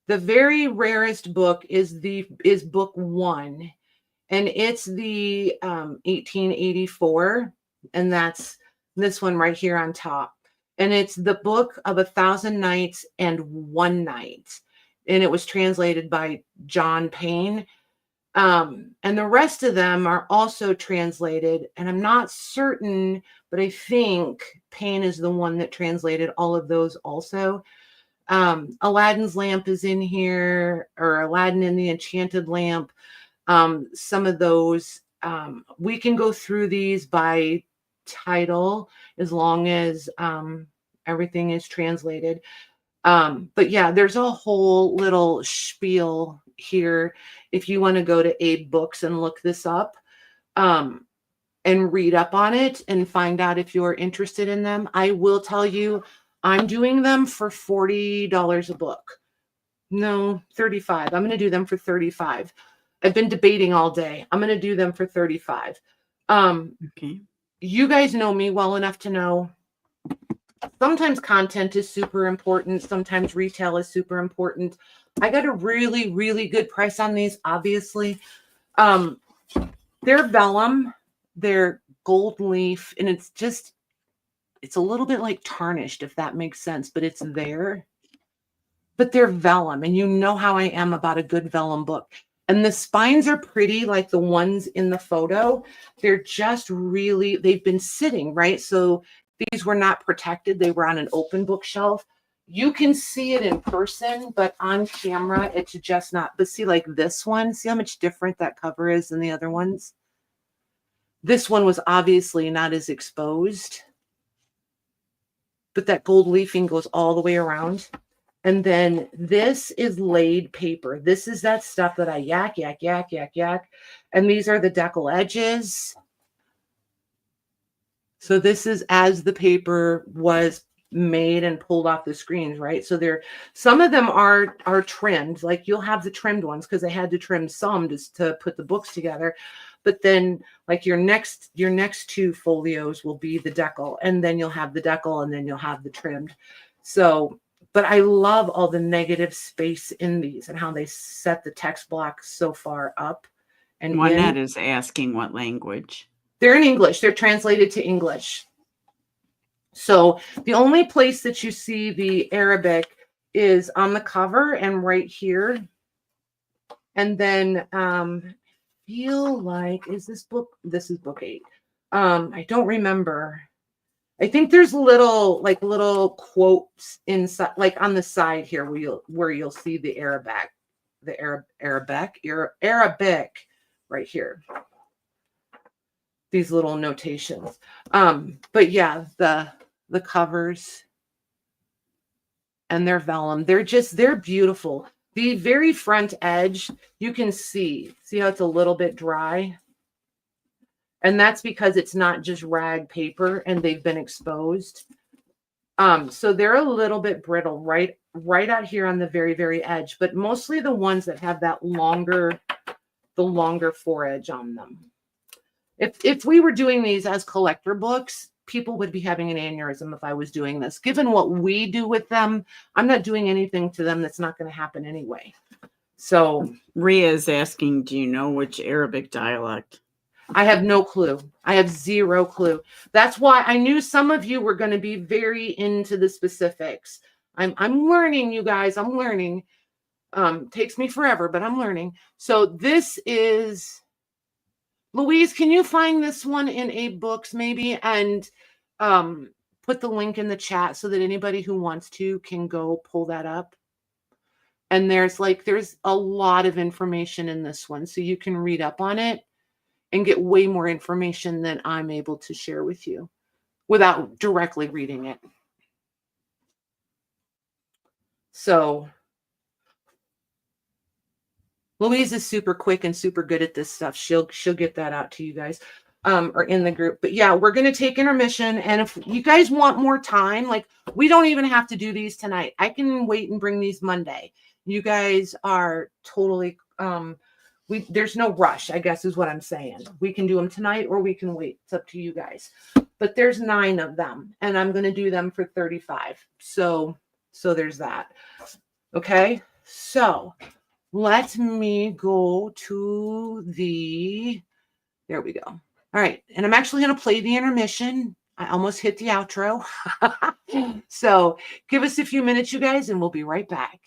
Speaker 1: very rarest book is book 1, and it's the 1884, and that's this one right here on top. And it's the book of 1,000 Nights and One Night. And it was translated by John Payne. And the rest of them are also translated. And I'm not certain, but I think Payne is the one that translated all of those also. Aladdin's Lamp is in here, or Aladdin and the Enchanted Lamp. Some of those, we can go through these by title as long as everything is translated. But yeah, there's a whole little spiel here if you want to go to Abe Books and look this up and read up on it and find out if you're interested in them. I will tell you, I'm doing them for $40 a book. No, 35. I'm going to do them for 35. I've been debating all day. I'm going to do them for 35.
Speaker 2: Okay.
Speaker 1: You guys know me well enough to know sometimes content is super important. Sometimes retail is super important. I got a really, really good price on these, obviously. They're vellum. They're gold leaf. And it's a little bit like tarnished, if that makes sense. But it's there. But they're vellum. And you know how I am about a good vellum book. And the spines are pretty like the ones in the photo. They're just really, they've been sitting, right? So these were not protected. They were on an open bookshelf. You can see it in person, but on camera, it's just not. But see, like this one, see how much different that cover is than the other ones? This one was obviously not as exposed, but that gold leafing goes all the way around. And then this is laid paper. This is that stuff that I yak. And these are the decal edges. So this is as the paper was made and pulled off the screens, right? So some of them are trimmed. Like you'll have the trimmed ones because they had to trim some just to put the books together. But then like your next 2 folios will be the decal, and then you'll have the decal, and then you'll have the trimmed. So, but I love all the negative space in these and how they set the text block so far up. And
Speaker 2: Juanette is asking what language.
Speaker 1: They're in English. They're translated to English. So the only place that you see the Arabic is on the cover and right here. And then feel like, this is book 8. I don't remember. I think there's little quotes inside, like on the side here, where you'll see the Arabic right here. These little notations. But yeah, the covers and their vellum, they're beautiful. The very front edge, you can see how it's a little bit dry. And that's because it's not just rag paper and they've been exposed. So they're a little bit brittle right out here on the very, very edge, but mostly the ones that have that longer foredge on them. If we were doing these as collector books, people would be having an aneurysm if I was doing this. Given what we do with them, I'm not doing anything to them that's not going to happen anyway. So
Speaker 2: Rhea is asking, do you know which Arabic dialect?
Speaker 1: I have no clue. I have zero clue. That's why I knew some of you were going to be very into the specifics. I'm learning, you guys. I'm learning. Takes me forever, but I'm learning. So this is, Louise, can you find this one in AbeBooks maybe and put the link in the chat so that anybody who wants to can go pull that up? And there's a lot of information in this one, so you can read up on it and get way more information than I'm able to share with you without directly reading it. So Louise is super quick and super good at this stuff. She'll get that out to you guys or in the group. But yeah, we're going to take intermission. And if you guys want more time, like we don't even have to do these tonight. I can wait and bring these Monday. You guys are totally, there's no rush, I guess is what I'm saying. We can do them tonight or we can wait. It's up to you guys. But there's 9 of them and I'm going to do them for 35. So there's that. Okay. So let me go to there we go. All right. And I'm actually going to play the intermission. I almost hit the outro. So give us a few minutes, you guys, and we'll be right back.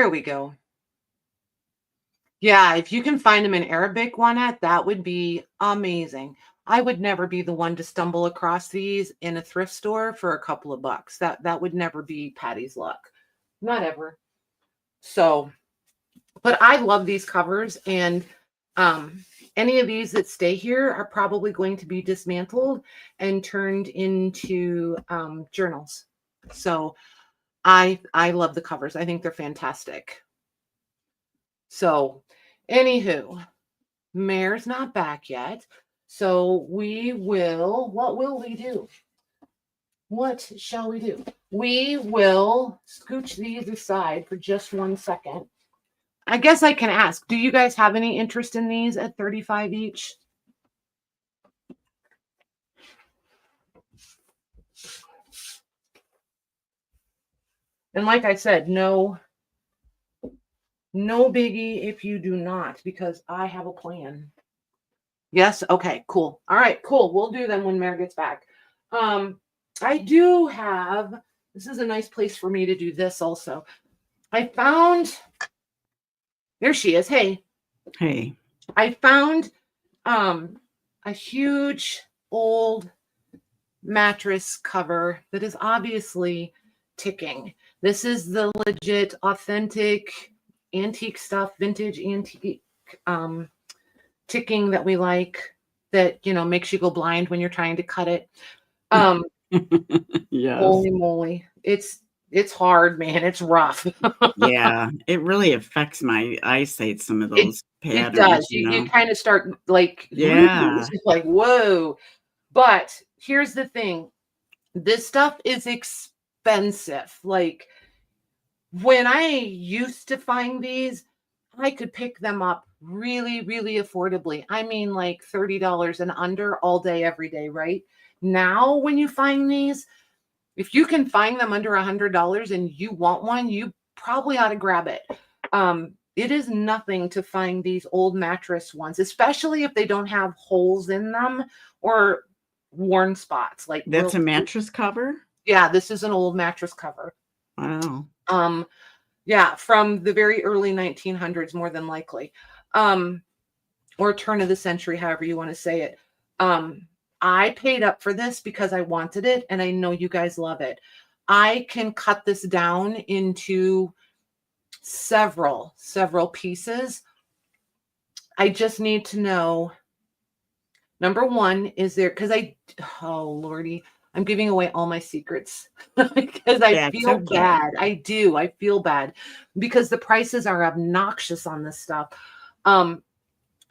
Speaker 1: There we go. Yeah, if you can find them in Arabic, Juanette, that would be amazing. I would never be the one to stumble across these in a thrift store for a couple of bucks. That would never be Patty's luck. Not ever. So, but I love these covers, and any of these that stay here are probably going to be dismantled and turned into journals. So I love the covers. I think they're fantastic. So anywho, Mayor's not back yet. So what will we do? What shall we do? We will scooch these aside for just 1 second. I guess I can ask, do you guys have any interest in these at 35 each? And like I said, no biggie if you do not, because I have a plan. Yes? Okay, cool. All right, cool. We'll do them when Mare gets back. I do have, this is a nice place for me to do this also. I found, there she is. Hey.
Speaker 2: Hey.
Speaker 1: I found a huge old mattress cover that is obviously ticking. This is the legit, authentic, antique stuff, vintage antique ticking that we like, that, you know, makes you go blind when you're trying to cut it.
Speaker 2: Yes.
Speaker 1: Holy moly. It's hard, man. It's rough.
Speaker 2: Yeah, it really affects my eyesight, some of those patterns.
Speaker 1: It does.
Speaker 2: You know?
Speaker 1: You kind of start like,
Speaker 2: yeah,
Speaker 1: it's like, whoa. But here's the thing. This stuff is expensive. Like, when I used to find these, I could pick them up really, really affordably. I mean, like $30 and under all day, every day, right? Now, when you find these, if you can find them under $100 and you want one, you probably ought to grab it. It is nothing to find these old mattress ones, especially if they don't have holes in them or worn spots. Like,
Speaker 2: that's a mattress cover?
Speaker 1: Yeah, this is an old mattress cover.
Speaker 2: Wow.
Speaker 1: Yeah, from the very early 1900s, more than likely, or turn of the century, however you want to say it. I paid up for this because I wanted it, and I know you guys love it. I can cut this down into several pieces. I just need to know, number one, is there, because oh Lordy, I'm giving away all my secrets because I feel bad. I do. I feel bad because the prices are obnoxious on this stuff.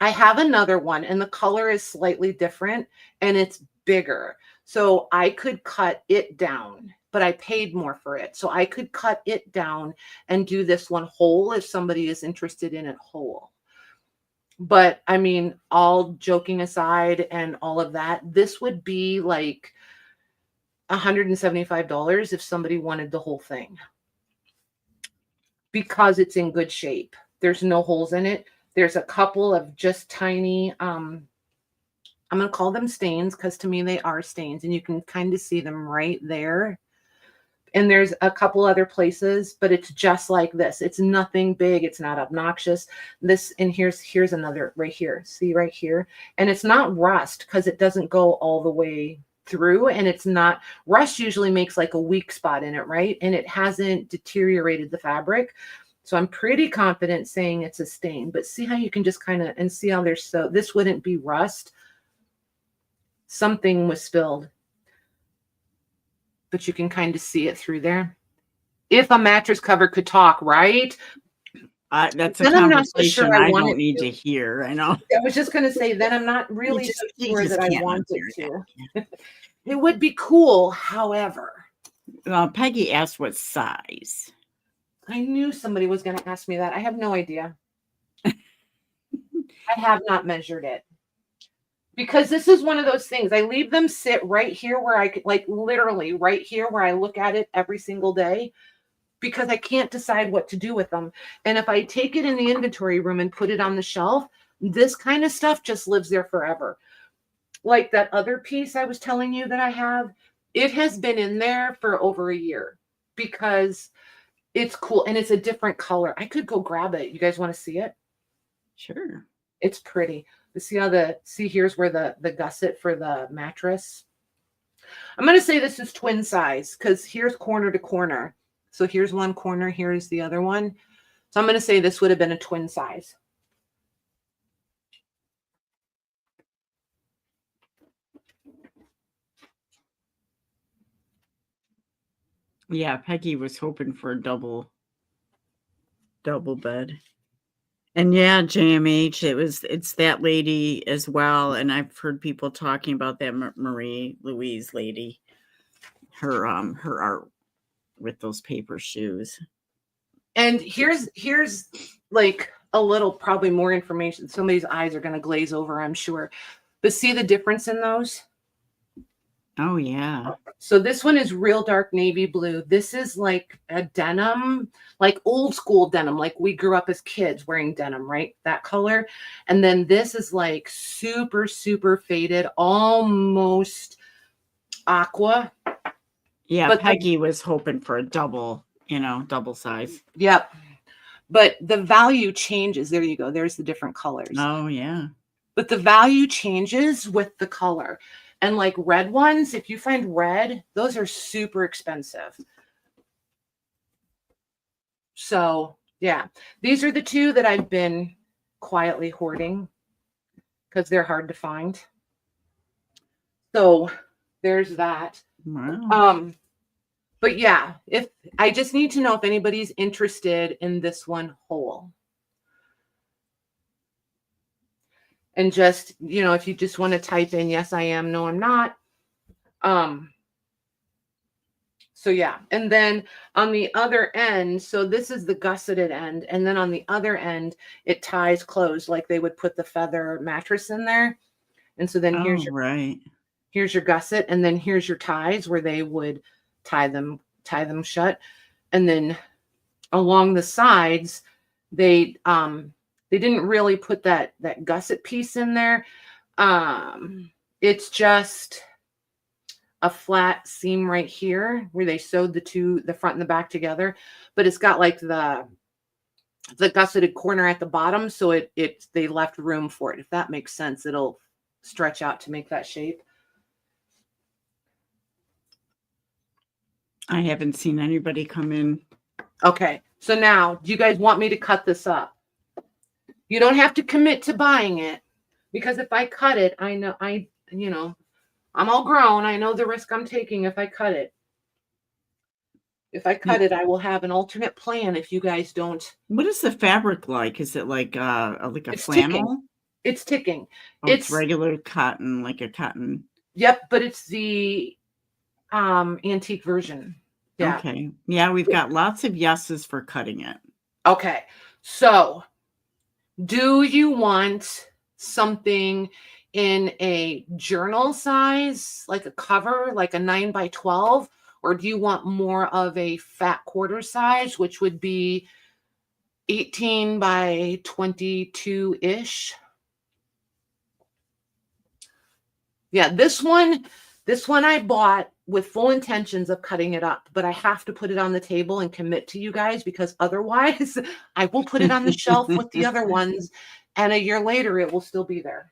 Speaker 1: I have another one, and the color is slightly different, and it's bigger. So I could cut it down, but I paid more for it. So I could cut it down and do this one whole if somebody is interested in it whole. But I mean, all joking aside and all of that, this would be like $175 if somebody wanted the whole thing, because it's in good shape. There's no holes in it. There's a couple of just tiny, I'm going to call them stains, because to me they are stains, and you can kind of see them right there. And there's a couple other places, but it's just like this. It's nothing big. It's not obnoxious. This, and here's another right here. See right here? And it's not rust, because it doesn't go all the way through, and it's not, rust usually makes like a weak spot in it, right? And it hasn't deteriorated the fabric. So I'm pretty confident saying it's a stain, but see how you can just kind of, and see how there's, so this wouldn't be rust. Something was spilled, but you can kind of see it through there. If a mattress cover could talk, right?
Speaker 2: That's a conversation I don't need to hear. I know.
Speaker 1: I was just going to say, then I'm not really so sure that I want it to. It would be cool, however.
Speaker 2: Peggy asked what size.
Speaker 1: I knew somebody was going to ask me that. I have no idea. I have not measured it. Because this is one of those things. I leave them sit right here where I could, like literally right here where I look at it every single day, because I can't decide what to do with them. And if I take it in the inventory room and put it on the shelf, this kind of stuff just lives there forever. Like that other piece I was telling you that I have, it has been in there for over a year, because It's cool. And it's a different color. I could go grab it. You guys want to see it?
Speaker 2: Sure.
Speaker 1: It's pretty. You see how here's where the gusset for the mattress. I'm going to say this is twin size because here's corner to corner. So here's one corner, here's the other one. So I'm going to say this would have been a twin size.
Speaker 2: Yeah, Peggy was hoping for a double bed. And yeah, JMH, it's that lady as well. And I've heard people talking about that Marie Louise lady, her art with those paper shoes.
Speaker 1: And here's like a little, probably more information. Somebody's eyes are going to glaze over, I'm sure. But see the difference in those?
Speaker 2: Oh, yeah.
Speaker 1: So this one is real dark navy blue. This is like a denim, like old school denim, like we grew up as kids wearing denim, right? That color. And then this is like super, super faded, almost aqua.
Speaker 2: Yeah, but Peggy was hoping for a double size.
Speaker 1: Yep. But the value changes. There you go. There's the different colors.
Speaker 2: Oh, yeah.
Speaker 1: But the value changes with the color. And like red ones, if you find red, those are super expensive. So yeah, these are the two that I've been quietly hoarding because they're hard to find. So there's that.
Speaker 2: Wow.
Speaker 1: But yeah, if I just need to know if anybody's interested in this one whole. And just, if you just want to type in, yes, I am, no, I'm not. So yeah. And then on the other end, so this is the gusseted end. And then on the other end, it ties closed like they would put the feather mattress in there. And so then here's your gusset. And then here's your ties where they would tie them shut. And then along the sides, they didn't really put that gusset piece in there. It's just a flat seam right here where they sewed the front and the back together, but it's got like the gusseted corner at the bottom. So they left room for it. If that makes sense, it'll stretch out to make that shape.
Speaker 2: I haven't seen anybody come in.
Speaker 1: Okay. So now, do you guys want me to cut this up? You don't have to commit to buying it because if I cut it, I know, I'm all grown. I know the risk I'm taking if I cut it. If I cut it, I will have an alternate plan if you guys don't.
Speaker 2: What is the fabric like? Is it like a flannel?
Speaker 1: Ticking. It's ticking.
Speaker 2: It's regular cotton, like a cotton.
Speaker 1: Yep, but it's the antique version. Yeah.
Speaker 2: Okay. Yeah, we've got lots of yeses for cutting it.
Speaker 1: Okay. So do you want something in a journal size, like a cover, like a 9x12, or do you want more of a fat quarter size, which would be 18x22-ish? Yeah, this one I bought with full intentions of cutting it up, but I have to put it on the table and commit to you guys because otherwise I will put it on the shelf with the other ones and a year later it will still be there.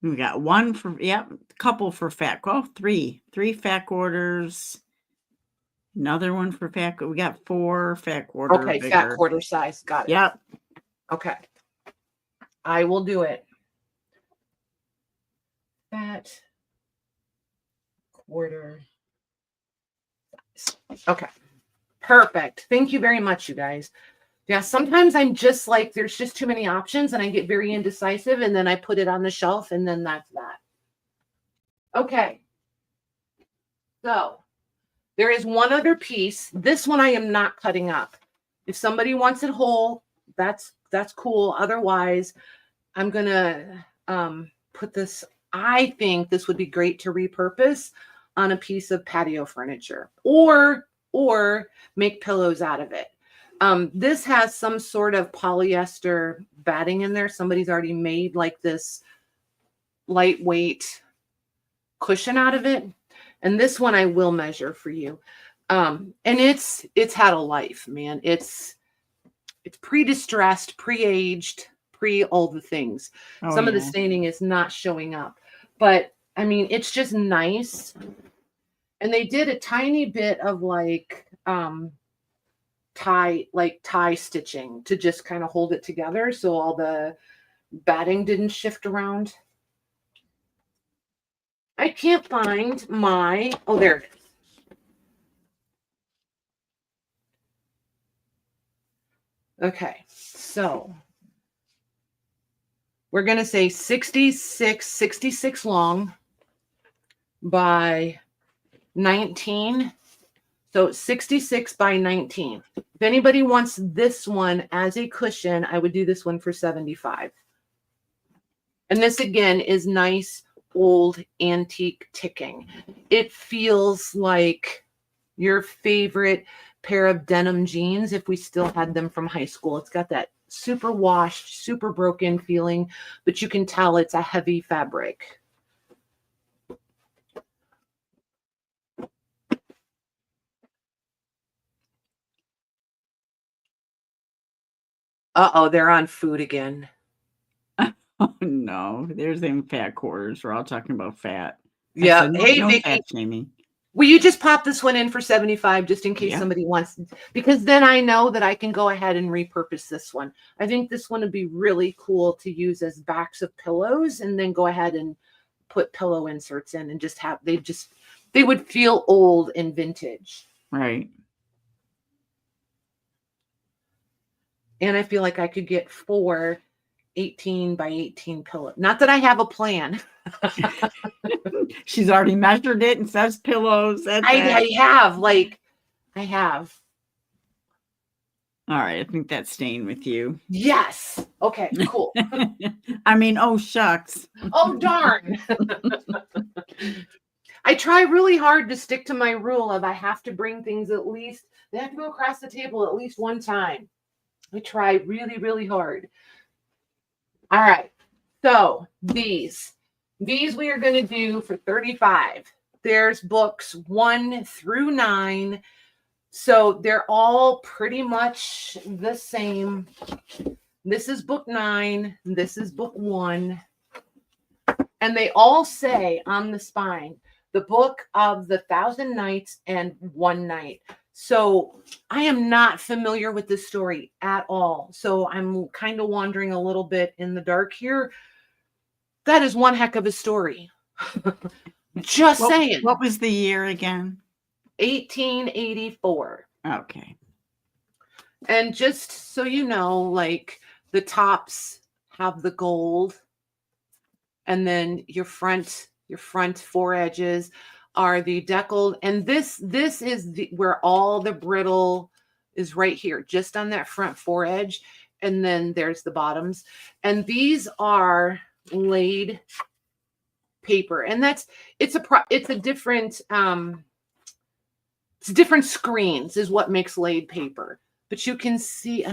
Speaker 2: We got one for, couple for fat. Oh, three fat quarters. Another one for fat. We got 4 fat quarter.
Speaker 1: Okay, bigger. Fat quarter size. Got it.
Speaker 2: Yep.
Speaker 1: Okay. I will do it. Fat quarter size. Okay. Perfect. Thank you very much, you guys. Yeah, sometimes I'm just like, there's just too many options and I get very indecisive and then I put it on the shelf and then that's that. Okay. So there is one other piece. This one I am not cutting up. If somebody wants it whole, that's cool. Otherwise, I'm going to put this, I think this would be great to repurpose on a piece of patio furniture or make pillows out of it. This has some sort of polyester batting in there. Somebody's already made like this lightweight cushion out of it. And this one I will measure for you. And it's had a life, man. It's pre-distressed, pre-aged, pre all the things. Some of the staining is not showing up, but I mean, it's just nice. And they did a tiny bit of like tie stitching to just kind of hold it together, so all the batting didn't shift around. I can't find my, oh, there it is. Okay, so we're going to say 66 long by 19. So 66 by 19. If anybody wants this one as a cushion, I would do this one for 75. And this again is nice old antique ticking. It feels like your favorite pair of denim jeans if we still had them from high school. It's got that super washed, super broken feeling, but you can tell it's a heavy fabric. Uh-oh, they're on food again.
Speaker 2: Oh no, there's them fat quarters. We're all talking about fat.
Speaker 1: Yeah.
Speaker 2: Said,
Speaker 1: Hey,
Speaker 2: no
Speaker 1: Vicky.
Speaker 2: fat shaming.
Speaker 1: Will you just pop this one in for 75 just in case somebody wants, because then I know that I can go ahead and repurpose this one. I think this one would be really cool to use as backs of pillows and then go ahead and put pillow inserts in and just have, they would feel old and vintage.
Speaker 2: Right.
Speaker 1: And I feel like I could get 4 18 by 18 pillows. Not that I have a plan.
Speaker 2: She's already measured it and says pillows.
Speaker 1: I have.
Speaker 2: All right. I think that's staying with you.
Speaker 1: Yes. Okay, cool.
Speaker 2: I mean, oh, shucks.
Speaker 1: Oh, darn. I try really hard to stick to my rule of I have to bring things at least, they have to go across the table at least one time. I try really, really hard. All right. So these we are going to do for 35. There's books 1 through 9. So they're all pretty much the same. This is book 9. This is book 1. And they all say on the spine, the book of the 1,000 nights and one night. So I am not familiar with this story at all. So I'm kind of wandering a little bit in the dark here. That is one heck of a story. Just saying.
Speaker 2: What was the year again?
Speaker 1: 1884.
Speaker 2: Okay.
Speaker 1: And just so you know, like the tops have the gold, and then your front 4 edges are the deckled, and this is where all the brittle is right here, just on that front 4 edge, and then there's the bottoms, and these are laid paper, and it's different it's different screens is what makes laid paper. But you can see,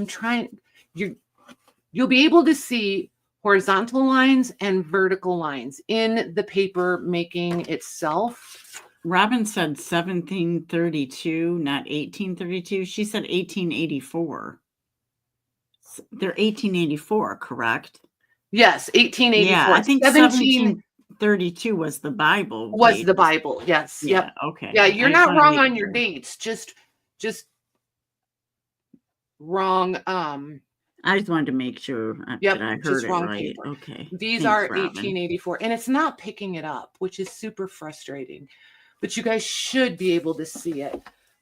Speaker 1: you'll be able to see horizontal lines and vertical lines in the paper making itself.
Speaker 2: Robin said 1732, not 1832. She said 1884. They're 1884, correct?
Speaker 1: Yes, 1884.
Speaker 2: Yeah, I think 1732 was the Bible.
Speaker 1: Was the Bible? Yes.
Speaker 2: Yeah,
Speaker 1: yep.
Speaker 2: Okay.
Speaker 1: Yeah, you're not wrong on your dates. Just wrong.
Speaker 2: I just wanted to make sure that I heard it right. Paper. Okay.
Speaker 1: These are 1884, and it's not picking it up, which is super frustrating. But you guys should be able to see it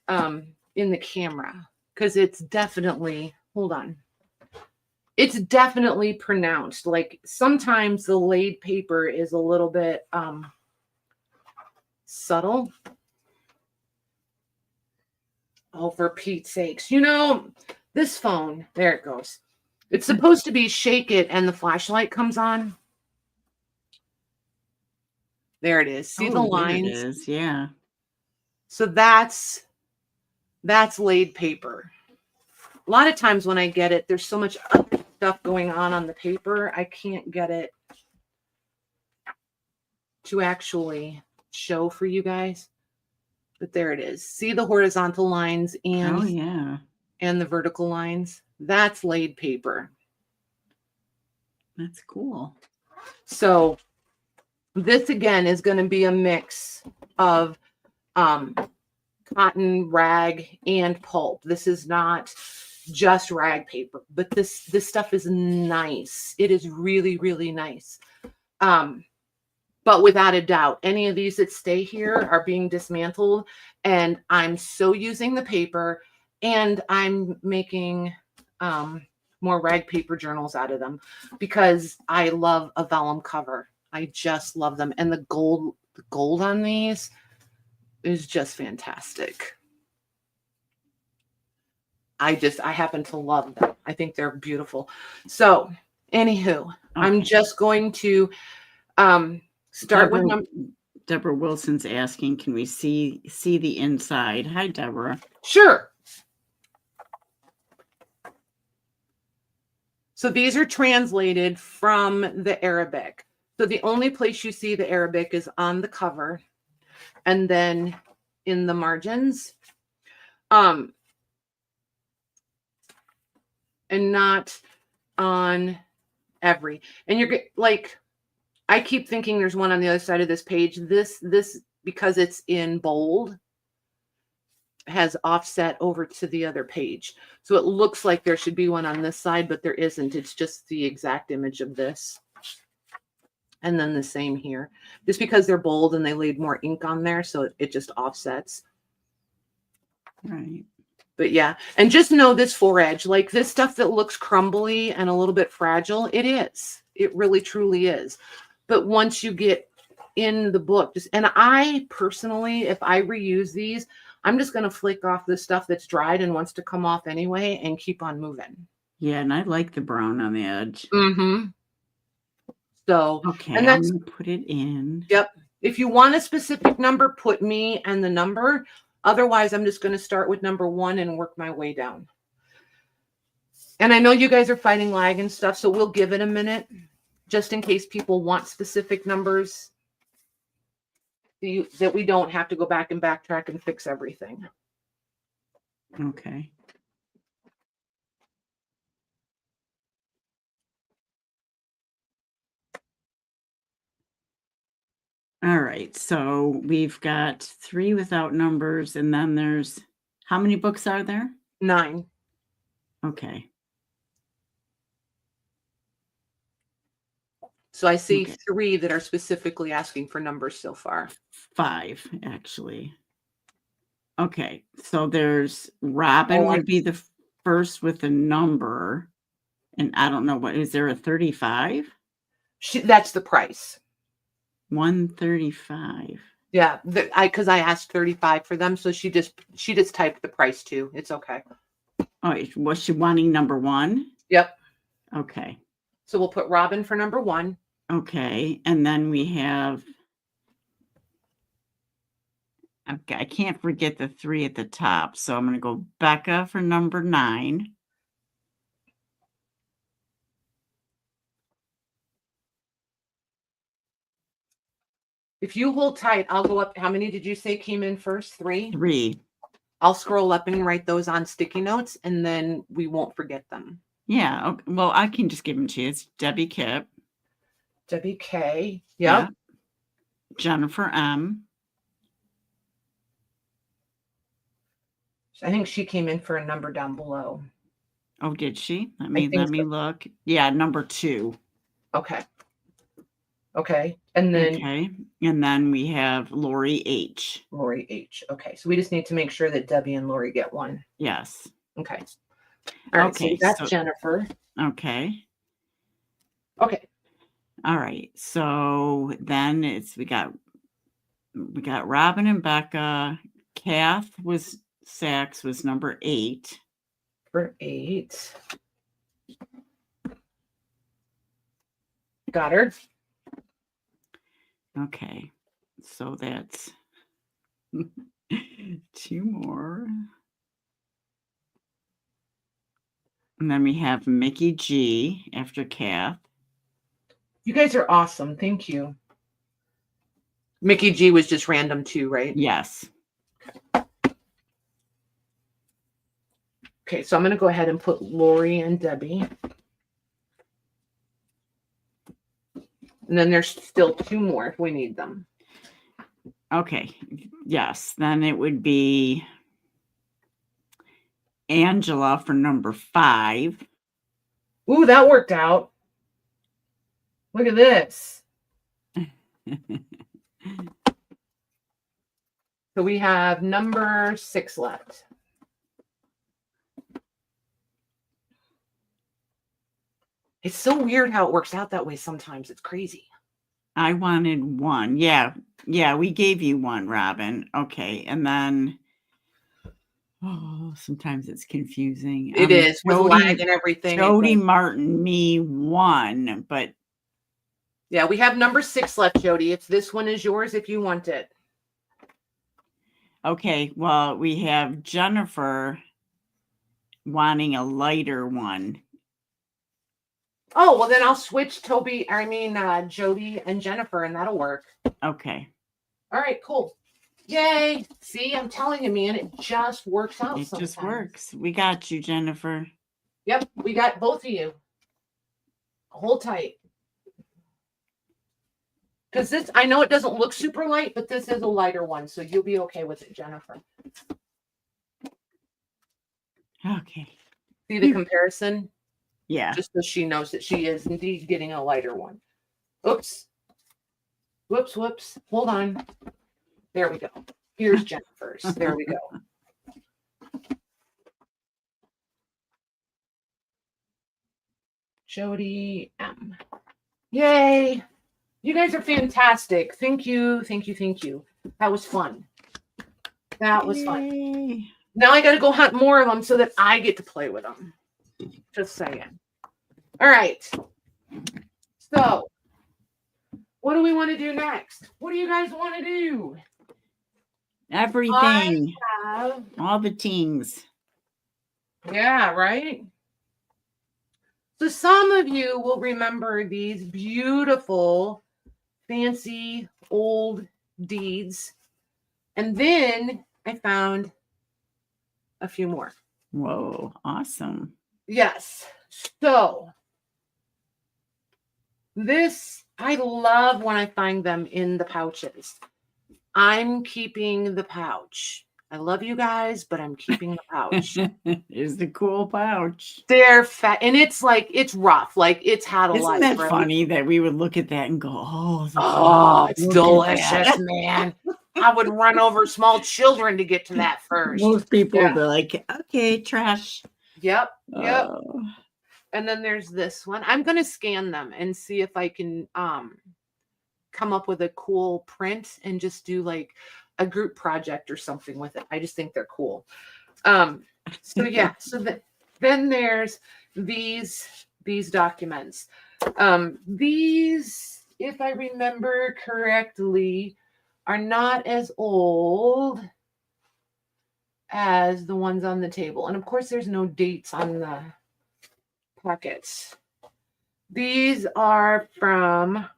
Speaker 1: in the camera, because it's definitely, hold on. It's definitely pronounced. Like sometimes the laid paper is a little bit subtle. Oh, for Pete's sakes. You know, this phone, there it goes. It's supposed to be shake it and the flashlight comes on. There it is. See the lines?
Speaker 2: There it is. Yeah.
Speaker 1: So that's laid paper. A lot of times when I get it, there's so much other stuff going on the paper, I can't get it to actually show for you guys. But there it is. See the horizontal lines and,
Speaker 2: oh yeah,
Speaker 1: and the vertical lines? That's laid paper.
Speaker 2: that's cool.
Speaker 1: So this again is going to be a mix of cotton, rag, and pulp. This is not just rag paper, but this stuff is nice. It is really, really nice. But without a doubt, any of these that stay here are being dismantled, and I'm so using the paper, and I'm making more rag paper journals out of them because I love a vellum cover. I just love them. And the gold on these is just fantastic. I happen to love them. I think they're beautiful. So anywho, okay. I'm just going to start with
Speaker 2: Deborah Wilson's asking, can we see the inside? Hi, Deborah.
Speaker 1: Sure. So these are translated from the Arabic. So the only place you see the Arabic is on the cover and then in the margins. And not on every. And you're like, I keep thinking there's one on the other side of this page. This because it's in bold has offset over to the other page. So it looks like there should be one on this side, but there isn't. It's just the exact image of this. And then the same here. Just because they're bold and they laid more ink on there, so it just offsets.
Speaker 2: Right.
Speaker 1: But yeah, and just know this foredge, like this stuff that looks crumbly and a little bit fragile, it is. It really, truly is. But once you get in the book, and I personally, if I reuse these, I'm just going to flick off the stuff that's dried and wants to come off anyway and keep on moving.
Speaker 2: Yeah, and I like the brown on the edge.
Speaker 1: Mm-hmm. So,
Speaker 2: okay,
Speaker 1: and that's,
Speaker 2: I'm going to put it in.
Speaker 1: Yep. If you want a specific number, put me and the number. Otherwise, I'm just going to start with number 1 and work my way down. And I know you guys are fighting lag and stuff, so we'll give it a minute just in case people want specific numbers that we don't have to go back and backtrack and fix everything.
Speaker 2: Okay. All right, so we've got 3 without numbers, and then there's, how many books are there?
Speaker 1: 9.
Speaker 2: Okay.
Speaker 1: So I see 3 that are specifically asking for numbers so far.
Speaker 2: 5, actually. Okay, so there's Robin would be the first with a number, and I don't know what, is there a 35?
Speaker 1: That's the price.
Speaker 2: 135.
Speaker 1: Yeah, because I asked 35 for them, so she just typed the price too. It's okay.
Speaker 2: Oh, was she wanting number 1?
Speaker 1: Yep.
Speaker 2: Okay.
Speaker 1: So we'll put Robin for number 1.
Speaker 2: Okay, and then we have, I can't forget the 3 at the top, so I'm going to go Becca for number 9.
Speaker 1: If you hold tight, I'll go up. How many did you say came in first? 3?
Speaker 2: 3.
Speaker 1: I'll scroll up and write those on sticky notes, and then we won't forget them.
Speaker 2: Yeah. Okay. Well, I can just give them to you. It's Debbie Kipp.
Speaker 1: Debbie K. Yep. Yeah.
Speaker 2: Jennifer M.
Speaker 1: I think she came in for a number down below.
Speaker 2: Oh, did she? Let me look. Yeah, number 2.
Speaker 1: Okay. Okay. And then
Speaker 2: And then we have Lori H.
Speaker 1: Lori H. Okay. So we just need to make sure that Debbie and Lori get 1.
Speaker 2: Yes.
Speaker 1: Okay. All right. Okay. So that's Jennifer.
Speaker 2: Okay.
Speaker 1: Okay.
Speaker 2: All right. So then we got Robin and Becca. Kath Sachs was number 8.
Speaker 1: For 8. Got her.
Speaker 2: Okay. So that's 2 more. And then we have Mickey G after Kath.
Speaker 1: You guys are awesome. Thank you. Mickey G was just random too, right?
Speaker 2: Yes.
Speaker 1: Okay, so I'm going to go ahead and put Lori and Debbie. And then there's still 2 more if we need them.
Speaker 2: Okay. Yes. Then it would be Angela for number 5.
Speaker 1: Ooh, that worked out. Look at this. So we have number 6 left. It's so weird how it works out that way sometimes. It's crazy.
Speaker 2: I wanted 1. Yeah. Yeah, we gave you 1, Robin. Okay. And then sometimes it's confusing.
Speaker 1: It is with lag and everything.
Speaker 2: Jody Martin, me 1, but
Speaker 1: yeah, we have number 6 left, Jody. If this one is yours, if you want it.
Speaker 2: Okay, well, we have Jennifer wanting a lighter one.
Speaker 1: Oh, well, then I'll switch Jody and Jennifer, and that'll work.
Speaker 2: Okay.
Speaker 1: All right, cool. Yay. See, I'm telling you, man, it just works out.
Speaker 2: It just works. We got you, Jennifer.
Speaker 1: Yep, we got both of you. Hold tight. Because this, I know it doesn't look super light, but this is a lighter one, so you'll be okay with it, Jennifer.
Speaker 2: Okay.
Speaker 1: See the comparison?
Speaker 2: Yeah.
Speaker 1: Just so she knows that she is indeed getting a lighter one. Oops. Whoops, whoops. Hold on. There we go. Here's Jennifer's. There we go. Jody M. Yay. You guys are fantastic. Thank you. Thank you. Thank you. That was fun. That was fun. Now I got to go hunt more of them so that I get to play with them. Just saying. All right. So, what do we want to do next? What do you guys want to do?
Speaker 2: Everything. All the things.
Speaker 1: Yeah, right? So some of you will remember these beautiful, fancy, old deeds. And then I found a few more.
Speaker 2: Whoa, awesome.
Speaker 1: Yes. So this, I love when I find them in the pouches. I'm keeping the pouch. I love you guys, but I'm keeping the pouch.
Speaker 2: It's the cool pouch.
Speaker 1: They're fat, and it's like, it's rough. Like, it's had a life.
Speaker 2: Isn't that funny that we would look at that and go,
Speaker 1: it's delicious, man. I would run over small children to get to that first.
Speaker 2: Most people would be like, okay, trash.
Speaker 1: Yep. And then there's this one. I'm going to scan them and see if I can come up with a cool print and just do like a group project or something with it. I just think they're cool. So yeah, then there's these documents. These, if I remember correctly, are not as old as the ones on the table. And of course, there's no dates on the packets. These are from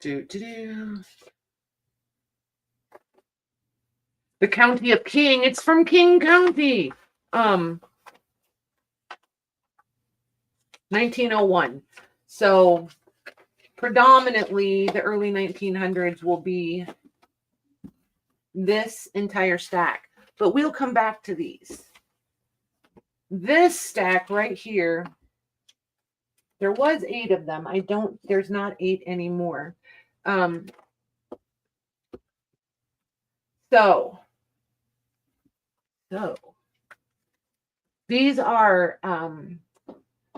Speaker 1: the County of King. It's from King County. 1901. So predominantly the early 1900s will be this entire stack, but we'll come back to these. This stack right here, there was 8 of them. There's not 8 anymore. So these are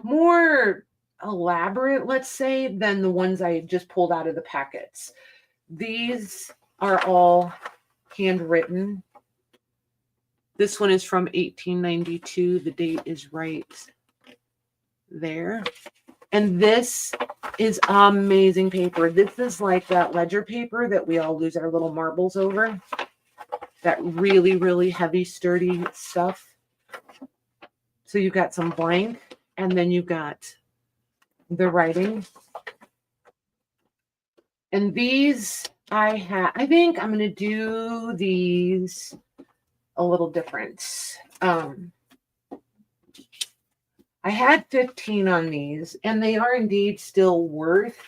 Speaker 1: more elaborate, let's say, than the ones I just pulled out of the packets. These are all handwritten. This one is from 1892. The date is right there. And this is amazing paper. This is like that ledger paper that we all lose our little marbles over. That really, really heavy, sturdy stuff. So you've got some blank, and then you've got the writing. And these I think I'm going to do these a little different. I had 15 on these, and they are indeed still worth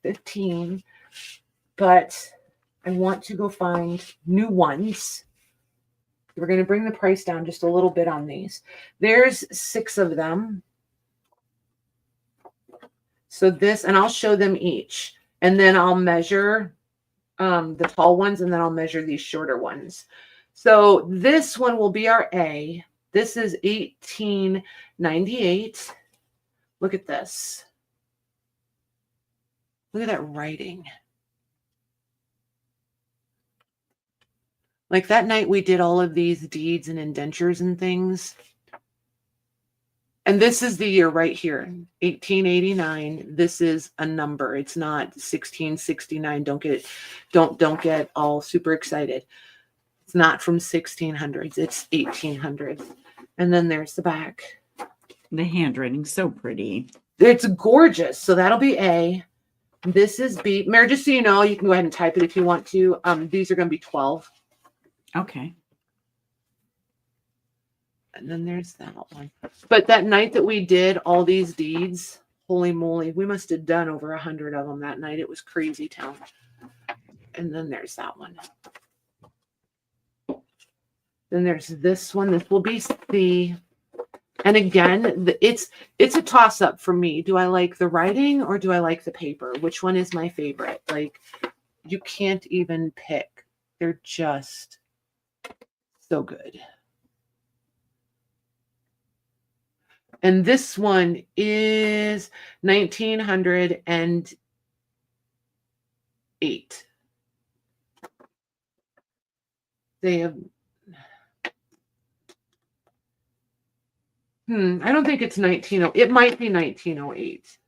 Speaker 1: 15, but I want to go find new ones. We're going to bring the price down just a little bit on these. There's 6 of them. So this, and I'll show them each, and then I'll measure the tall ones, and then I'll measure these shorter ones. So this one will be our A. This is $18.98. Look at this. Look at that writing. Like that night we did all of these deeds and indentures and things. And this is the year right here, 1889. This is a number. It's not 1669. Don't get all super excited. It's not from 1600s. It's 1800s. And then there's the back.
Speaker 2: The handwriting's so pretty.
Speaker 1: It's gorgeous. So that'll be A. This is B. Mary, just so you know, you can go ahead and type it if you want to. These are going to be 12.
Speaker 2: Okay.
Speaker 1: And then there's that one. But that night that we did all these deeds, holy moly, we must have done over 100 of them that night. It was crazy town. And then there's that one. Then there's this one. This will be C. And again, it's a toss-up for me. Do I like the writing or do I like the paper? Which one is my favorite? Like, you can't even pick. They're just so good. And this one is 1908. They have... I don't think it's 1908. It might be 1908.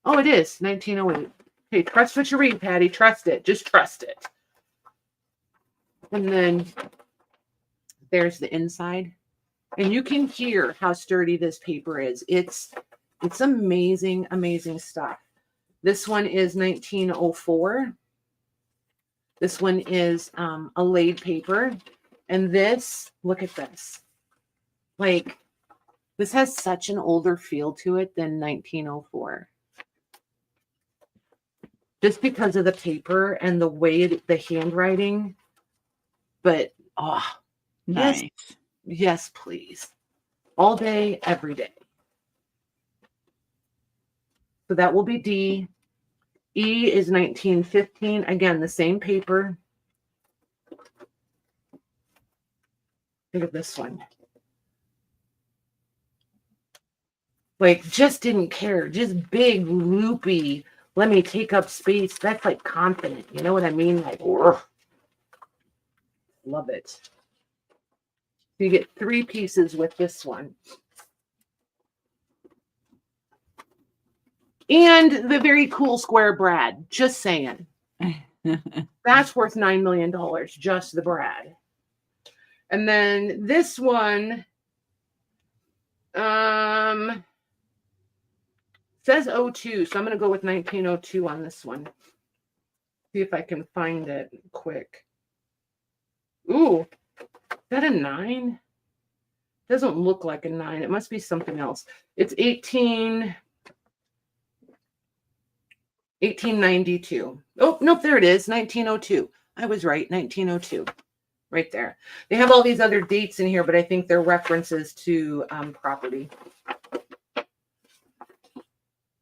Speaker 1: Oh, it is 1908. Hey, trust what you read, Patty. Trust it. Just trust it. And then there's the inside. And you can hear how sturdy this paper is. It's amazing, amazing stuff. This one is 1904. This one is a laid paper. And this, look at this. Like, this has such an older feel to it than 1904. Just because of the paper and the way the handwriting. But, oh,
Speaker 2: nice.
Speaker 1: Yes, please. All day, every day. So that will be D. E is 1915. Again, the same paper. Look at this one. Like, just didn't care. Just big, loopy. Let me take up space. That's like confident. You know what I mean? Like, ugh. Love it. So you get 3 pieces with this one. And the very cool square Brad. Just saying. That's worth $9 million. Just the Brad. And then this one says 02, so I'm going to go with 1902 on this one. See if I can find it quick. Ooh, is that a 9? Doesn't look like a 9. It must be something else. It's 1892. Oh, nope, there it is, 1902. I was right, 1902. Right there. They have all these other dates in here, but I think they're references to property.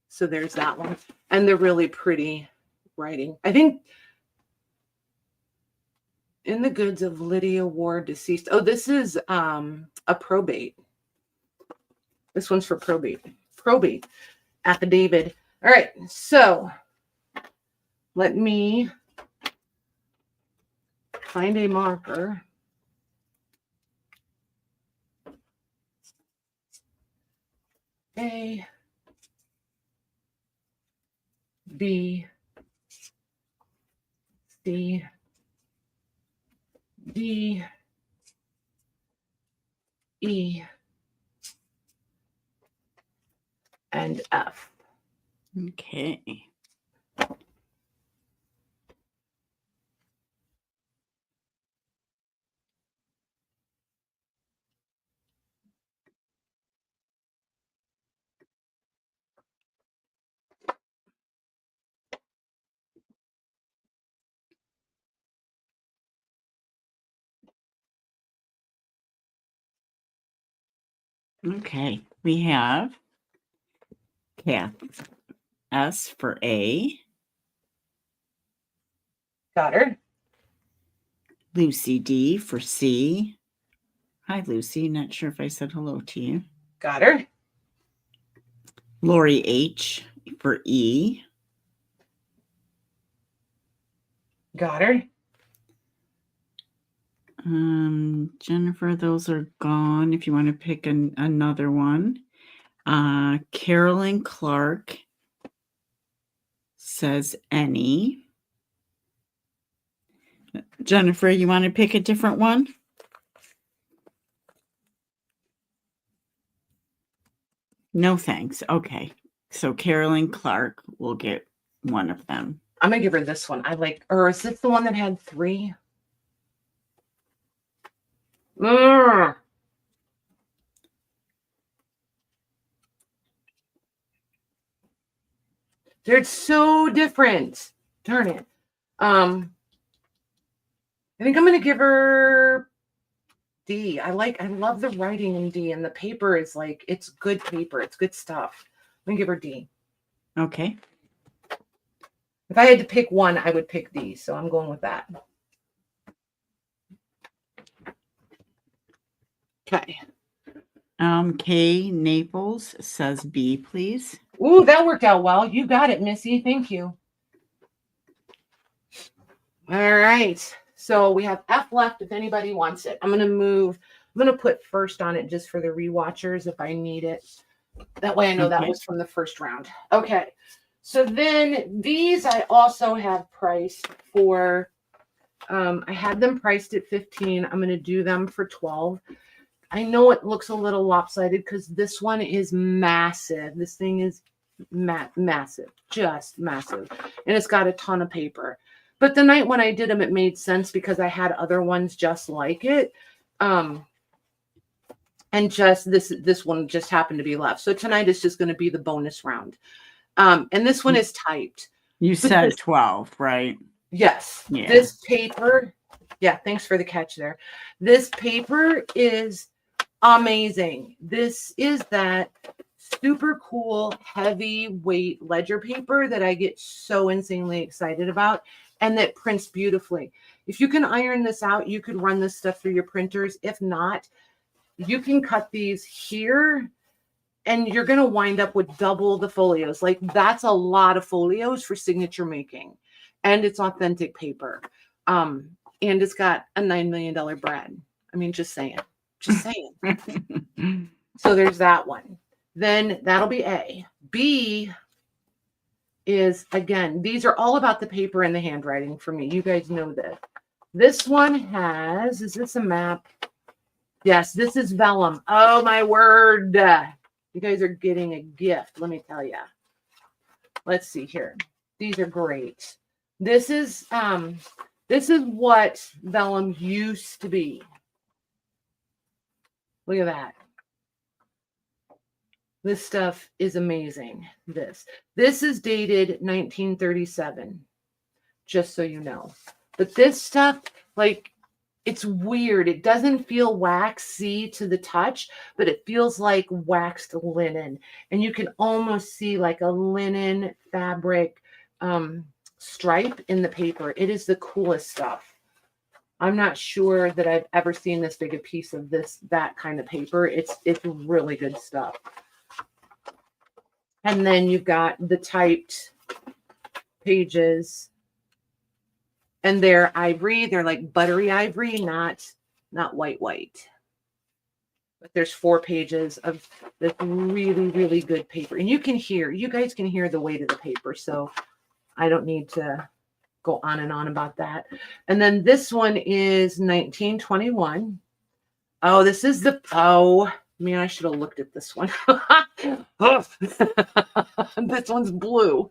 Speaker 1: So there's that one. And the really pretty writing. I think in the goods of Lydia Ward, deceased. Oh, this is a probate. This one's for probate. Probate affidavit. All right. So let me find a marker. A, B, C, D, E, and F.
Speaker 2: Okay. Okay, we have Kath S for A,
Speaker 1: Got her.
Speaker 2: Lucy D for C. Hi, Lucy. Not sure if I said hello to you.
Speaker 1: Got her.
Speaker 2: Lori H for E.
Speaker 1: Got her.
Speaker 2: Jennifer, those are gone. If you want to pick another one. Carolyn Clark says any. Jennifer, you want to pick a different one? No, thanks. Okay. So Carolyn Clark will get one of them.
Speaker 1: I'm going to give her this one. Or is this the one that had 3? They're so different. Darn it. I think I'm going to give her D. I love the writing in D, and the paper is it's good paper. It's good stuff. I'm going to give her D.
Speaker 2: Okay.
Speaker 1: If I had to pick one, I would pick D. So I'm going with that. Okay.
Speaker 2: Kay Naples says B, please.
Speaker 1: Ooh, that worked out well. You got it, Missy. Thank you. All right. So we have F left if anybody wants it. I'm going to put first on it just for the rewatchers if I need it. That way I know that was from the first round. Okay. So then these I also have priced for, I had them priced at 15. I'm going to do them for 12. I know it looks a little lopsided because this one is massive. This thing is massive, just massive. And it's got a ton of paper. But the night when I did them, it made sense because I had other ones just like it. And just this one just happened to be left. So tonight is just going to be the bonus round. And this one is typed.
Speaker 2: You said 12, right?
Speaker 1: Yes. Yeah. This paper. Yeah. Thanks for the catch there. This paper is amazing. This is that super cool, heavyweight ledger paper that I get so insanely excited about and that prints beautifully. If you can iron this out, you could run this stuff through your printers. If not, you can cut these here and you're going to wind up with double the folios. Like that's a lot of folios for signature making. And it's authentic paper. And it's got a $9 million brand. I mean, just saying. Just saying. So there's that one. Then that'll be A. B is, again, these are all about the paper and the handwriting for me. You guys know this. This one has, is this a map? Yes, this is vellum. Oh, my word. You guys are getting a gift, let me tell you. Let's see here. These are great. This is what vellum used to be. Look at that. This stuff is amazing. This is dated 1937, just so you know. But this stuff, like, it's weird. It doesn't feel waxy to the touch, but it feels like waxed linen. And you can almost see like a linen fabric stripe in the paper. It is the coolest stuff. I'm not sure that I've ever seen this big a piece of that kind of paper. It's really good stuff. And then you've got the typed pages. And they're ivory. They're like buttery ivory, not white. But there's 4 pages of this really, really good paper. And you guys can hear the weight of the paper. So I don't need to go on and on about that. And then this one is 1921. Oh, this is man, I should have looked at this one. This one's blue.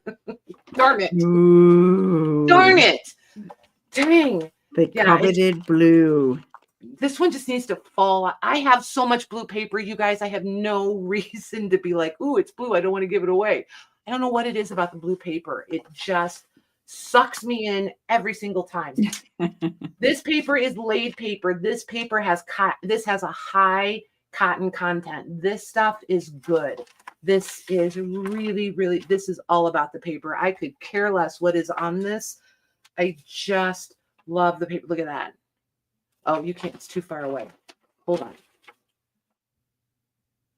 Speaker 1: Darn it.
Speaker 2: Ooh.
Speaker 1: Darn it. Dang.
Speaker 2: The coveted blue.
Speaker 1: This one just needs to fall. I have so much blue paper, you guys. I have no reason to be like, ooh, it's blue. I don't want to give it away. I don't know what it is about the blue paper. It just sucks me in every single time. This paper is laid paper. This paper has a high cotton content. This stuff is good. This is really, really, this is all about the paper. I could care less what is on this. I just love the paper. Look at that. Oh, you can't. It's too far away. Hold on.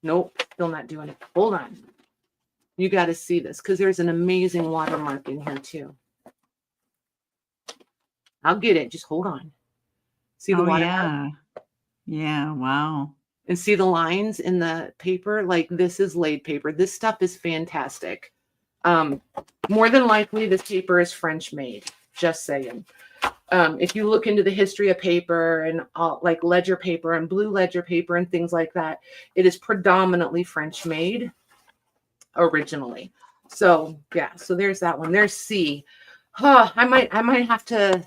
Speaker 1: Nope, still not doing it. Hold on. You got to see this because there's an amazing watermark in here too. I'll get it. Just hold on. See the watermark?
Speaker 2: Yeah. Wow.
Speaker 1: And see the lines in the paper? Like this is laid paper. This stuff is fantastic. More than likely, this paper is French made. Just saying. If you look into the history of paper and all, like ledger paper and blue ledger paper and things like that, it is predominantly French made originally. So yeah, so there's that one. There's C. I might have to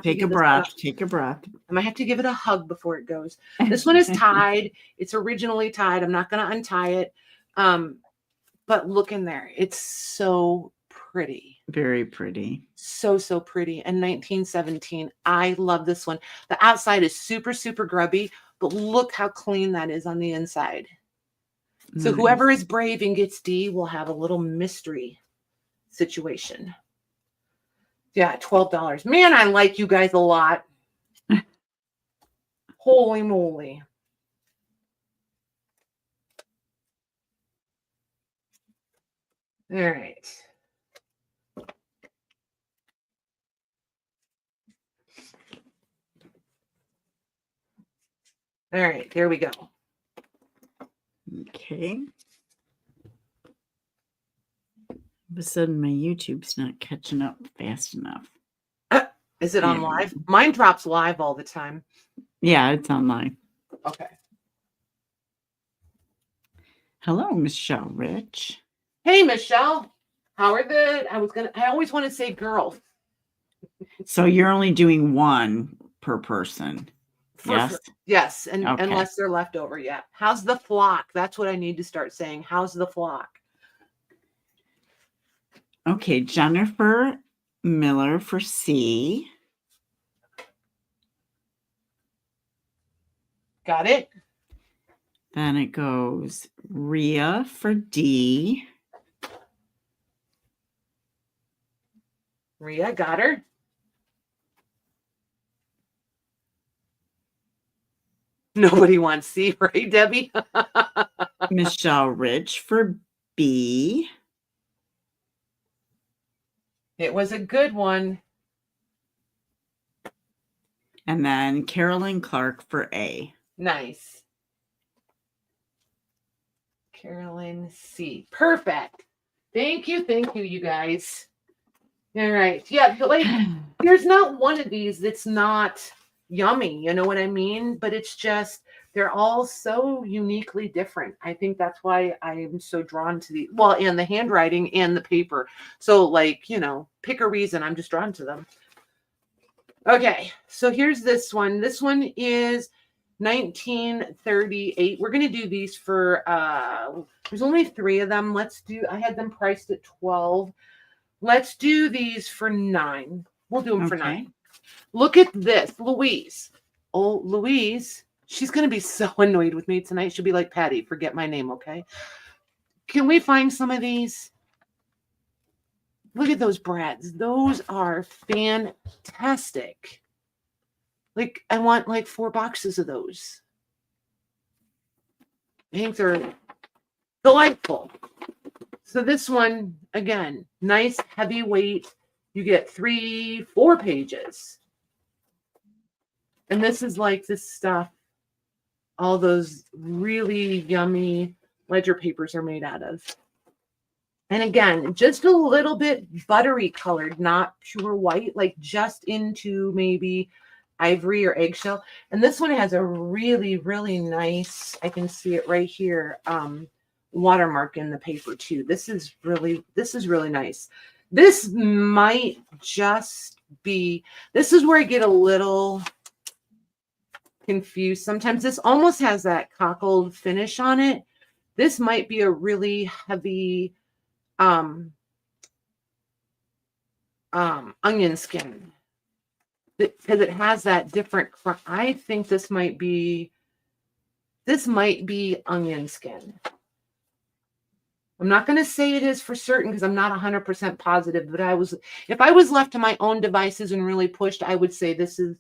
Speaker 2: take a breath. Take a breath.
Speaker 1: I might have to give it a hug before it goes. This one is tied. It's originally tied. I'm not going to untie it. But look in there. It's so pretty.
Speaker 2: Very pretty.
Speaker 1: So pretty. And 1917. I love this one. The outside is super, super grubby, but look how clean that is on the inside. So
Speaker 2: Nice.
Speaker 1: whoever is brave and gets D will have a little mystery situation. Yeah, $12. Man, I like you guys a lot. Holy moly. All right. All right, there we go.
Speaker 2: Okay. All of a sudden, my YouTube's not catching up fast enough.
Speaker 1: Is it on live? Mine drops live all the time.
Speaker 2: Yeah, it's online.
Speaker 1: Okay.
Speaker 2: Hello, Michelle Rich.
Speaker 1: Hey, Michelle. How are the? I always want to say girl.
Speaker 2: So you're only doing one per person. Yes.
Speaker 1: Yes, and
Speaker 2: Okay.
Speaker 1: unless they're left over, yeah. How's the flock? That's what I need to start saying. How's the flock?
Speaker 2: Okay, Jennifer Miller for C.
Speaker 1: Got it?
Speaker 2: Then it goes Rhea for D.
Speaker 1: Rhea, got her. Nobody wants C, right, Debbie?
Speaker 2: Michelle Rich for B.
Speaker 1: It was a good one.
Speaker 2: And then Carolyn Clark for A.
Speaker 1: Nice. Carolyn C. Perfect. Thank you, you guys. All right. Yeah, like there's not one of these that's not yummy, you know what I mean? But it's just they're all so uniquely different. I think that's why I'm so drawn to the and the handwriting and the paper. So like, pick a reason. I'm just drawn to them. Okay, so here's this one. This one is 1938. We're going to do these for there's only 3 of them. I had them priced at 12. Let's do these for 9. We'll do them for 9. Look at this, Louise. Oh, Louise, she's going to be so annoyed with me tonight. She'll be like, Patty, forget my name, okay? Can we find some of these? Look at those brads. Those are fantastic. Like, I want like 4 boxes of those. I think they're delightful. So this one, again, nice, heavyweight. You get 3-4 pages. And this is like this stuff. All those really yummy ledger papers are made out of. And again, just a little bit buttery colored, not pure white, like just into maybe ivory or eggshell. And this one has a really, really nice, I can see it right here, watermark in the paper too. This is really nice. This might just be, this is where I get a little confused. Sometimes this almost has that cockled finish on it. This might be a really heavy onion skin because it has that different. I think this might be This might be onion skin. I'm not going to say it is for certain because I'm not 100% positive, but if I was left to my own devices and really pushed, I would say this is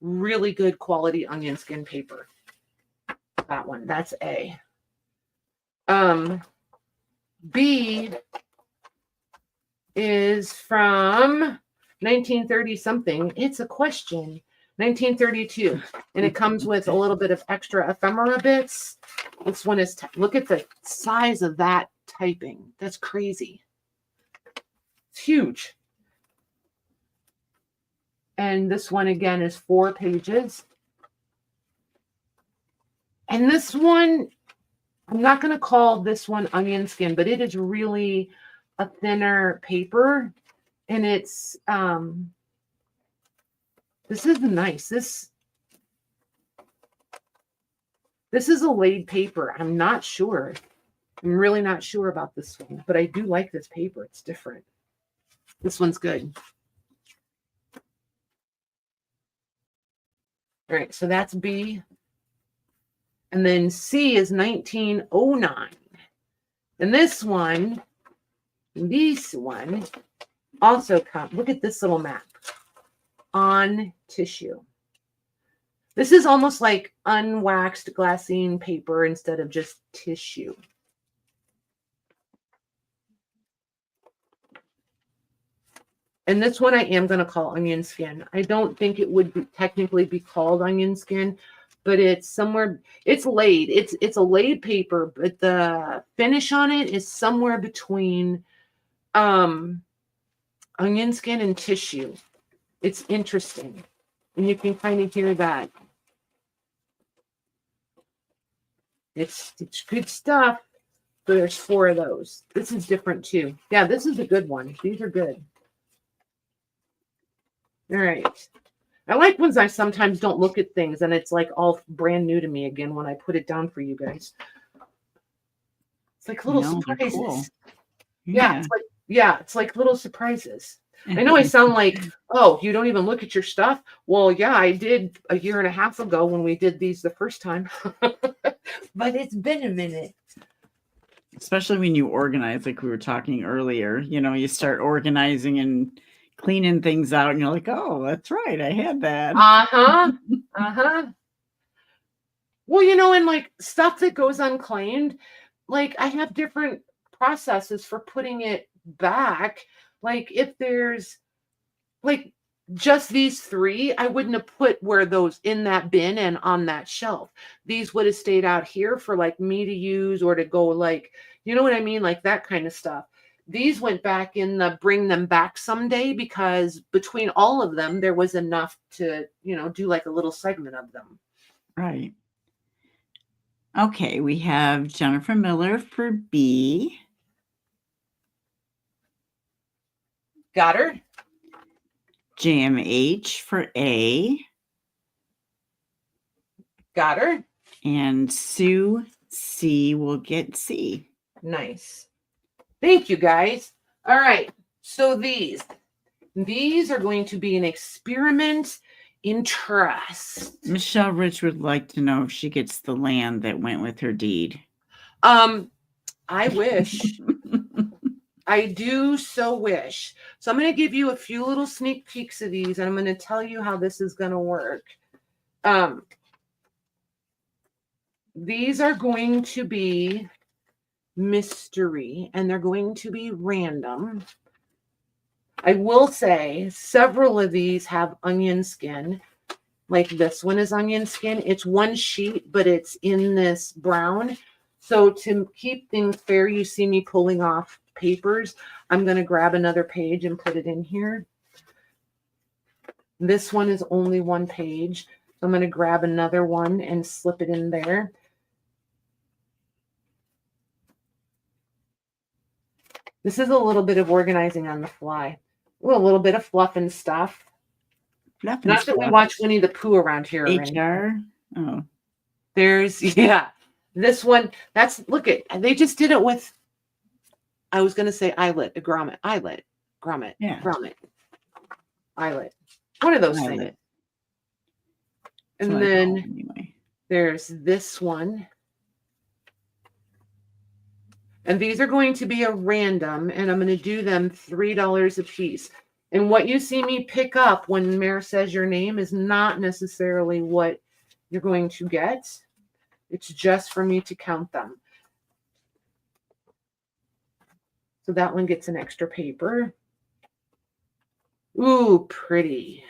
Speaker 1: really good quality onion skin paper. That one, that's A. B is from 1930 something. It's a question. 1932, and it comes with a little bit of extra ephemera bits. This one is, look at the size of that typing. That's crazy. It's huge. And this one again is 4 pages. And this one, I'm not going to call this one onion skin, but it is really a thinner paper. And it's, this is nice. This is a laid paper. I'm not sure. I'm really not sure about this one, but I do like this paper. It's different. This one's good. All right, so that's B. And then C is 1909. And this one also comes, look at this little map. On tissue. This is almost like unwaxed glassine paper instead of just tissue. And this one I am going to call onion skin. I don't think it would technically be called onion skin, but it's somewhere, it's laid. It's a laid paper, but the finish on it is somewhere between onion skin and tissue. It's interesting. And you can kind of hear that. It's good stuff. But there's 4 of those. This is different too. Yeah, this is a good one. These are good. All right. I like ones I sometimes don't look at things and it's like all brand new to me again when I put it down for you guys. It's like little surprises. Cool. Yeah. It's like little surprises. I know I sound like, oh, you don't even look at your stuff. Well, yeah, I did a year and a half ago when we did these the first time. But it's been a minute.
Speaker 2: Especially when you organize, like we were talking earlier, you start organizing and cleaning things out and you're like, oh, that's right, I had that.
Speaker 1: Well, and like stuff that goes unclaimed, like I have different processes for putting it back. Like if there's like just these 3, I wouldn't have put those in that bin and on that shelf. These would have stayed out here for like me to use or to go like, you know what I mean? Like that kind of stuff. These went back in the bring them back someday because between all of them, there was enough to, do like a little segment of them.
Speaker 2: Right. Okay, we have Jennifer Miller for B.
Speaker 1: Got her.
Speaker 2: JMH for A.
Speaker 1: Got her.
Speaker 2: And Sue C will get C.
Speaker 1: Nice. Thank you, guys. All right. So these are going to be an experiment in trust.
Speaker 2: Michelle Rich would like to know if she gets the land that went with her deed.
Speaker 1: I wish. I do so wish. So I'm going to give you a few little sneak peeks of these, and I'm going to tell you how this is going to work. These are going to be mystery, and they're going to be random. I will say several of these have onion skin. Like this one is onion skin. It's one sheet, but it's in this brown. So to keep things fair, you see me pulling off papers. I'm going to grab another page and put it in here. This one is only 1 page. So I'm going to grab another one and slip it in there. This is a little bit of organizing on the fly. Ooh, a little bit of fluff and stuff. Not that we watch Winnie the Pooh around here.
Speaker 2: HR. Oh.
Speaker 1: There's, this one. Look at, they just did it with, I was going to say grommet. Yeah. Grommet. Eyelet. One of those things. And then There's this one. And these are going to be a random, and I'm going to do them $3 a piece. And what you see me pick up when Mare says your name is not necessarily what you're going to get. It's just for me to count them. So that one gets an extra paper. Ooh, pretty.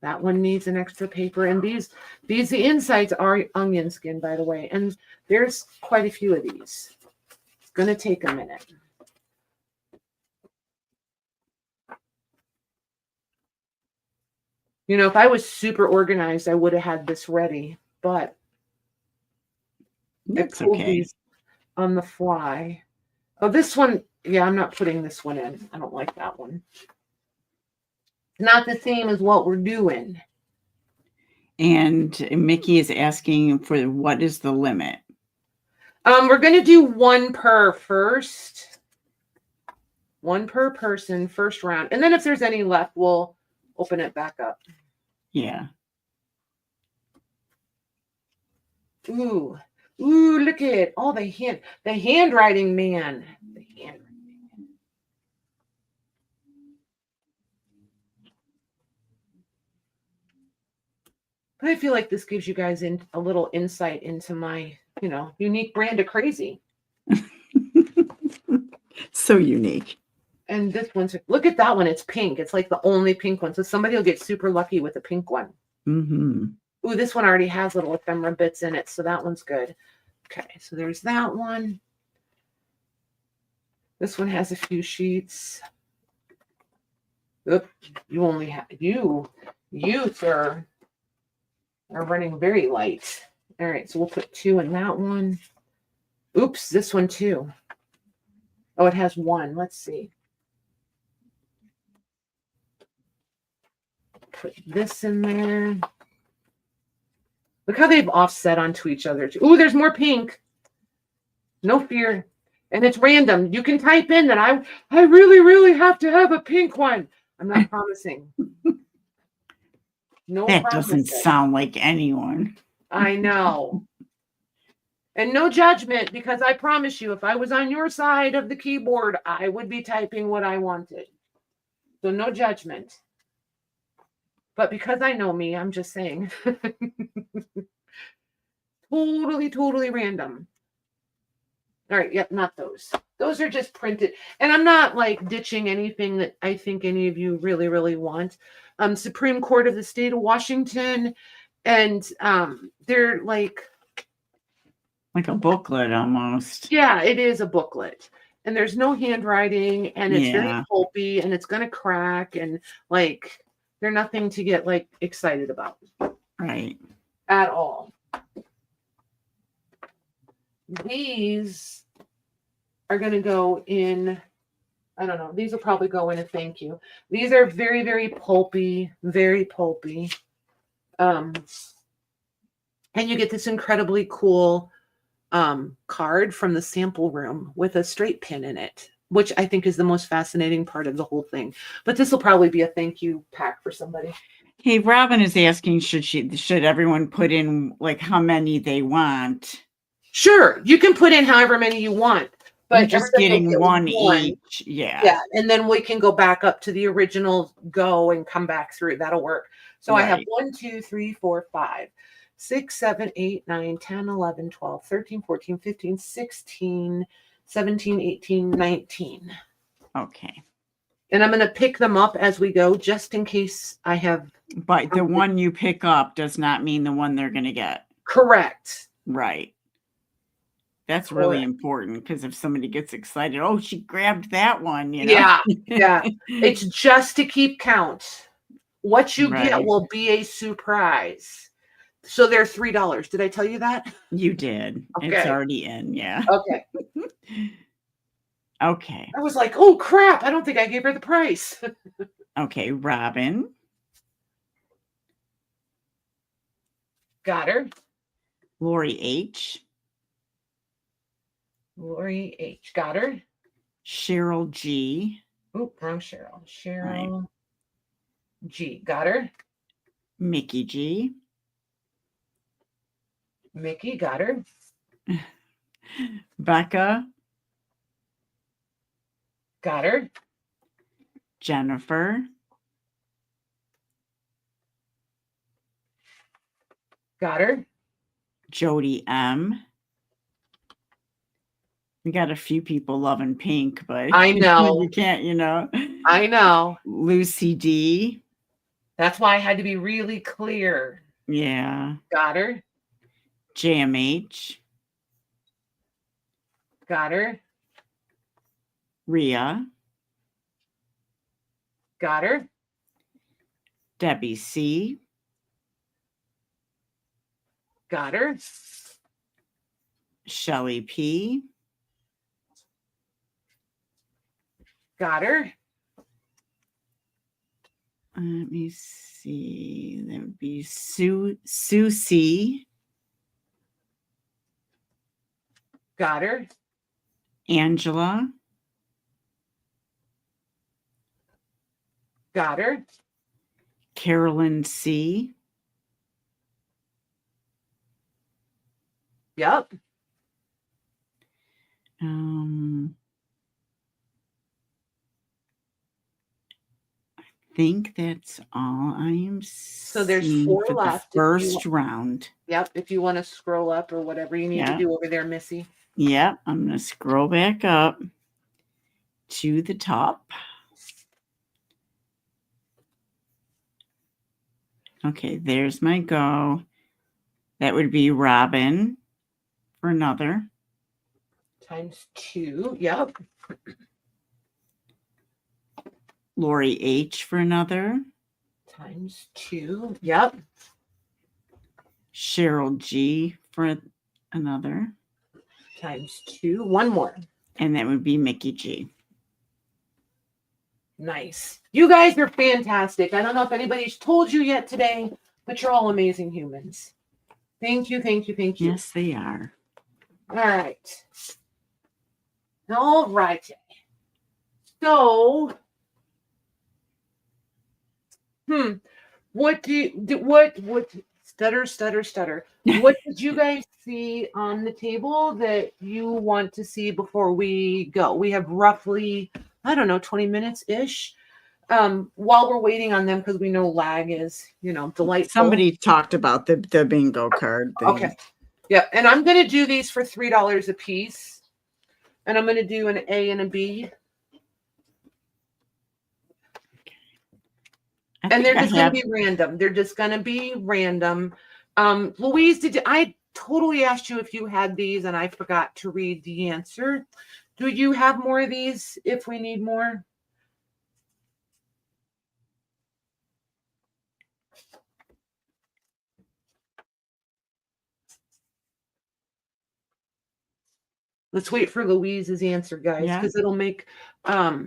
Speaker 1: That one needs an extra paper. And the insides are onion skin, by the way. And there's quite a few of these. It's going to take a minute. You know, if I was super organized, I would have had this ready. But
Speaker 2: That's
Speaker 1: I pulled
Speaker 2: okay.
Speaker 1: these on the fly. Oh, this one, yeah, I'm not putting this one in. I don't like that one. Not the same as what we're doing.
Speaker 2: And Mickey is asking for what is the limit?
Speaker 1: We're going to do one per first. One per person, first round. And then if there's any left, we'll open it back up.
Speaker 2: Yeah.
Speaker 1: Ooh, look at it. Oh, the handwriting, man. The handwriting. But I feel like this gives you guys a little insight into my, unique brand of crazy.
Speaker 2: So unique.
Speaker 1: And this one's, look at that one. It's pink. It's like the only pink one. So somebody will get super lucky with a pink one.
Speaker 2: Mm-hmm.
Speaker 1: Ooh, this one already has little ephemera bits in it. So that one's good. Okay, so there's that one. This one has a few sheets. Oop, you only have, you, sir, are running very light. All right, so we'll put 2 in that one. Oops, this one too. Oh, it has 1. Let's see. Put this in there. Look how they've offset onto each other. Ooh, there's more pink. No fear. And it's random. You can type in that I really, really have to have a pink one. I'm not promising. No
Speaker 2: That
Speaker 1: promises.
Speaker 2: doesn't sound like anyone.
Speaker 1: I know. And no judgment, because I promise you, if I was on your side of the keyboard, I would be typing what I wanted. So no judgment. But because I know me, I'm just saying. Totally random. All right, yep, not those. Those are just printed. And I'm not like ditching anything that I think any of you really, really want. Supreme Court of the State of Washington. And they're like
Speaker 2: a booklet almost.
Speaker 1: Yeah, it is a booklet. And there's no handwriting, and it's very pulpy, and it's going to crack, and like they're nothing to get like excited about.
Speaker 2: Right.
Speaker 1: At all. These are going to go in, I don't know, these will probably go in a thank you. These are very, very pulpy, very pulpy. And you get this incredibly cool card from the sample room with a straight pin in it, which I think is the most fascinating part of the whole thing. But this will probably be a thank you pack for somebody.
Speaker 2: Hey, Robin is asking, should everyone put in like how many they want?
Speaker 1: Sure, you can put in however many you want, but
Speaker 2: you're just getting one each. Yeah.
Speaker 1: And then we can go back up to the original go and come back through. That'll work. So I have 1, 2, 3, 4, 5, 6, 7, 8, 9, 10, 11, 12, 13, 14, 15, 16, 17, 18, 19.
Speaker 2: Okay.
Speaker 1: And I'm going to pick them up as we go, just in case I have.
Speaker 2: But the one you pick up does not mean the one they're going to get.
Speaker 1: Correct.
Speaker 2: Right. That's really important, because if somebody gets excited, oh, she grabbed that one, you know?
Speaker 1: Yeah. It's just to keep count. What you get will be a surprise. So they're $3. Did I tell you that?
Speaker 2: You did. Okay. It's already in. Yeah.
Speaker 1: Okay.
Speaker 2: Okay.
Speaker 1: I was like, oh, crap. I don't think I gave her the price.
Speaker 2: Okay. Robin.
Speaker 1: Got her.
Speaker 2: Lori H.
Speaker 1: Lori H. Got her.
Speaker 2: Cheryl G.
Speaker 1: Oh, wrong Cheryl. Cheryl G. Got her.
Speaker 2: Mickey G.
Speaker 1: Mickey, got her.
Speaker 2: Becca,
Speaker 1: Got her.
Speaker 2: Jennifer,
Speaker 1: Got her.
Speaker 2: Jody M. We got a few people loving pink, but
Speaker 1: I know.
Speaker 2: you can't,
Speaker 1: I know.
Speaker 2: Lucy D.
Speaker 1: That's why I had to be really clear.
Speaker 2: Yeah.
Speaker 1: Got her.
Speaker 2: JMH.
Speaker 1: Got her.
Speaker 2: Rhea.
Speaker 1: Got her.
Speaker 2: Debbie C.
Speaker 1: Got her.
Speaker 2: Shelly P.
Speaker 1: Got her.
Speaker 2: Let me see. That would be Sue C.
Speaker 1: Got her.
Speaker 2: Angela.
Speaker 1: Got her.
Speaker 2: Carolyn C.
Speaker 1: Yep.
Speaker 2: I think that's all I am.
Speaker 1: So there's 4
Speaker 2: for
Speaker 1: left.
Speaker 2: The first round.
Speaker 1: Yep. If you want to scroll up or whatever you need to do over there, Missy.
Speaker 2: Yep. I'm going to scroll back up to the top. Okay, there's my go. That would be Robin for another.
Speaker 1: Times 2. Yep.
Speaker 2: Lori H for another.
Speaker 1: Times 2. Yep.
Speaker 2: Cheryl G for another.
Speaker 1: Times 2. One more.
Speaker 2: And that would be Mickey G.
Speaker 1: Nice. You guys are fantastic. I don't know if anybody's told you yet today, but you're all amazing humans. Thank you, thank you, thank you.
Speaker 2: Yes, they are.
Speaker 1: All right. All right. So, what stutter. What did you guys see on the table that you want to see before we go? We have roughly, 20 minutes ish. While we're waiting on them, because we know lag is, delightful.
Speaker 2: Somebody talked about the bingo card thing.
Speaker 1: Okay. Yeah. And I'm going to do these for $3 a piece. And I'm going to do an A and a B. And they're just going to be random. They're just going to be random. Louise, I totally asked you if you had these and I forgot to read the answer. Do you have more of these if we need more? Let's wait for Louise's answer, guys, because it'll make
Speaker 2: I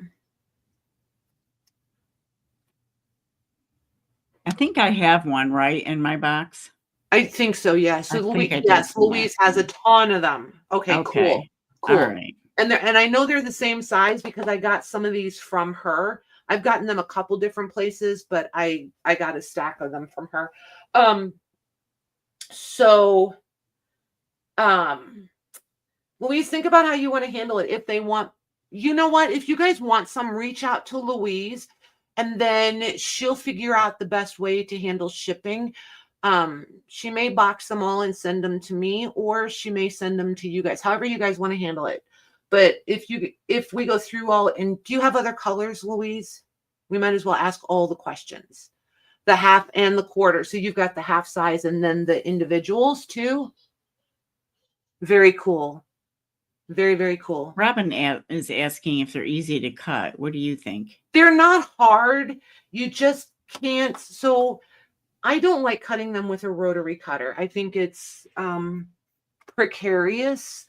Speaker 2: think I have one right in my box.
Speaker 1: I think so, yeah. So Louise has a ton of them. Okay. Cool.
Speaker 2: All right.
Speaker 1: And I know they're the same size because I got some of these from her. I've gotten them a couple different places, but I got a stack of them from her. Louise, think about how you want to handle it. If they want, you know what? If you guys want some, reach out to Louise and then she'll figure out the best way to handle shipping. She may box them all and send them to me, or she may send them to you guys, however you guys want to handle it. But if we go through all, and do you have other colors, Louise? We might as well ask all the questions, the half and the quarter. So you've got the half size and then the individuals too. Very cool. Very, very cool.
Speaker 2: Robin is asking if they're easy to cut. What do you think?
Speaker 1: They're not hard. You just can't. So I don't like cutting them with a rotary cutter. I think it's precarious.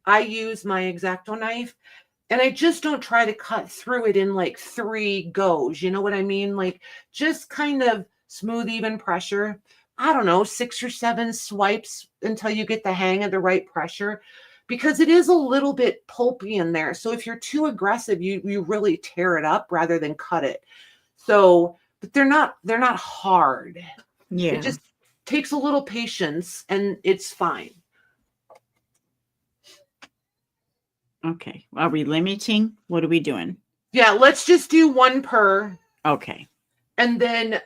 Speaker 1: I use my X-Acto knife and I just don't try to cut through it in like 3 goes. You know what I mean? Like just kind of smooth, even pressure. I don't know, 6 or 7 swipes until you get the hang of the right pressure, because it is a little bit pulpy in there. So if you're too aggressive, you really tear it up rather than cut it. So, but they're not hard.
Speaker 2: Yeah.
Speaker 1: It just takes a little patience, and it's fine.
Speaker 2: Okay. Are we limiting? What are we doing?
Speaker 1: Yeah, let's just do one per.
Speaker 2: Okay.
Speaker 1: And then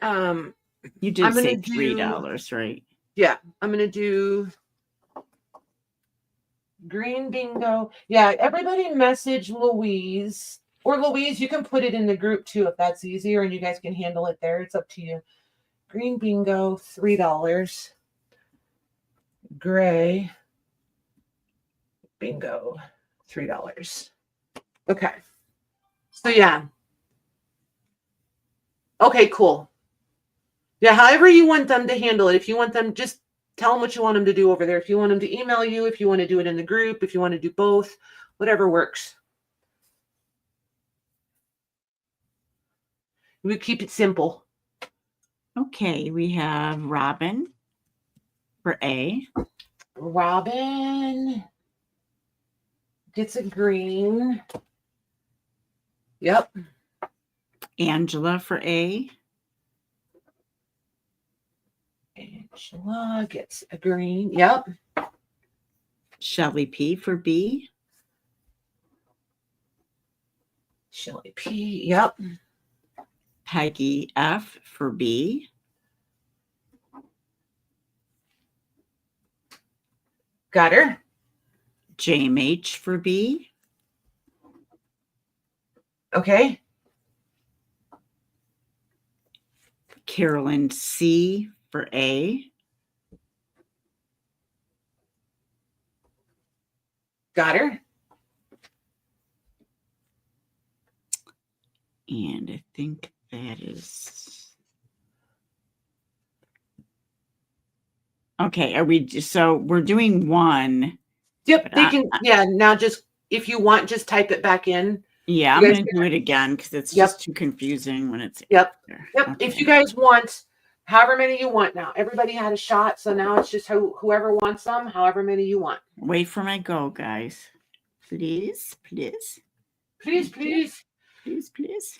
Speaker 2: you did say $3, right?
Speaker 1: Yeah, I'm going to do green bingo. Yeah, everybody message Louise. Or Louise, you can put it in the group too if that's easier and you guys can handle it there. It's up to you. Green bingo, $3. Gray bingo, $3. Okay. So yeah. Okay, cool. Yeah, however you want them to handle it. If you want them, just tell them what you want them to do over there. If you want them to email you, if you want to do it in the group, if you want to do both, whatever works. We keep it simple.
Speaker 2: Okay, we have Robin for A.
Speaker 1: Robin gets a green. Yep.
Speaker 2: Angela for A.
Speaker 1: Angela gets a green. Yep.
Speaker 2: Shelly P for B.
Speaker 1: Shelly P. Yep.
Speaker 2: Peggy F for B.
Speaker 1: Got her.
Speaker 2: James H for B.
Speaker 1: Okay.
Speaker 2: Carolyn C for A.
Speaker 1: Got her.
Speaker 2: And I think that is okay. Are we so we're doing one?
Speaker 1: Yep, they can. Yeah, now just if you want, just type it back in.
Speaker 2: Yeah, I'm going to do it again because it's just too confusing when it's.
Speaker 1: Yep.
Speaker 2: There.
Speaker 1: Yep. Okay. If you guys want, however many you want now. Everybody had a shot, so now it's just whoever wants them, however many you want.
Speaker 2: Wait for my go, guys. Please, please.
Speaker 1: Please, please.
Speaker 2: Please, please.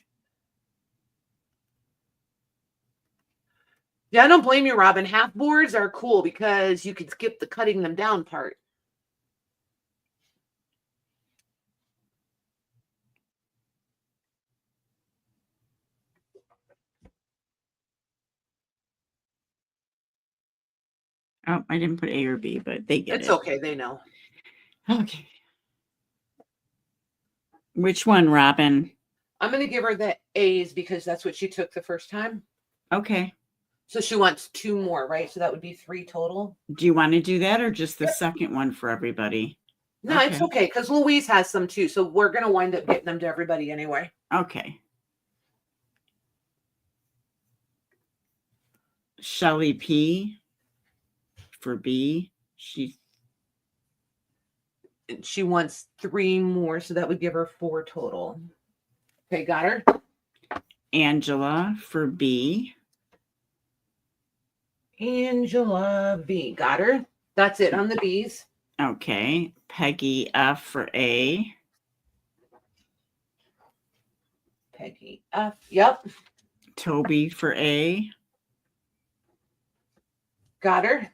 Speaker 1: Yeah, I don't blame you, Robin. Half boards are cool because you can skip the cutting them down part.
Speaker 2: Oh, I didn't put A or B, but they get it.
Speaker 1: It's okay. They know.
Speaker 2: Okay. Which one, Robin?
Speaker 1: I'm going to give her the A's because that's what she took the first time.
Speaker 2: Okay.
Speaker 1: So she wants 2 more, right? So that would be 3 total.
Speaker 2: Do you want to do that or just the second one for everybody?
Speaker 1: No, It's okay because Louise has some too. So we're going to wind up getting them to everybody anyway.
Speaker 2: Okay. Shelly P for B. She
Speaker 1: wants 3 more. So that would give her 4 total. Okay, got her.
Speaker 2: Angela for B.
Speaker 1: Angela V. Got her. That's it on the B's.
Speaker 2: Okay. Peggy F for A.
Speaker 1: Peggy F. Yep.
Speaker 2: Toby for A.
Speaker 1: Got her.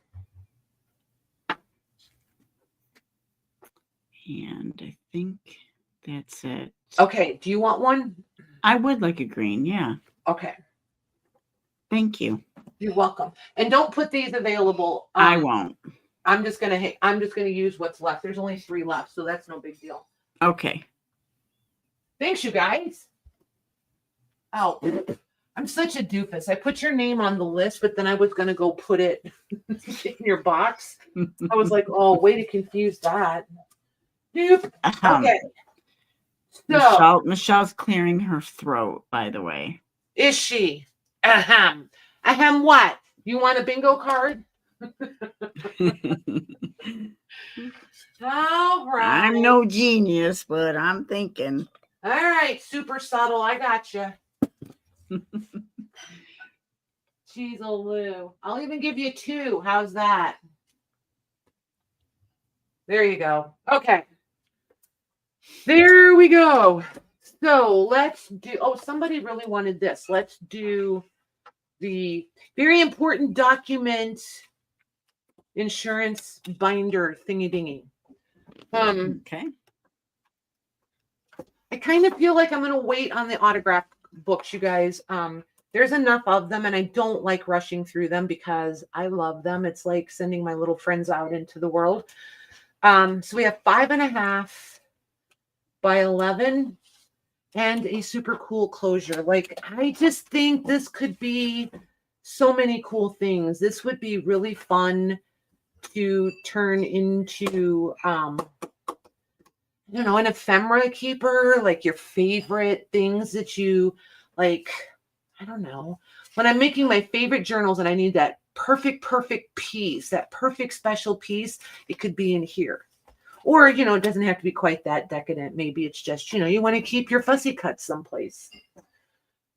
Speaker 2: And I think that's it.
Speaker 1: Okay. Do you want one?
Speaker 2: I would like a green. Yeah.
Speaker 1: Okay.
Speaker 2: Thank you.
Speaker 1: You're welcome. And don't put these available.
Speaker 2: I won't.
Speaker 1: I'm just gonna use what's left. There's only 3 left, so that's no big deal.
Speaker 2: Okay.
Speaker 1: Thanks, you guys. Oh, I'm such a doofus. I put your name on the list, but then I was gonna go put it in your box. I was like, oh, way to confuse that. Dupe. Okay. So
Speaker 2: Michelle's clearing her throat, by the way.
Speaker 1: Is she? Ahem. Ahem what? You want a bingo card? All right.
Speaker 2: I'm no genius, but I'm thinking.
Speaker 1: All right, super subtle. I got you. Jeez, oh Lou. I'll even give you 2. How's that? There you go. Okay. There we go. So let's do. Oh, somebody really wanted this. Let's do the very important document insurance binder thingy dingy.
Speaker 2: Okay.
Speaker 1: I kind of feel like I'm going to wait on the autograph books, you guys. There's enough of them, and I don't like rushing through them because I love them. It's like sending my little friends out into the world. So we have 5.5 by 11 and a super cool closure. Like, I just think this could be so many cool things. This would be really fun to turn into, I don't know, an ephemera keeper, like your favorite things that you like. I don't know. When I'm making my favorite journals and I need that perfect piece, that perfect special piece, it could be in here. Or, you know, it doesn't have to be quite that decadent. Maybe it's just, you know, you want to keep your fussy cuts someplace.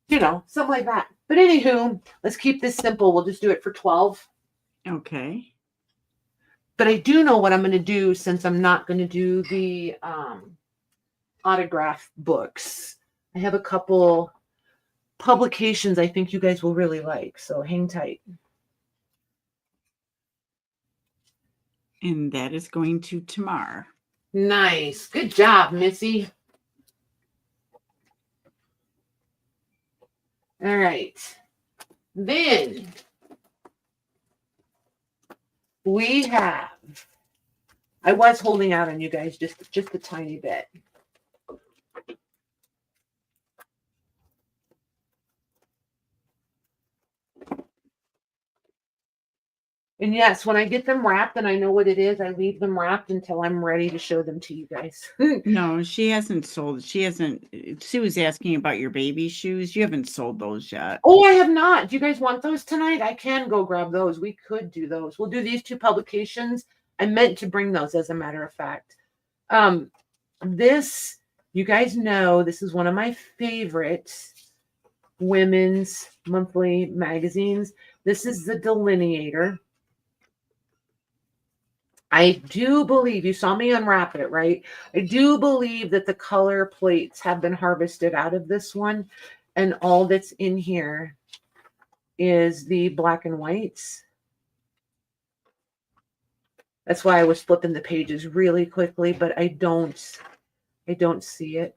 Speaker 1: You know, something like that. But anywho, let's keep this simple. We'll just do it for 12.
Speaker 2: Okay.
Speaker 1: But I do know what I'm going to do since I'm not going to do the autograph books. I have a couple publications I think you guys will really like. So hang tight.
Speaker 2: And that is going to Tamar.
Speaker 1: Nice. Good job, Missy. All right. Then we have, I was holding out on you guys just a tiny bit. And yes, when I get them wrapped and I know what it is, I leave them wrapped until I'm ready to show them to you guys.
Speaker 2: No, she hasn't sold. She was asking about your baby shoes. You haven't sold those yet.
Speaker 1: Oh, I have not. Do you guys want those tonight? I can go grab those. We could do those. We'll do these 2 publications. I meant to bring those, as a matter of fact. This, you guys know, this is one of my favorite women's monthly magazines. This is the Delineator. I do believe, you saw me unwrap it, right? I do believe that the color plates have been harvested out of this one. And all that's in here is the black and whites. That's why I was flipping the pages really quickly, but I don't see it.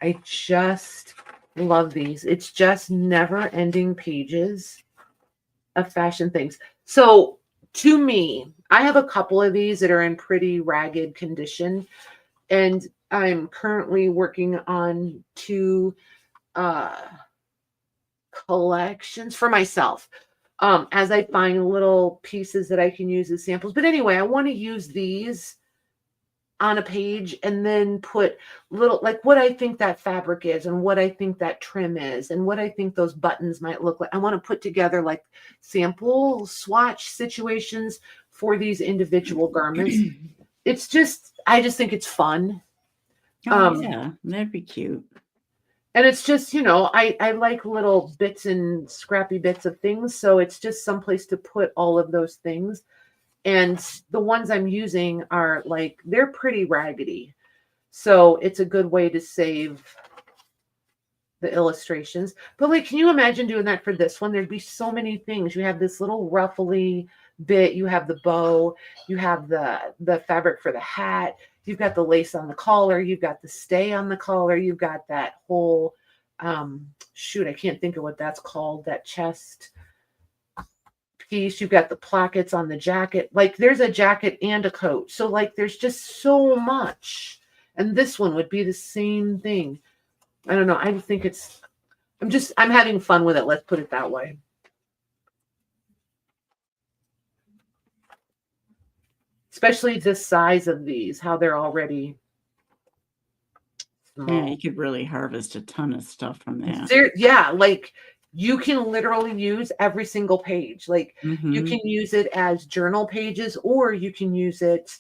Speaker 1: I just love these. It's just never-ending pages of fashion things. So to me, I have a couple of these that are in pretty ragged condition, and I'm currently working on 2 collections for myself as I find little pieces that I can use as samples. But anyway, I want to use these on a page and then put little, like, what I think that fabric is and what I think that trim is and what I think those buttons might look like. I want to put together like sample swatch situations for these individual garments. It's just, I just think it's fun.
Speaker 2: Oh, yeah, that'd be cute.
Speaker 1: And it's just, you know, I like little bits and scrappy bits of things. So it's just someplace to put all of those things. And the ones I'm using are like, they're pretty raggedy. So it's a good way to save the illustrations. But like, can you imagine doing that for this one? There'd be so many things. You have this little ruffly bit. You have the bow. You have the fabric for the hat. You've got the lace on the collar. You've got the stay on the collar. You've got that whole, shoot, I can't think of what that's called, that chest piece. You've got the plackets on the jacket. Like, there's a jacket and a coat. So like, there's just so much. And this one would be the same thing. I don't know. I think it's, I'm having fun with it. Let's put it that way. Especially the size of these, how they're already small.
Speaker 2: Yeah, you could really harvest a ton of stuff from that.
Speaker 1: Yeah, like you can literally use every single page. Like you can use it as journal pages, or you can use it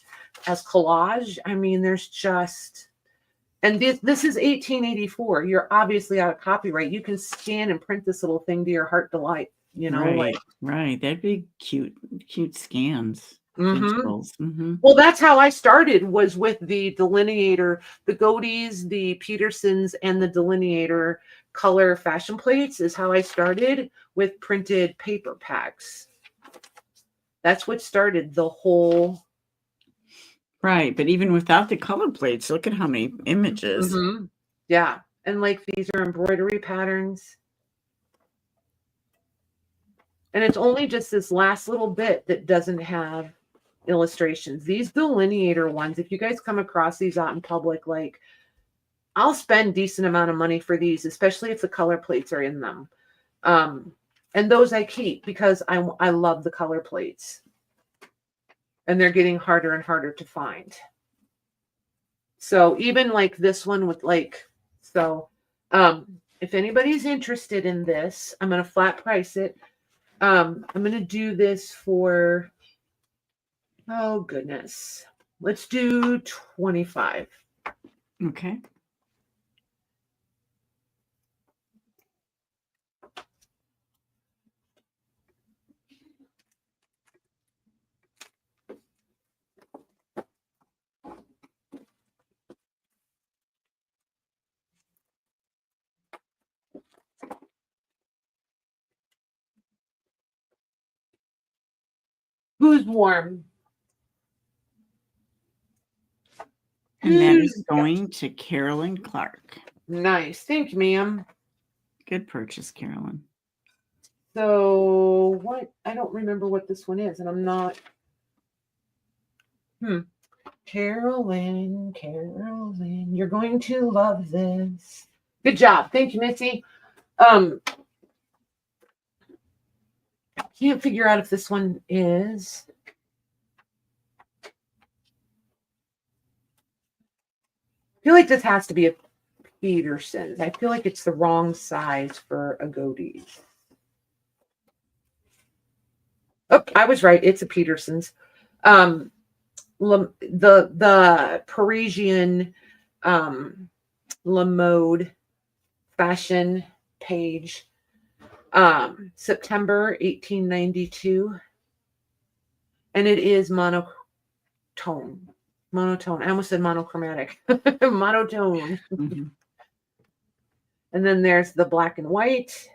Speaker 1: as collage. I mean, there's just, and this is 1884. You're obviously out of copyright. You can scan and print this little thing to your heart delight. You know,
Speaker 2: right. That'd be cute scans. visuals. Mm-hmm.
Speaker 1: Well, that's how I started, was with the delineator, the Godey's, the Petersons, and the delineator color fashion plates is how I started, with printed paper packs. That's what started the whole.
Speaker 2: Right, but even without the color plates, look at how many images.
Speaker 1: Yeah, and like these are embroidery patterns. And it's only just this last little bit that doesn't have illustrations. These delineator ones, if you guys come across these out in public, like, I'll spend decent amount of money for these, especially if the color plates are in them. And those I keep because I love the color plates. And they're getting harder and harder to find. So even like this one with like, so if anybody's interested in this, I'm going to flat price it. I'm going to do this for, oh goodness, let's do 25.
Speaker 2: Okay.
Speaker 1: Who's warm?
Speaker 2: And that is going to Carolyn Clark.
Speaker 1: Nice. Thank you, ma'am.
Speaker 2: Good purchase, Carolyn.
Speaker 1: So what? I don't remember what this one is, and I'm not. Carolyn, you're going to love this. Good job. Thank you, Missy. Can't figure out if this one is. I feel like this has to be a Peterson's. I feel like it's the wrong size for a Godey's. Oh, I was right. It's a Peterson's. The Parisian La Mode fashion page, September 1892, and it is monotone. I almost said monochromatic. Monotone. And then there's the black and white.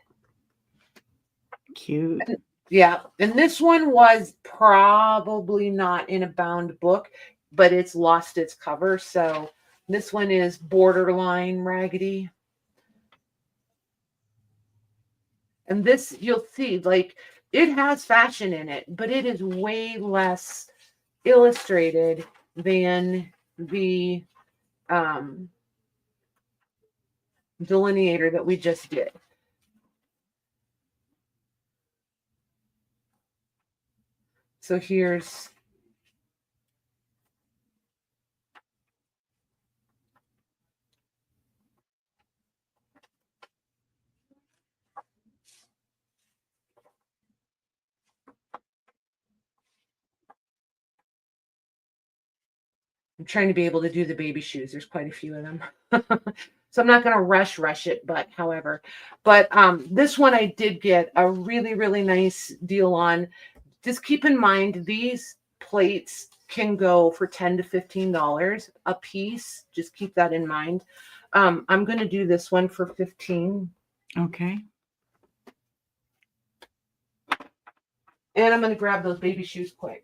Speaker 2: Cute.
Speaker 1: Yeah, and this one was probably not in a bound book, but it's lost its cover. So this one is borderline raggedy. And this, you'll see, like, it has fashion in it, but it is way less illustrated than the delineator that we just did. So here's I'm trying to be able to do the baby shoes. There's quite a few of them. So I'm not going to rush it, but however, this one I did get a really, really nice deal on. Just keep in mind, these plates can go for $10 to $15 a piece. Just keep that in mind. I'm going to do this one for $15.
Speaker 2: Okay.
Speaker 1: And I'm going to grab those baby shoes quick.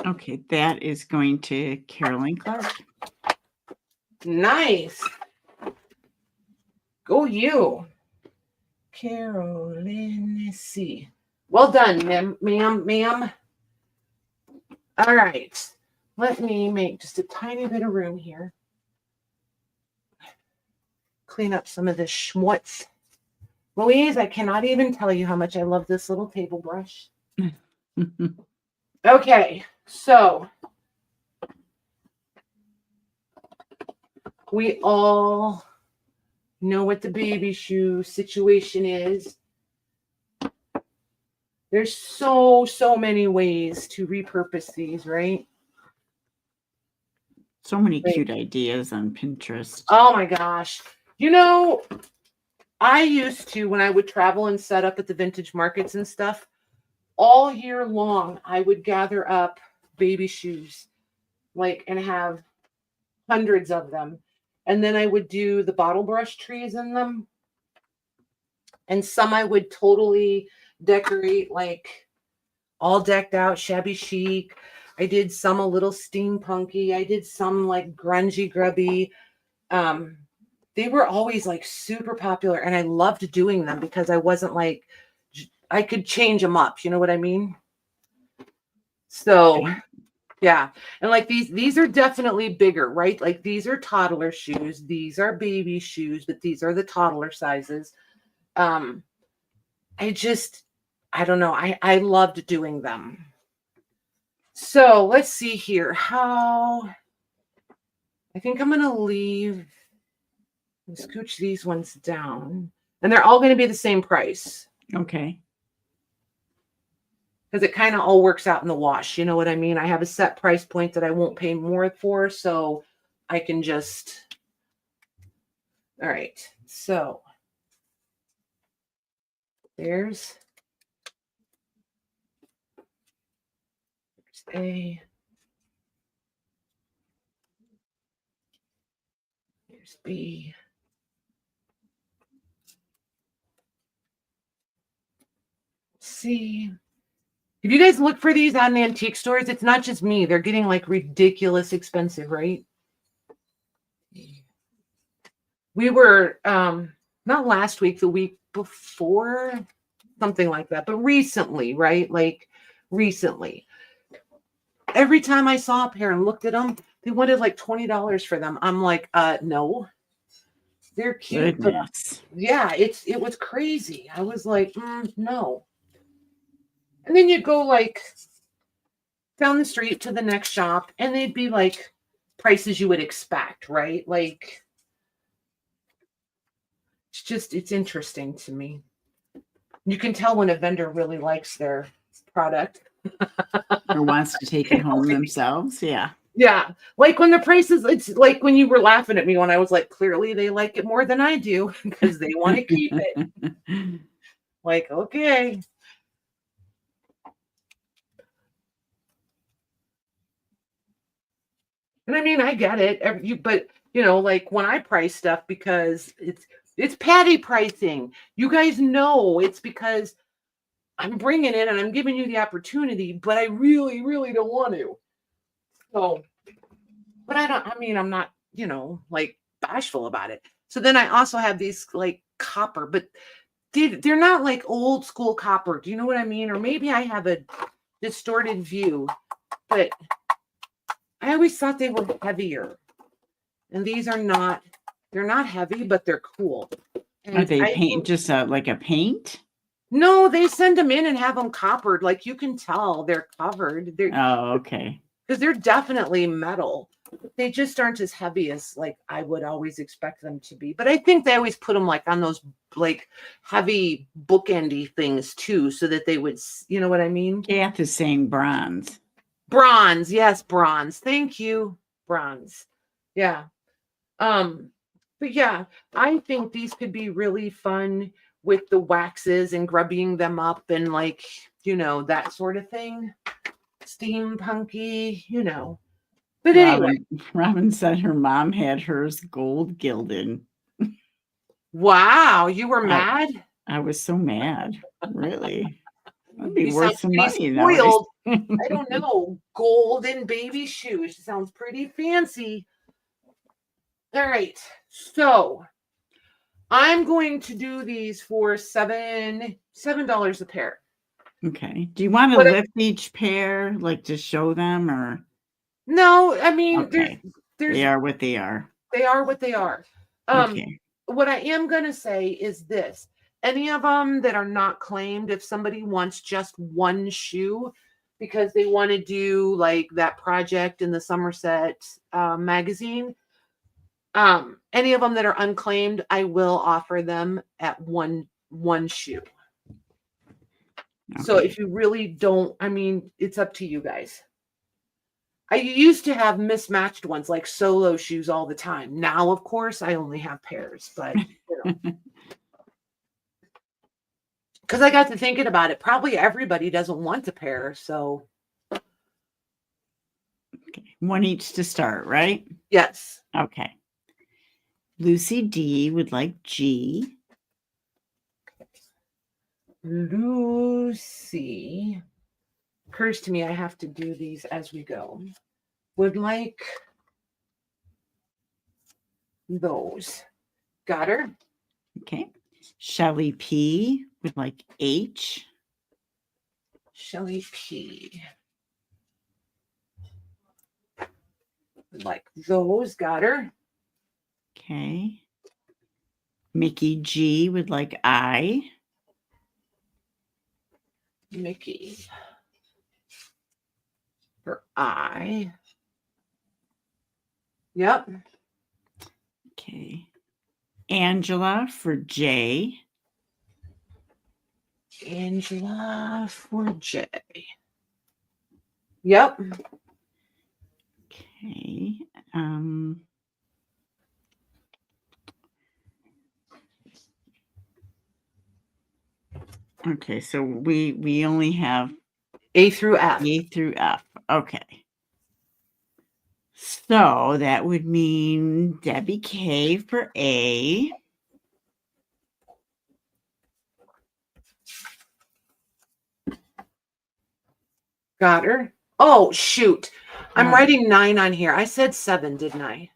Speaker 2: Okay, that is going to Carolyn Clark.
Speaker 1: Nice. Go you. Carolyn, let's see. Well done, ma'am. All right. Let me make just a tiny bit of room here. Clean up some of this schmutz. Louise, I cannot even tell you how much I love this little table brush. Okay, so We all know what the baby shoe situation is. There's so many ways to repurpose these, right?
Speaker 2: So many cute ideas on Pinterest.
Speaker 1: Oh my gosh. You know, I used to, when I would travel and set up at the vintage markets and stuff, all year long, I would gather up baby shoes, like, and have hundreds of them. And then I would do the bottle brush trees in them. And some I would totally decorate, like all decked out, shabby chic. I did some a little steampunky. I did some like grungy, grubby. They were always like super popular, and I loved doing them because I wasn't like, I could change them up. You know what I mean? So yeah. And like these are definitely bigger, right? Like these are toddler shoes. These are baby shoes, but these are the toddler sizes. I don't know. I loved doing them. So let's see here. I think I'm going to leave and scooch these ones down, and they're all going to be the same price.
Speaker 2: Okay.
Speaker 1: Because it kind of all works out in the wash. You know what I mean? I have a set price point that I won't pay more for, so I can just, all right. So there's A. Here's B. C. If you guys look for these on antique stores, it's not just me. They're getting like ridiculous expensive, right? We were, not last week, the week before, something like that, but recently, right? Like recently. Every time I saw a pair and looked at them, they wanted like $20 for them. I'm like, no. They're cute. But yeah, it was crazy. I was like, no. And then you go like down the street to the next shop, and they'd be like prices you would expect, right? Like, it's interesting to me. You can tell when a vendor really likes their product
Speaker 2: or wants to take it home themselves. Yeah.
Speaker 1: Yeah. Like when the prices, it's like when you were laughing at me when I was like, clearly they like it more than I do because they want to keep it. Like, okay. And I mean, I get it. But you know, like when I price stuff, because it's Patty pricing. You guys know it's because I'm bringing it and I'm giving you the opportunity, but I really, really don't want to. So, but I'm not, like bashful about it. So then I also have these like copper, but they're not like old school copper. Do you know what I mean? Or maybe I have a distorted view, but I always thought they were heavier. And these are not, they're not heavy, but they're cool. And
Speaker 2: are they like a paint?
Speaker 1: No, they send them in and have them coppered. Like you can tell they're covered.
Speaker 2: Oh, okay.
Speaker 1: Because they're definitely metal. They just aren't as heavy as like I would always expect them to be. But I think they always put them like on those like heavy bookendy things too, so that they would, you know what I mean?
Speaker 2: Kath is saying bronze.
Speaker 1: Bronze, yes, bronze. Thank you, bronze. Yeah. But yeah, I think these could be really fun with the waxes and grubbing them up and like, that sort of thing. Steampunky, But anyway.
Speaker 2: Robin said her mom had hers gold gilded.
Speaker 1: Wow, you were mad?
Speaker 2: I was so mad. Really? That'd be worth some money. I
Speaker 1: don't know. Golden baby shoes. Sounds pretty fancy. All right. So I'm going to do these for $7 a pair.
Speaker 2: Okay. Do you want to lift each pair, like to show them, or?
Speaker 1: No, I mean,
Speaker 2: okay. They are what they are.
Speaker 1: They are what they are.
Speaker 2: Okay.
Speaker 1: What I am going to say is this. Any of them that are not claimed, if somebody wants just one shoe because they want to do like that project in the Somerset magazine, Any of them that are unclaimed, I will offer them at one shoe. So if you really don't, I mean, it's up to you guys. I used to have mismatched ones like solo shoes all the time. Now, of course, I only have pairs, but because I got to thinking about it, probably everybody doesn't want a pair. So
Speaker 2: one each to start, right?
Speaker 1: yes.
Speaker 2: Okay. Lucy D would like G.
Speaker 1: Lucy, occurs to me I have to do these as we go. Would like those. Got her.
Speaker 2: Okay. Shelly P would like H.
Speaker 1: Shelly P. Would like those. Got her.
Speaker 2: Okay. Mickey G would like I.
Speaker 1: Mickey. For I. Yep.
Speaker 2: Okay. Angela for J.
Speaker 1: Angela for J. Yep.
Speaker 2: Okay. Okay, so we only have
Speaker 1: A through F.
Speaker 2: A through F. Okay. So that would mean Debbie K for A.
Speaker 1: Got her. Oh, shoot. I'm writing 9 on here. I said 7, didn't I?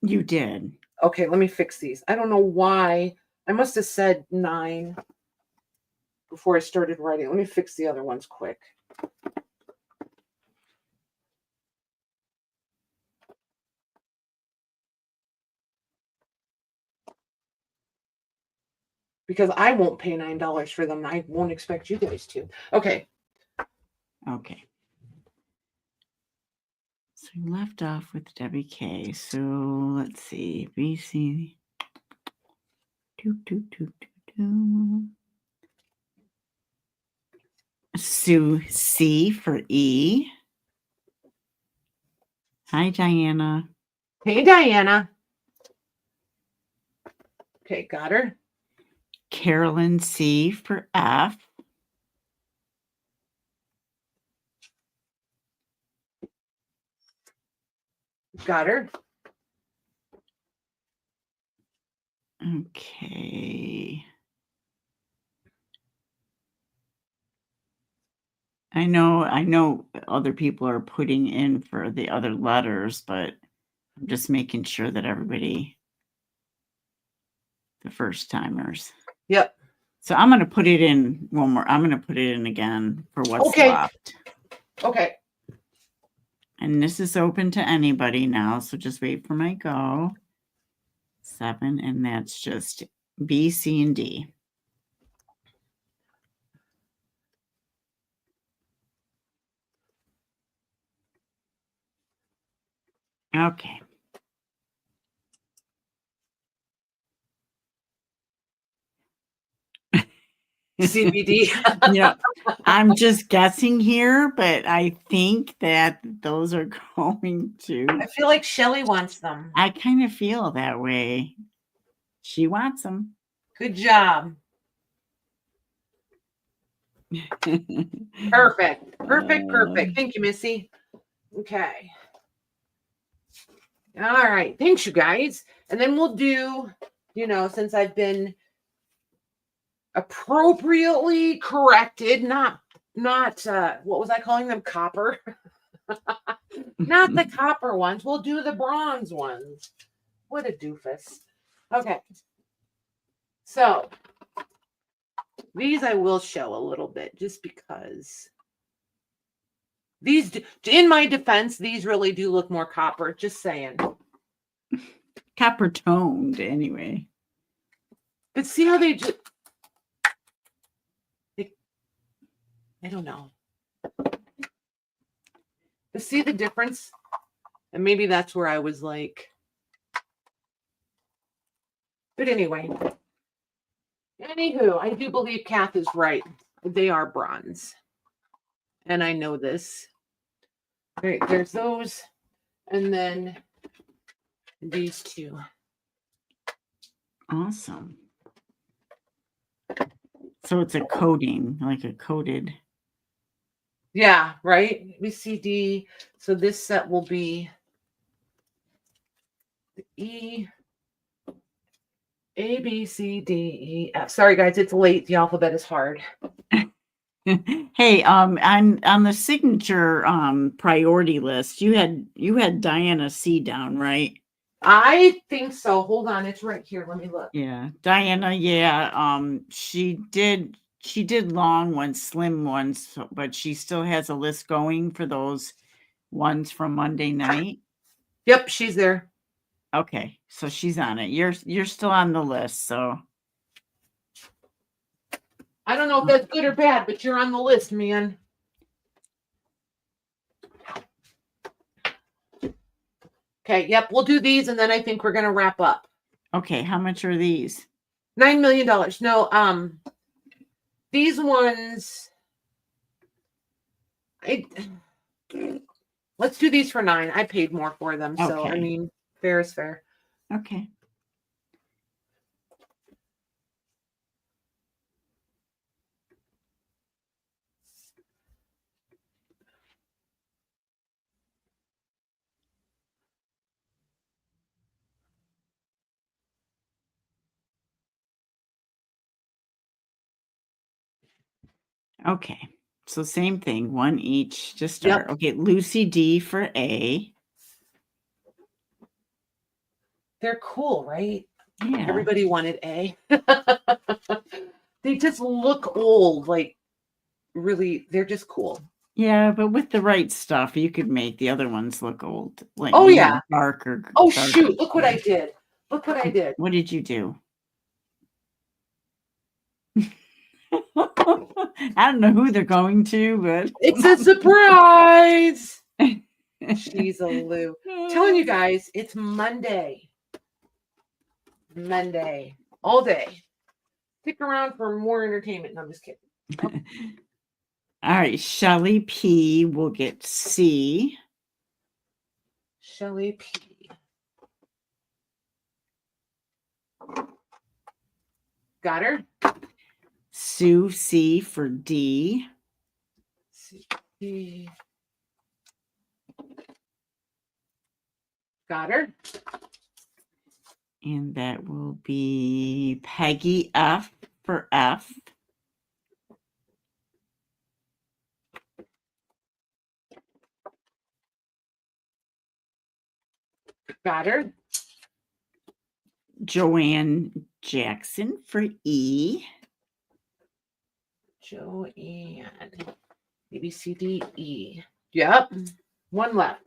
Speaker 2: You did.
Speaker 1: Okay, let me fix these. I don't know why. I must have said 9 before I started writing. Let me fix the other ones quick. Because I won't pay $9 for them. I won't expect you guys to. Okay.
Speaker 2: Okay. So we left off with Debbie K. So let's see. BC. Sue C for E. Hi, Diana.
Speaker 1: Hey, Diana. Okay, got her.
Speaker 2: Carolyn C for F.
Speaker 1: Got her.
Speaker 2: Okay. I know other people are putting in for the other letters, but I'm just making sure that everybody, the first timers.
Speaker 1: Yep.
Speaker 2: So I'm going to put it in one more. I'm going to put it in again for what's left.
Speaker 1: Okay.
Speaker 2: And this is open to anybody now. So just wait for my go. 7. And that's just B, C, and D. Okay.
Speaker 1: CBD.
Speaker 2: Yeah, I'm just guessing here, but I think that those are going to.
Speaker 1: I feel like Shelly wants them.
Speaker 2: I kind of feel that way. She wants them.
Speaker 1: Good job. Perfect. Perfect. Thank you, Missy. Okay. All right. Thanks, you guys. And then we'll do, since I've been appropriately corrected, not what was I calling them? Copper. Not the copper ones. We'll do the bronze ones. What a doofus. Okay. So these I will show a little bit just because these, in my defense, these really do look more copper. Just saying.
Speaker 2: Copper toned anyway.
Speaker 1: But see how they just, I don't know. But see the difference? And maybe that's where I was like, But anyway, anywho, I do believe Kath is right. They are bronze. And I know this. Right, there's those. And then these two.
Speaker 2: Awesome. So it's a coating, like a coated.
Speaker 1: Yeah, right? BCD. So this set will be the E, A, B, C, D, E, F. Sorry, guys, it's late. The alphabet is hard.
Speaker 2: Hey, on the signature priority list, you had Diana C down, right?
Speaker 1: I think so. Hold on, it's right here. Let me look.
Speaker 2: Yeah, Diana. Yeah, she did long ones, slim ones, but she still has a list going for those ones from Monday night.
Speaker 1: Yep, she's there.
Speaker 2: Okay, so she's on it. You're still on the list, so
Speaker 1: I don't know if that's good or bad, but you're on the list, man. Okay, yep, we'll do these and then I think we're gonna wrap up.
Speaker 2: Okay, how much are these?
Speaker 1: $9 million. No, these ones. Let's do these for 9. I paid more for them, so I
Speaker 2: Okay.
Speaker 1: mean, fair is fair.
Speaker 2: Okay. Okay. So same thing, one each to start.
Speaker 1: Yep.
Speaker 2: Okay, Lucy D for A.
Speaker 1: They're cool, right?
Speaker 2: Yeah.
Speaker 1: Everybody wanted A. They just look old, like really, they're just cool.
Speaker 2: Yeah, but with the right stuff, you could make the other ones look old. Like,
Speaker 1: oh, yeah.
Speaker 2: Darker.
Speaker 1: Oh, shoot. Look what I did. Look what I did.
Speaker 2: What did you do? I don't know who they're going to, but
Speaker 1: it's a surprise. She's a Lou. Telling you guys, it's Monday. Monday. All day. Stick around for more entertainment. No, I'm just kidding.
Speaker 2: Okay. All right. Shelly P will get C.
Speaker 1: Shelly P. Got her.
Speaker 2: Sue C for D.
Speaker 1: C. Got her.
Speaker 2: And that will be Peggy F for F.
Speaker 1: Got her.
Speaker 2: Joanne Jackson for E.
Speaker 1: Joanne. A, B, C, D, E. Yep. One left.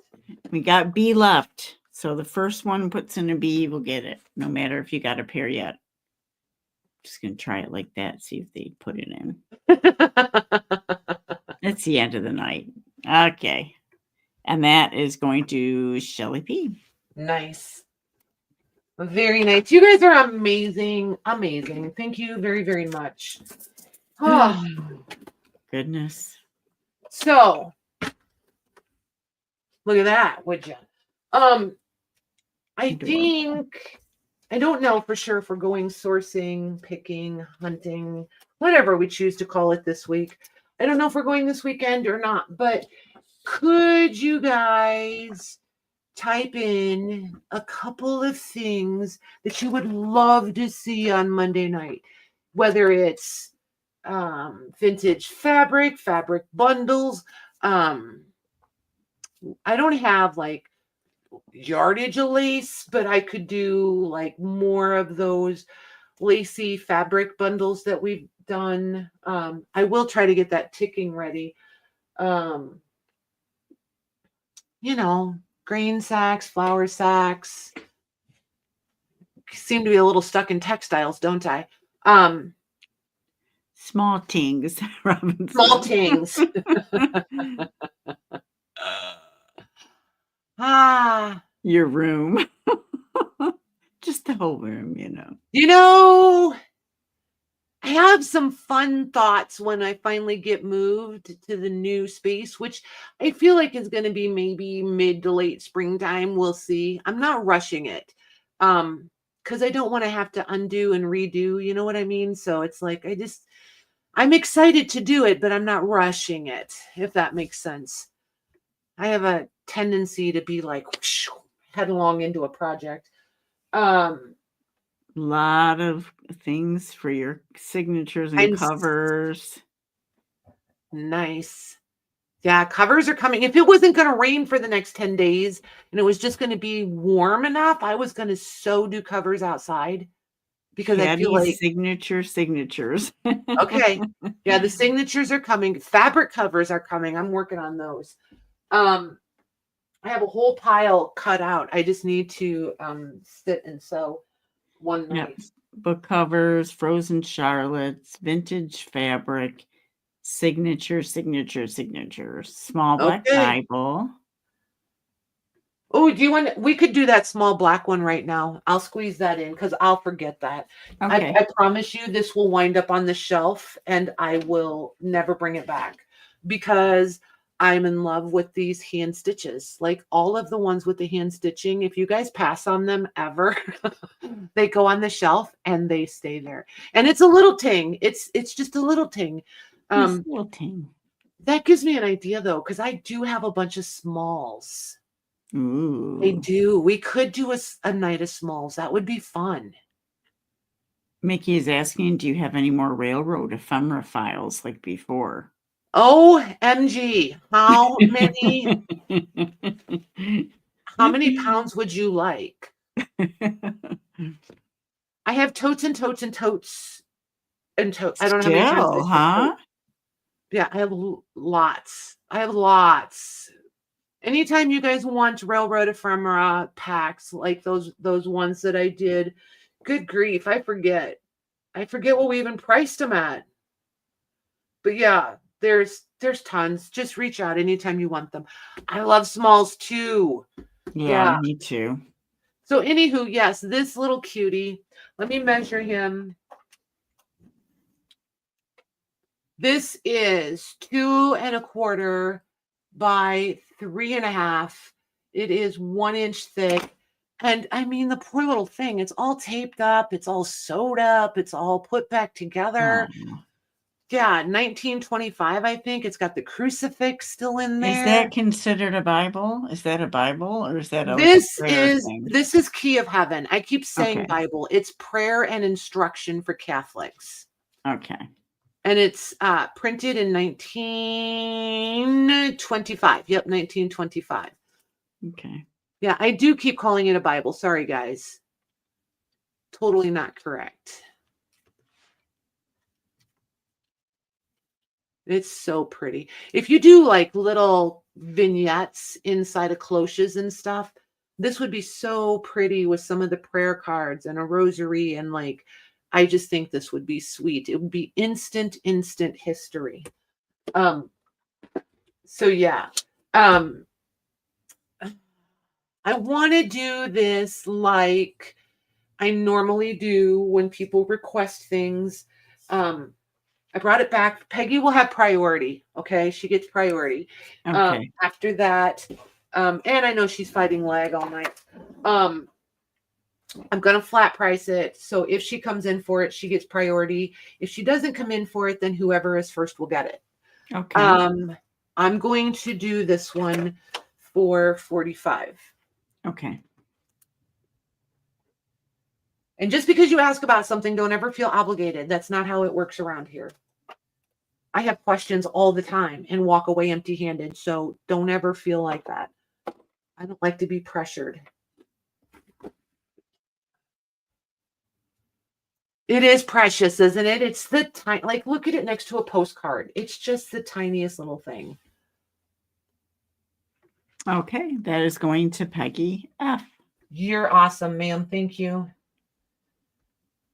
Speaker 2: We got B left. So the first one puts in a B will get it, no matter if you got a pair yet. Just going to try it like that, see if they put it in. It's the end of the night. Okay. And that is going to Shelly P.
Speaker 1: Nice. Very nice. You guys are amazing. Amazing. Thank you very, very much. Oh,
Speaker 2: goodness.
Speaker 1: So, look at that, would you? I think, I don't know for sure if we're going sourcing, picking, hunting, whatever we choose to call it this week. I don't know if we're going this weekend or not, but could you guys type in a couple of things that you would love to see on Monday night, whether it's vintage fabric bundles. I don't have like yardage of lace, but I could do like more of those lacy fabric bundles that we've done. I will try to get that ticking ready. You know, grain sacks, flour sacks. Seem to be a little stuck in textiles, don't I?
Speaker 2: Small tings, Robinson.
Speaker 1: Small tings. Your
Speaker 2: room. Just the whole room, you know.
Speaker 1: You know, I have some fun thoughts when I finally get moved to the new space, which I feel like is going to be maybe mid to late springtime. We'll see. I'm not rushing it. Because I don't want to have to undo and redo, you know what I mean? So it's like I'm excited to do it, but I'm not rushing it, if that makes sense. I have a tendency to be like whoosh, headlong into a project.
Speaker 2: Lot of things for your signatures and covers.
Speaker 1: Nice. Yeah, covers are coming. If it wasn't going to rain for the next 10 days and it was just going to be warm enough, I was going to do covers outside because I feel like
Speaker 2: signatures.
Speaker 1: Okay. Yeah, the signatures are coming. Fabric covers are coming. I'm working on those. I have a whole pile cut out. I just need to sit and sew one night.
Speaker 2: Yep. Book covers, frozen Charlottes, vintage fabric, signatures, small black Bible.
Speaker 1: Oh, we could do that small black one right now. I'll squeeze that in because I'll forget that.
Speaker 2: Okay.
Speaker 1: I promise you this will wind up on the shelf and I will never bring it back because I'm in love with these hand stitches. Like all of the ones with the hand stitching, if you guys pass on them ever, they go on the shelf and they stay there. And it's a little ting. It's just a little ting.
Speaker 2: Little ting.
Speaker 1: That gives me an idea though, because I do have a bunch of smalls.
Speaker 2: Ooh.
Speaker 1: They do. We could do a night of smalls. That would be fun.
Speaker 2: Mickey is asking, do you have any more railroad ephemera files like before?
Speaker 1: OMG. How many pounds would you like? I have totes and totes and totes and totes. I don't know how many times
Speaker 2: huh?
Speaker 1: Yeah, I have lots. Anytime you guys want railroad ephemera packs like those ones that I did, good grief, I forget what we even priced them at. But yeah, there's tons. Just reach out anytime you want them. I love smalls too.
Speaker 2: Yeah, me too.
Speaker 1: So anywho, yes, this little cutie. Let me measure him. This is 2 1/4 by 3 1/2. It is 1 inch thick. And I mean, the poor little thing, it's all taped up. It's all sewed up. It's all put back together.
Speaker 2: Oh.
Speaker 1: Yeah, 1925, I think. It's got the crucifix still in there.
Speaker 2: Is that considered a Bible? Is that a Bible or is that a
Speaker 1: This is Key of Heaven. I keep saying Bible. It's prayer and instruction for Catholics.
Speaker 2: Okay.
Speaker 1: And it's printed in 1925. Yep, 1925.
Speaker 2: Okay.
Speaker 1: Yeah, I do keep calling it a Bible. Sorry, guys. Totally not correct. It's so pretty. If you do like little vignettes inside of cloches and stuff, this would be so pretty with some of the prayer cards and a rosary and like, I just think this would be sweet. It would be instant history. So yeah. I want to do this like I normally do when people request things. I brought it back. Peggy will have priority. Okay. She gets priority.
Speaker 2: Okay.
Speaker 1: After that. And I know she's fighting lag all night. I'm going to flat price it. So if she comes in for it, she gets priority. If she doesn't come in for it, then whoever is first will get it.
Speaker 2: Okay.
Speaker 1: I'm going to do this one for $45.
Speaker 2: Okay.
Speaker 1: And just because you ask about something, don't ever feel obligated. That's not how it works around here. I have questions all the time and walk away empty-handed. So don't ever feel like that. I don't like to be pressured. It is precious, isn't it? It's the tiny, like, look at it next to a postcard. It's just the tiniest little thing.
Speaker 2: Okay, that is going to Peggy F.
Speaker 1: You're awesome, ma'am. Thank you.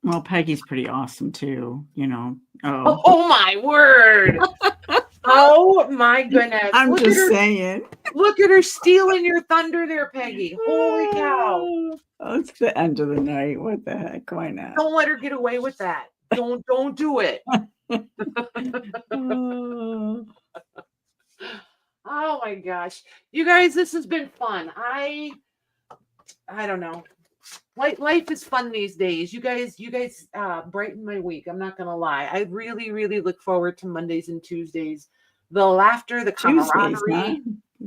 Speaker 2: Well, Peggy's pretty awesome too, you know.
Speaker 1: Oh my word. Oh my goodness.
Speaker 2: I'm
Speaker 1: Look
Speaker 2: just
Speaker 1: at her.
Speaker 2: saying.
Speaker 1: Look at her stealing your thunder there, Peggy. Holy cow.
Speaker 2: Oh, it's the end of the night. What the heck? Why not?
Speaker 1: Don't let her get away with that. Don't do it. Oh my gosh. You guys, this has been fun. I don't know. Life is fun these days. You guys brighten my week. I'm not gonna lie. I really, really look forward to Mondays and Tuesdays. The laughter, the camaraderie.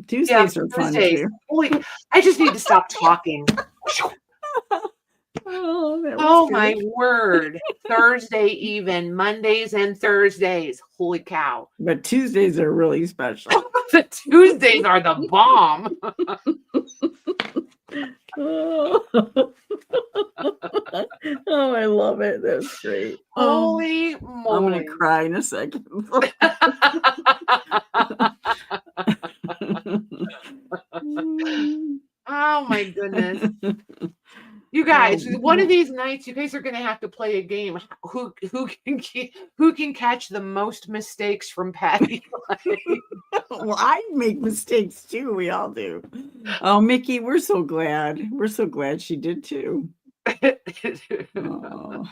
Speaker 2: Tuesdays are fun too.
Speaker 1: Holy, I just need to stop talking. Oh my word. Thursday even. Mondays and Thursdays. Holy cow.
Speaker 2: But Tuesdays are really special.
Speaker 1: The Tuesdays are the bomb.
Speaker 2: Oh, I love it. That's great.
Speaker 1: Holy moly.
Speaker 2: I'm going to cry in a second.
Speaker 1: Oh my goodness. You guys, one of these nights, you guys are going to have to play a game. Who can catch the most mistakes from Patty?
Speaker 2: Well, I make mistakes too. We all do. Oh, Mickey, we're so glad. We're so glad she did too. Oh,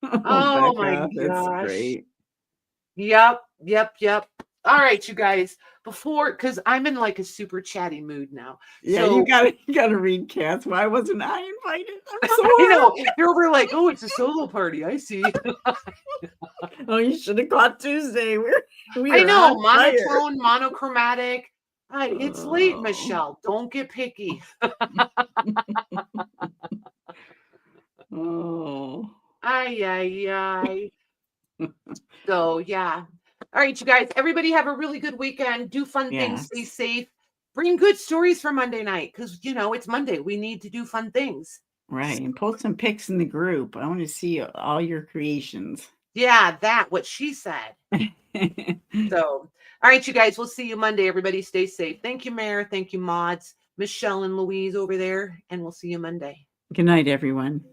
Speaker 1: oh my gosh. That's great. Yep. All right, you guys. Because I'm in like a super chatty mood now.
Speaker 2: Yeah, so, you gotta read Cats. Why wasn't I invited? I'm so
Speaker 1: I know. You're over like, oh, it's a solo party. I see.
Speaker 2: Oh, you should have caught Tuesday.
Speaker 1: I know, monotone, monochromatic. It's late, Michelle. Don't get picky.
Speaker 2: Oh.
Speaker 1: Ay. So yeah. All right, you guys, everybody have a really good weekend. Do fun things. Stay safe. Bring good stories for Monday night because, it's Monday. We need to do fun things.
Speaker 2: Right. And post some pics in the group. I want to see all your creations.
Speaker 1: Yeah, what she said. So, all right, you guys, we'll see you Monday. Everybody stay safe. Thank you, Mayor. Thank you, mods, Michelle and Louise over there. And we'll see you Monday.
Speaker 2: Good night, everyone.